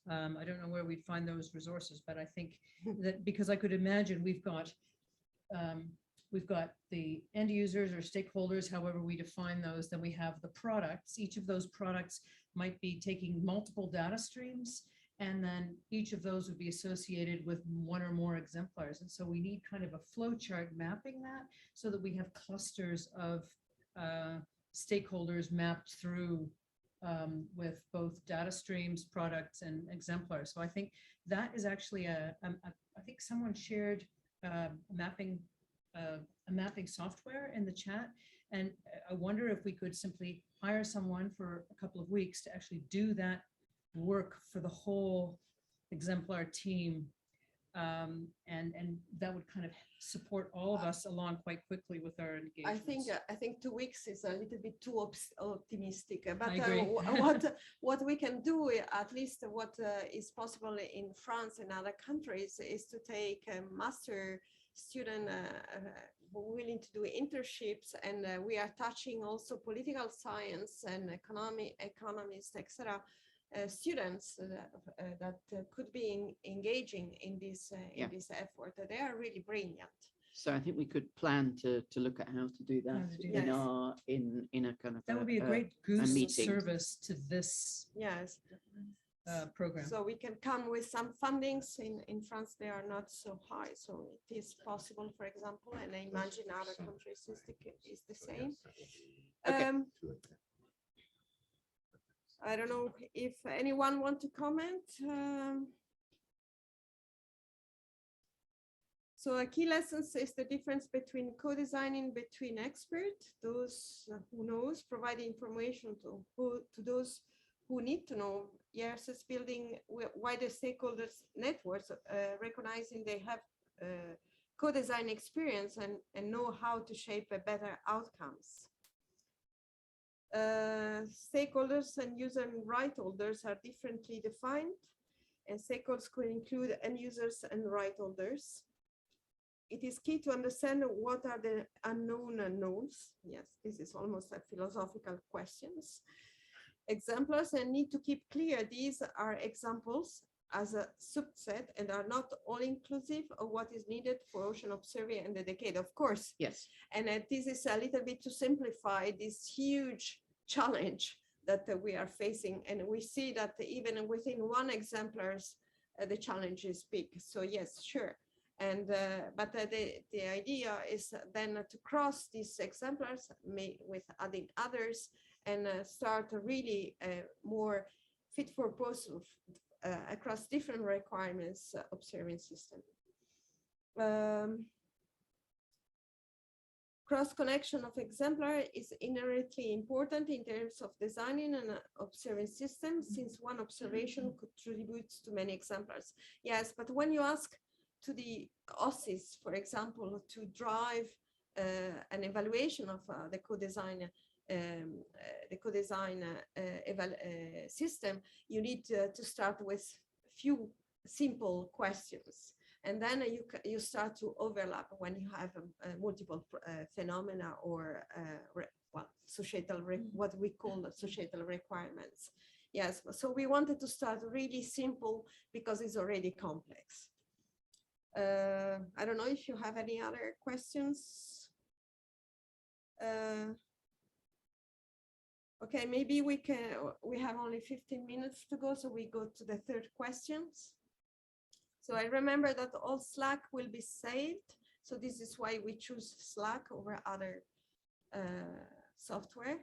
I don't know where we'd find those resources, but I think that, because I could imagine we've got the end users or stakeholders, however we define those, then we have the products. Each of those products might be taking multiple data streams, and then each of those would be associated with one or more exemplars. And so we need kind of a flow chart mapping that, so that we have clusters of stakeholders mapped through with both data streams, products, and exemplars. So I think that is actually I think someone shared a mapping software in the chat, and I wonder if we could simply hire someone for a couple of weeks to actually do that work for the whole exemplar team, and that would kind of support all of us along quite quickly with our engagement. I think 2 weeks is a little bit too optimistic, but I agree. what we can do, at least what is possible in France and other countries, is to take a master student willing to do internships, and we are touching also political science and economists, etc. Students that could be engaging in this effort. They are really brilliant. So I think we could plan to look at how to do that in a kind of that would be a great goose service to this program. So we can come with some fundings. In France, they are not so high, so it is possible, for example, and I imagine other countries is the same. I don't know if anyone want to comment. So a key lessons is the difference between co-designing between experts, those who knows, providing information to those who need to know. Yes, it's building wider stakeholders networks, recognizing they have co-design experience and know how to shape a better outcomes. Stakeholders and user and right holders are differently defined, and stakeholders could include end users and right holders. It is key to understand what are the unknown unknowns. Yes, this is almost a philosophical questions. Exemplars, and need to keep clear these are examples as a subset and are not all inclusive of what is needed for ocean observing in the decade, of course. Yes. And this is a little bit to simplify this huge challenge that we are facing. And we see that even within one exemplars, the challenge is big. So yes, sure. And but the idea is then to cross these exemplars with adding others and start a really more fit for purpose across different requirements observing system. Cross connection of exemplar is inherently important in terms of designing an observing system, since one observation contributes to many exemplars. Yes, but when you ask to the OSIS, for example, to drive an evaluation of the co-design system, you need to start with few simple questions, and then you start to overlap when you have multiple phenomena or well, what we call societal requirements. Yes, so we wanted to start really simple because it's already complex. I don't know if you have any other questions. Okay, maybe we have only 15 minutes to go, so we go to the third questions. So I remember that all Slack will be saved. So this is why we choose Slack over other software.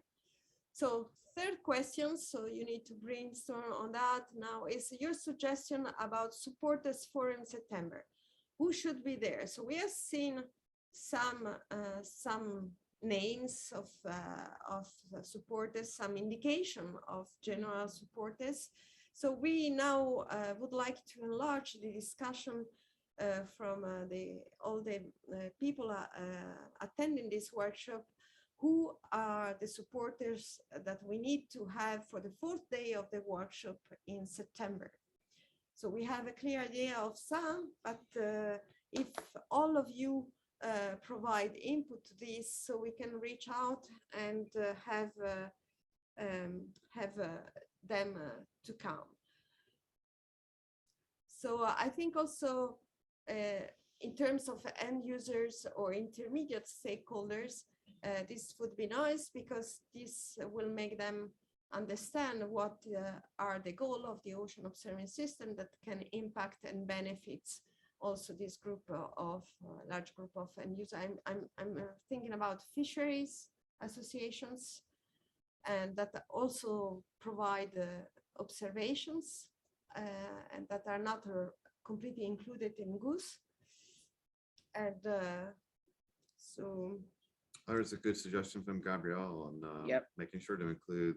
So third question, so you need to brainstorm on that now, is your suggestion about supporters forum September. Who should be there? So we have seen some names of supporters, some indication of general supporters. So we now would like to enlarge the discussion from all the people attending this workshop. Who are the supporters that we need to have for the fourth day of the workshop in September? So we have a clear idea of some, but if all of you provide input to this, so we can reach out and have them to come. So I think also in terms of end users or intermediate stakeholders, this would be nice because this will make them understand what are the goals of the ocean observing system that can impact and benefits also this group of large group of end users. I'm thinking about fisheries associations and that also provide observations and that are not completely included in GOOS. And so there's a good suggestion from Gabrielle on making sure to include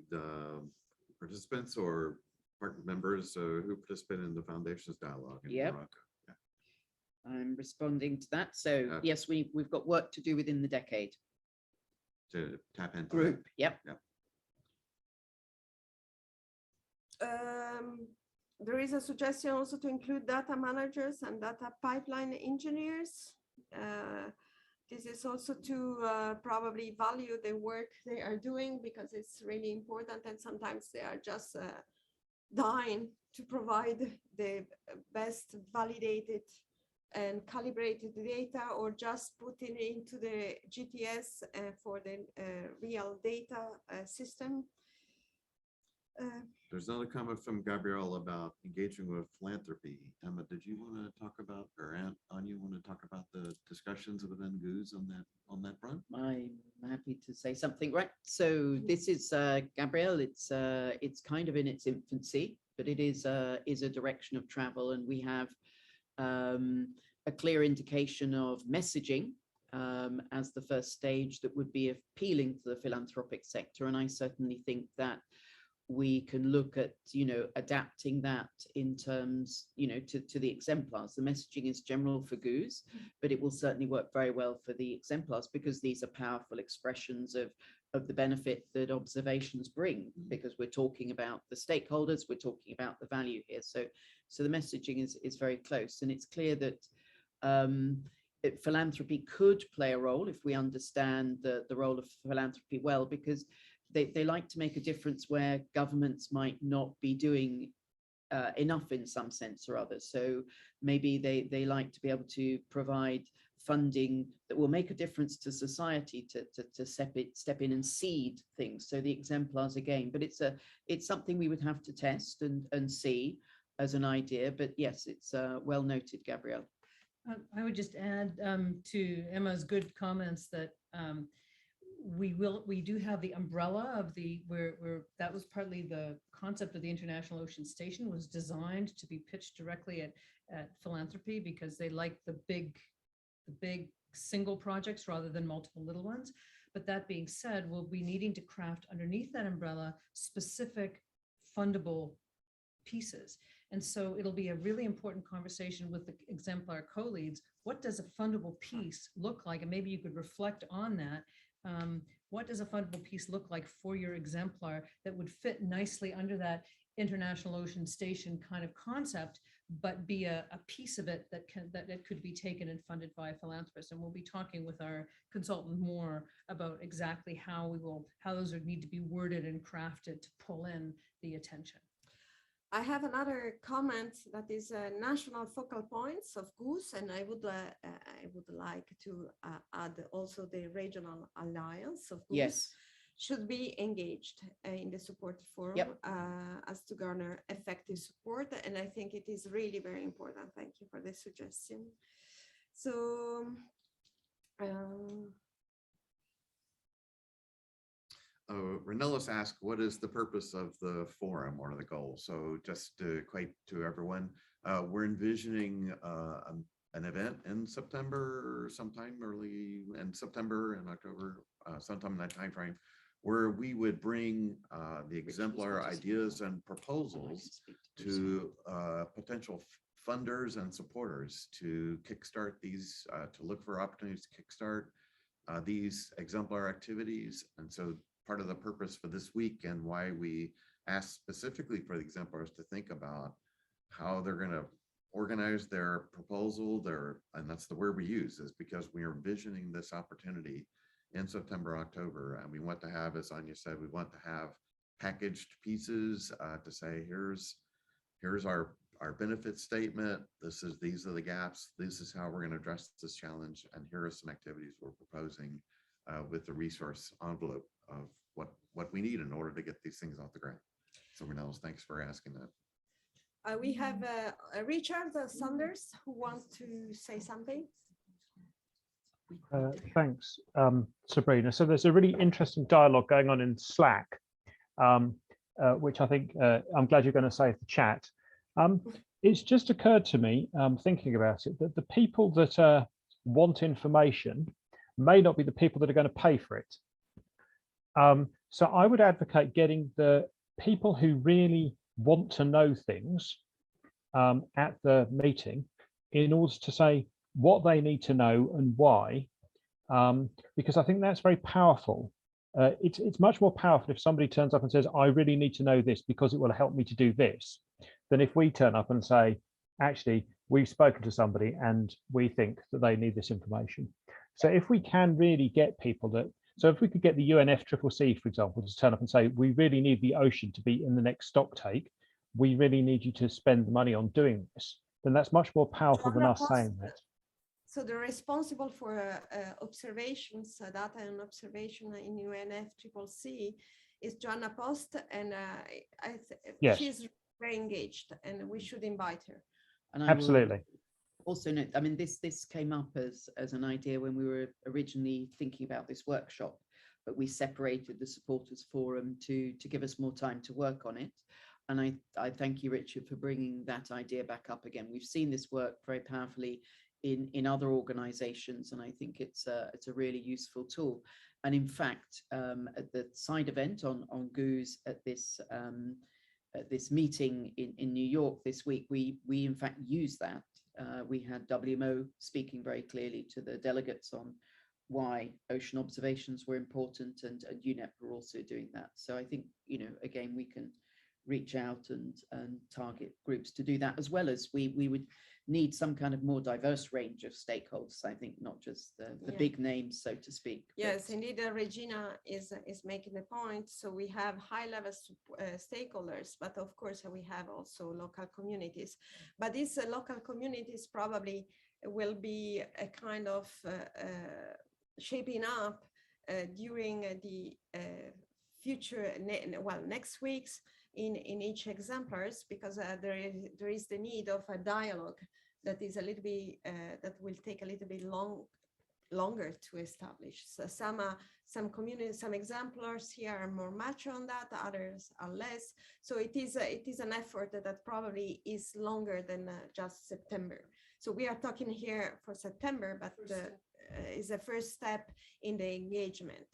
participants or partner members who participate in the foundation's dialogue in Morocco. I'm responding to that. So yes, we've got work to do within the decade. To tap into group. that. Yep. There is a suggestion also to include data managers and data pipeline engineers. This is also to probably value the work they are doing because it's really important, and sometimes they are just dying to provide the best validated and calibrated data, or just putting it into the GTS for the real data system. There's another comment from Gabrielle about engaging with philanthropy. Emma, did you want to talk about, or Anya want to talk about the discussions within GOOS on that front? I'm happy to say something. Right. So this is Gabrielle. It's kind of in its infancy, but it is a direction of travel, and we have a clear indication of messaging as the first stage that would be appealing to the philanthropic sector. And I certainly think that we can look at, adapting that in terms, to the exemplars. The messaging is general for GOOS, but it will certainly work very well for the exemplars because these are powerful expressions of the benefit that observations bring, because we're talking about the stakeholders, we're talking about the value here. So the messaging is very close, and it's clear that philanthropy could play a role if we understand the role of philanthropy well, because they like to make a difference where governments might not be doing enough in some sense or other. So maybe they like to be able to provide funding that will make a difference to society to step in and seed things. So the exemplars again, but it's something we would have to test and see as an idea. But yes, it's well noted, Gabrielle. I would just add to Emma's good comments that we do have the umbrella of where that was partly the concept of the International Ocean Station, was designed to be pitched directly at philanthropy because they like the big single projects rather than multiple little ones. But that being said, we'll be needing to craft underneath that umbrella specific fundable pieces. And so it'll be a really important conversation with the Exemplar co-leads. What does a fundable piece look like? And maybe you could reflect on that. What does a fundable piece look like for your Exemplar that would fit nicely under that International Ocean Station kind of concept, but be a piece of it that could be taken and funded by philanthropists? And we'll be talking with our consultant more about exactly how those would need to be worded and crafted to pull in the attention. I have another comment that is national focal points of GOOS, and I would like to add also the regional alliance of GOOS. Yes. Should be engaged in the support forum as to garner effective support. And I think it is really very important. Thank you for the suggestion. So, Renelis asked, what is the purpose of the forum? What are the goals? So just to quite to everyone, we're envisioning an event in September, sometime early in September and October, sometime in that time frame, where we would bring the Exemplar ideas and proposals to potential funders and supporters to kickstart these, to look for opportunities to kickstart these Exemplar activities. And so part of the purpose for this week and why we asked specifically for the Exemplars to think about how they're going to organize their proposal, and that's the word we use, is because we are envisioning this opportunity in September, October. And we want to have, as Anya said, we want to have packaged pieces to say, here's our benefit statement. These are the gaps. This is how we're going to address this challenge. And here are some activities we're proposing with the resource envelope of what we need in order to get these things off the ground. So Renelis, thanks for asking that. we have Richard Saunders who wants to say something. Thanks, Sabrina. So there's a really interesting dialogue going on in Slack, which I think I'm glad you're going to save the chat. It's just occurred to me, thinking about it, that the people that want information may not be the people that are going to pay for it. So I would advocate getting the people who really want to know things at the meeting in order to say what they need to know and why, because I think that's very powerful. It's much more powerful if somebody turns up and says, I really need to know this because it will help me to do this, than if we turn up and say, actually, we've spoken to somebody and we think that they need this information. So if we can really get people that, so if we could get the UNFCCC, for example, to turn up and say, we really need the ocean to be in the next stock take, we really need you to spend the money on doing this, then that's much more powerful than us saying that. So the responsible for observations, data and observation in UNFCCC is Joanna Post, and yes, she's very engaged, and we should invite her. And I absolutely. Also note, I mean, this came up as an idea when we were originally thinking about this workshop, but we separated the supporters forum to give us more time to work on it. And I thank you, Richard, for bringing that idea back up again. We've seen this work very powerfully in other organizations, and I think it's a really useful tool. And in fact, at the side event on GOOS at this meeting in New York this week, we in fact used that. We had WMO speaking very clearly to the delegates on why ocean observations were important, and UNEP were also doing that. So I think, you know, again, we can reach out and target groups to do that, as well as we would need some kind of more diverse range of stakeholders. I think not just the big names, so to speak. Yes, indeed, Regina is making the point. So we have high-level stakeholders, but of course we have also local communities. But these local communities probably will be a kind of shaping up during the future, next weeks in each exemplars, because there is the need of a dialogue that is a little bit that will take a little bit longer to establish. So some communities, some exemplars here are more mature on that, others are less. So it is an effort that probably is longer than just September. So we are talking here for September, but is the first step in the engagement.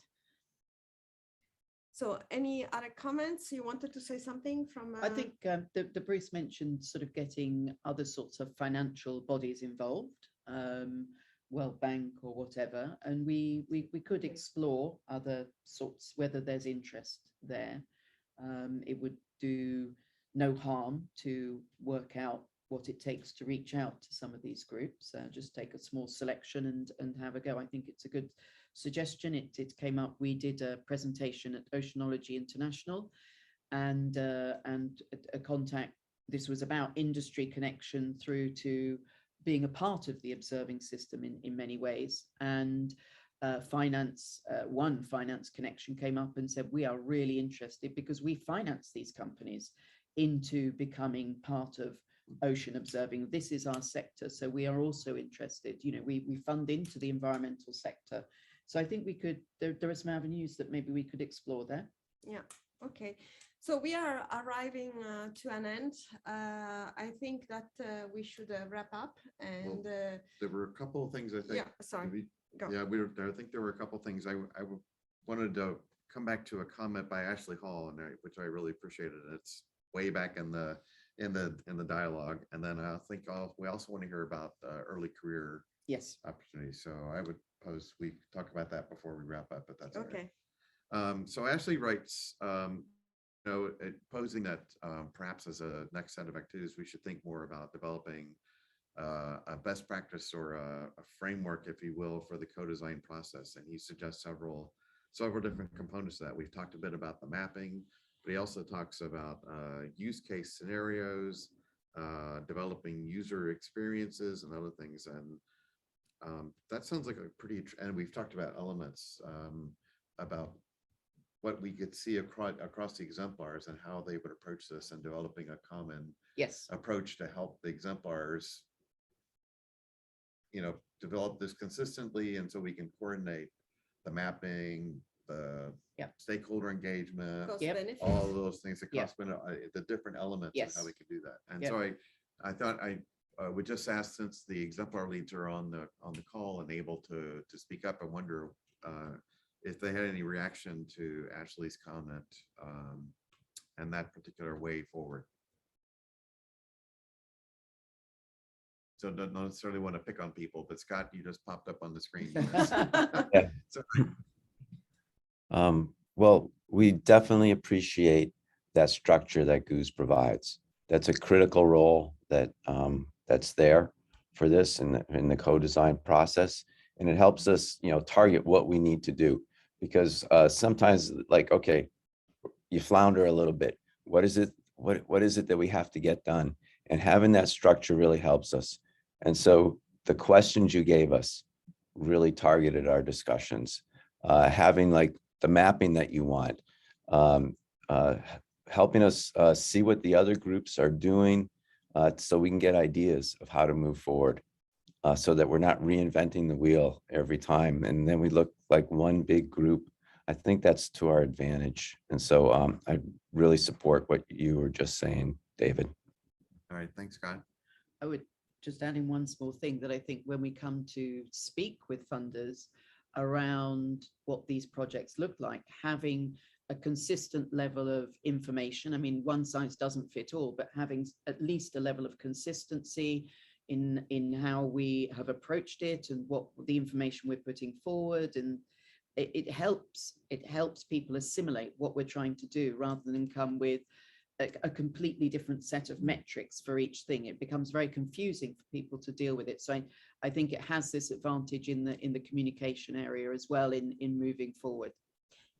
So any other comments? You wanted to say something from? I think the Bruce mentioned sort of getting other sorts of financial bodies involved, World Bank or whatever, and we could explore other sorts, whether there's interest there. It would do no harm to work out what it takes to reach out to some of these groups. Just take a small selection and have a go. I think it's a good suggestion. It came up. We did a presentation at Oceanology International, and a contact. This was about industry connection through to being a part of the observing system in many ways. And one finance connection came up and said, we are really interested because we finance these companies into becoming part of ocean observing. This is our sector, so we are also interested. You know, we fund into the environmental sector. So I think we could, there are some avenues that maybe we could explore there. Yeah, okay. So we are arriving to an end. I think that we should wrap up. And there were a couple of things I think. Yeah, sorry. Go. Yeah, I think there were a couple of things I wanted to come back to a comment by Ashley Hall, and which I really appreciated. It's way back in the dialogue, and then I think we also want to hear about early career opportunities. So I would pose we talk about that before we wrap up, but that's okay. So Ashley writes, posing that perhaps as a next set of activities, we should think more about developing a best practice or a framework, if you will, for the co-design process. And he suggests several different components of that. We've talked a bit about the mapping, but he also talks about use case scenarios, developing user experiences and other things. And that sounds like a pretty, and we've talked about elements about what we could see across the exemplars and how they would approach this, and developing a common approach to help the exemplars, develop this consistently, and so we can coordinate the mapping, the stakeholder engagement, all of those things, the different elements of how we can do that. And so I thought I would just ask, since the exemplar leads are on the call and able to speak up, I wonder if they had any reaction to Ashley's comment and that particular way forward. So don't necessarily want to pick on people, but Scott, you just popped up on the screen. Well, we definitely appreciate that structure that Goose provides. That's a critical role that's there for this in the co-design process, and it helps us, target what we need to do. Because sometimes, okay, you flounder a little bit. What is it? What is it that we have to get done? And having that structure really helps us. And so the questions you gave us really targeted our discussions. Having the mapping that you want, helping us see what the other groups are doing, so we can get ideas of how to move forward. So that we're not reinventing the wheel every time, and then we look like one big group. I think that's to our advantage. And so I really support what you were just saying, David. All right, thanks, Scott. I would just add in one small thing, that I think when we come to speak with funders around what these projects look like, having a consistent level of information. I mean, one size doesn't fit all, but having at least a level of consistency in how we have approached it and what the information we're putting forward, and it helps people assimilate what we're trying to do, rather than come with a completely different set of metrics for each thing. It becomes very confusing for people to deal with it. So I think it has this advantage in the communication area as well in moving forward.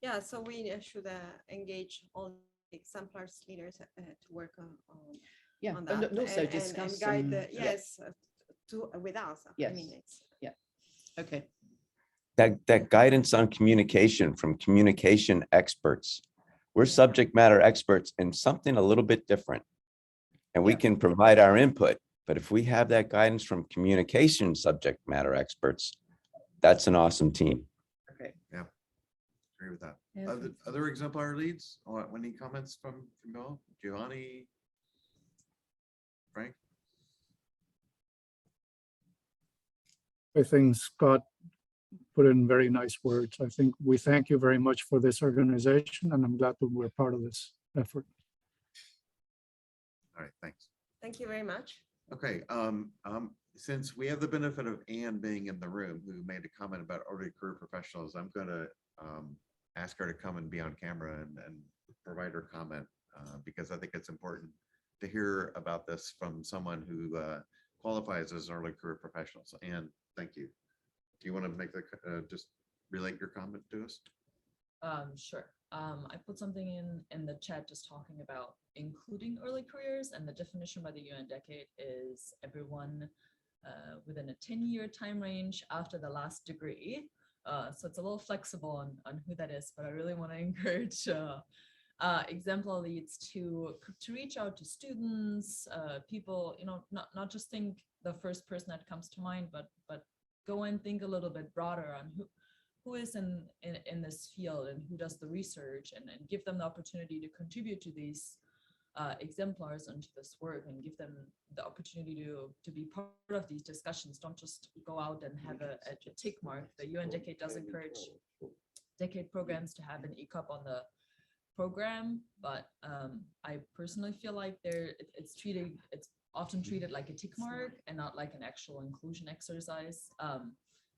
Yeah, so we should engage all the exemplars leaders to work on that, and also discuss and guide with us. Yes. I mean, it's okay. That guidance on communication from communication experts. We're subject matter experts in something a little bit different, and we can provide our input. But if we have that guidance from communication subject matter experts, that's an awesome team. Okay. Yeah, agree with that. Other exemplar leads? Any comments from y'all? Giovanni, Frank? I think Scott put it in very nice words. I think we thank you very much for this organization, and I'm glad that we're part of this effort. All right, thanks. Thank you very much. Okay, since we have the benefit of Anne being in the room, who made a comment about early career professionals, I'm gonna ask her to come and be on camera and provide her comment, because I think it's important to hear about this from someone who qualifies as an early career professional. So Anne, thank you. Do you want to make the, just relate your comment to us? Sure. I put something in the chat just talking about including early careers, and the definition by the UN Decade is everyone within a 10-year time range after the last degree. So it's a little flexible on who that is, but I really want to encourage Exemplar leads to reach out to students, people, you know, not just think the first person that comes to mind, but go and think a little bit broader on who is in this field and who does the research, and give them the opportunity to contribute to these exemplars and to this work, and give them the opportunity to be part of these discussions. Don't just go out and have a tick mark. The UN Decade does encourage decade programs to have an ECOP on the program, but I personally feel like it's often treated like a tick mark and not like an actual inclusion exercise.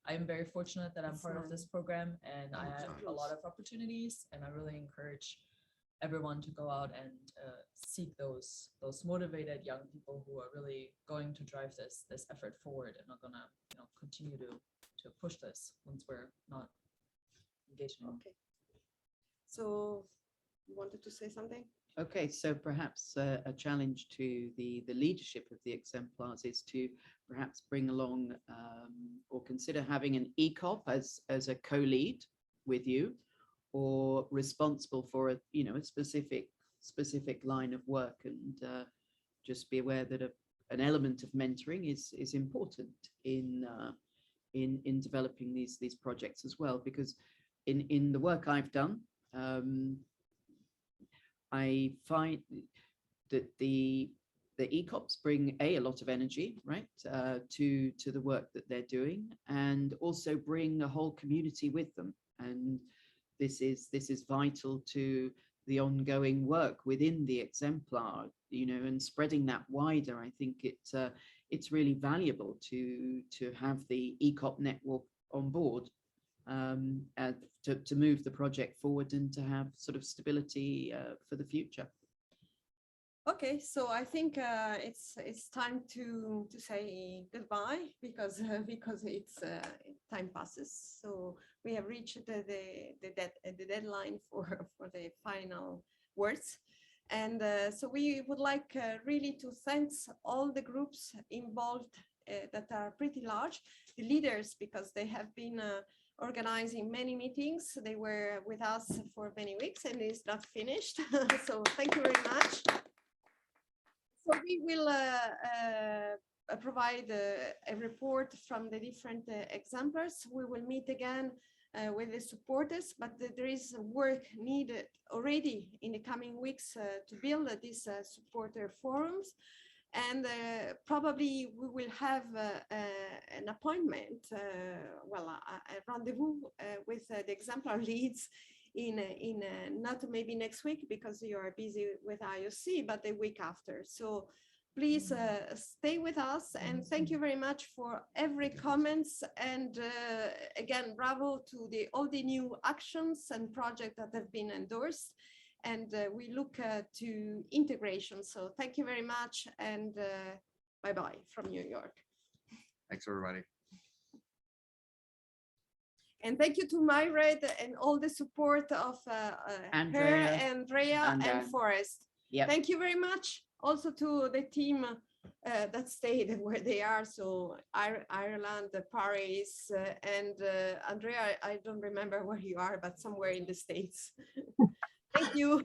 I am very fortunate that I'm part of this program, and I have a lot of opportunities, and I really encourage everyone to go out and seek those motivated young people who are really going to drive this effort forward and are gonna, you know, continue to push this once we're not engaged in. Okay. So you wanted to say something? Okay, so perhaps a challenge to the leadership of the exemplars is to perhaps bring along or consider having an ECOP as a co-lead with you, or responsible for a, you know, a specific line of work, and just be aware that an element of mentoring is important in developing these projects as well, because in the work I've done, I find that the ECOPs bring a lot of energy, right, to the work that they're doing, and also bring a whole community with them. And this is vital to the ongoing work within the exemplar, you know, and spreading that wider. I think it's really valuable to have the ECOP network on board, to move the project forward and to have sort of stability for the future. Okay, so I think it's time to say goodbye, because it's time passes. So we have reached the deadline for the final words, and so we would like really to thank all the groups involved that are pretty large, the leaders, because they have been organizing many meetings. They were with us for many weeks, and it's not finished. So thank you very much. So we will provide a report from the different exemplars. We will meet again with the supporters, but there is work needed already in the coming weeks to build these supporter forums. And probably we will have an appointment, a rendezvous with the exemplar leads in not maybe next week, because you are busy with IOC, but the week after. So please stay with us, and thank you very much for every comments. And again, bravo to all the new actions and projects that have been endorsed. And we look to integration. So thank you very much, and bye-bye from New York. Thanks, everybody. And thank you to Myred and all the support of Andrea, and Forrest. Yeah. Thank you very much. Also to the team that stayed where they are. So Ireland, Paris, and Andrea, I don't remember where you are, but somewhere in the States. Thank you.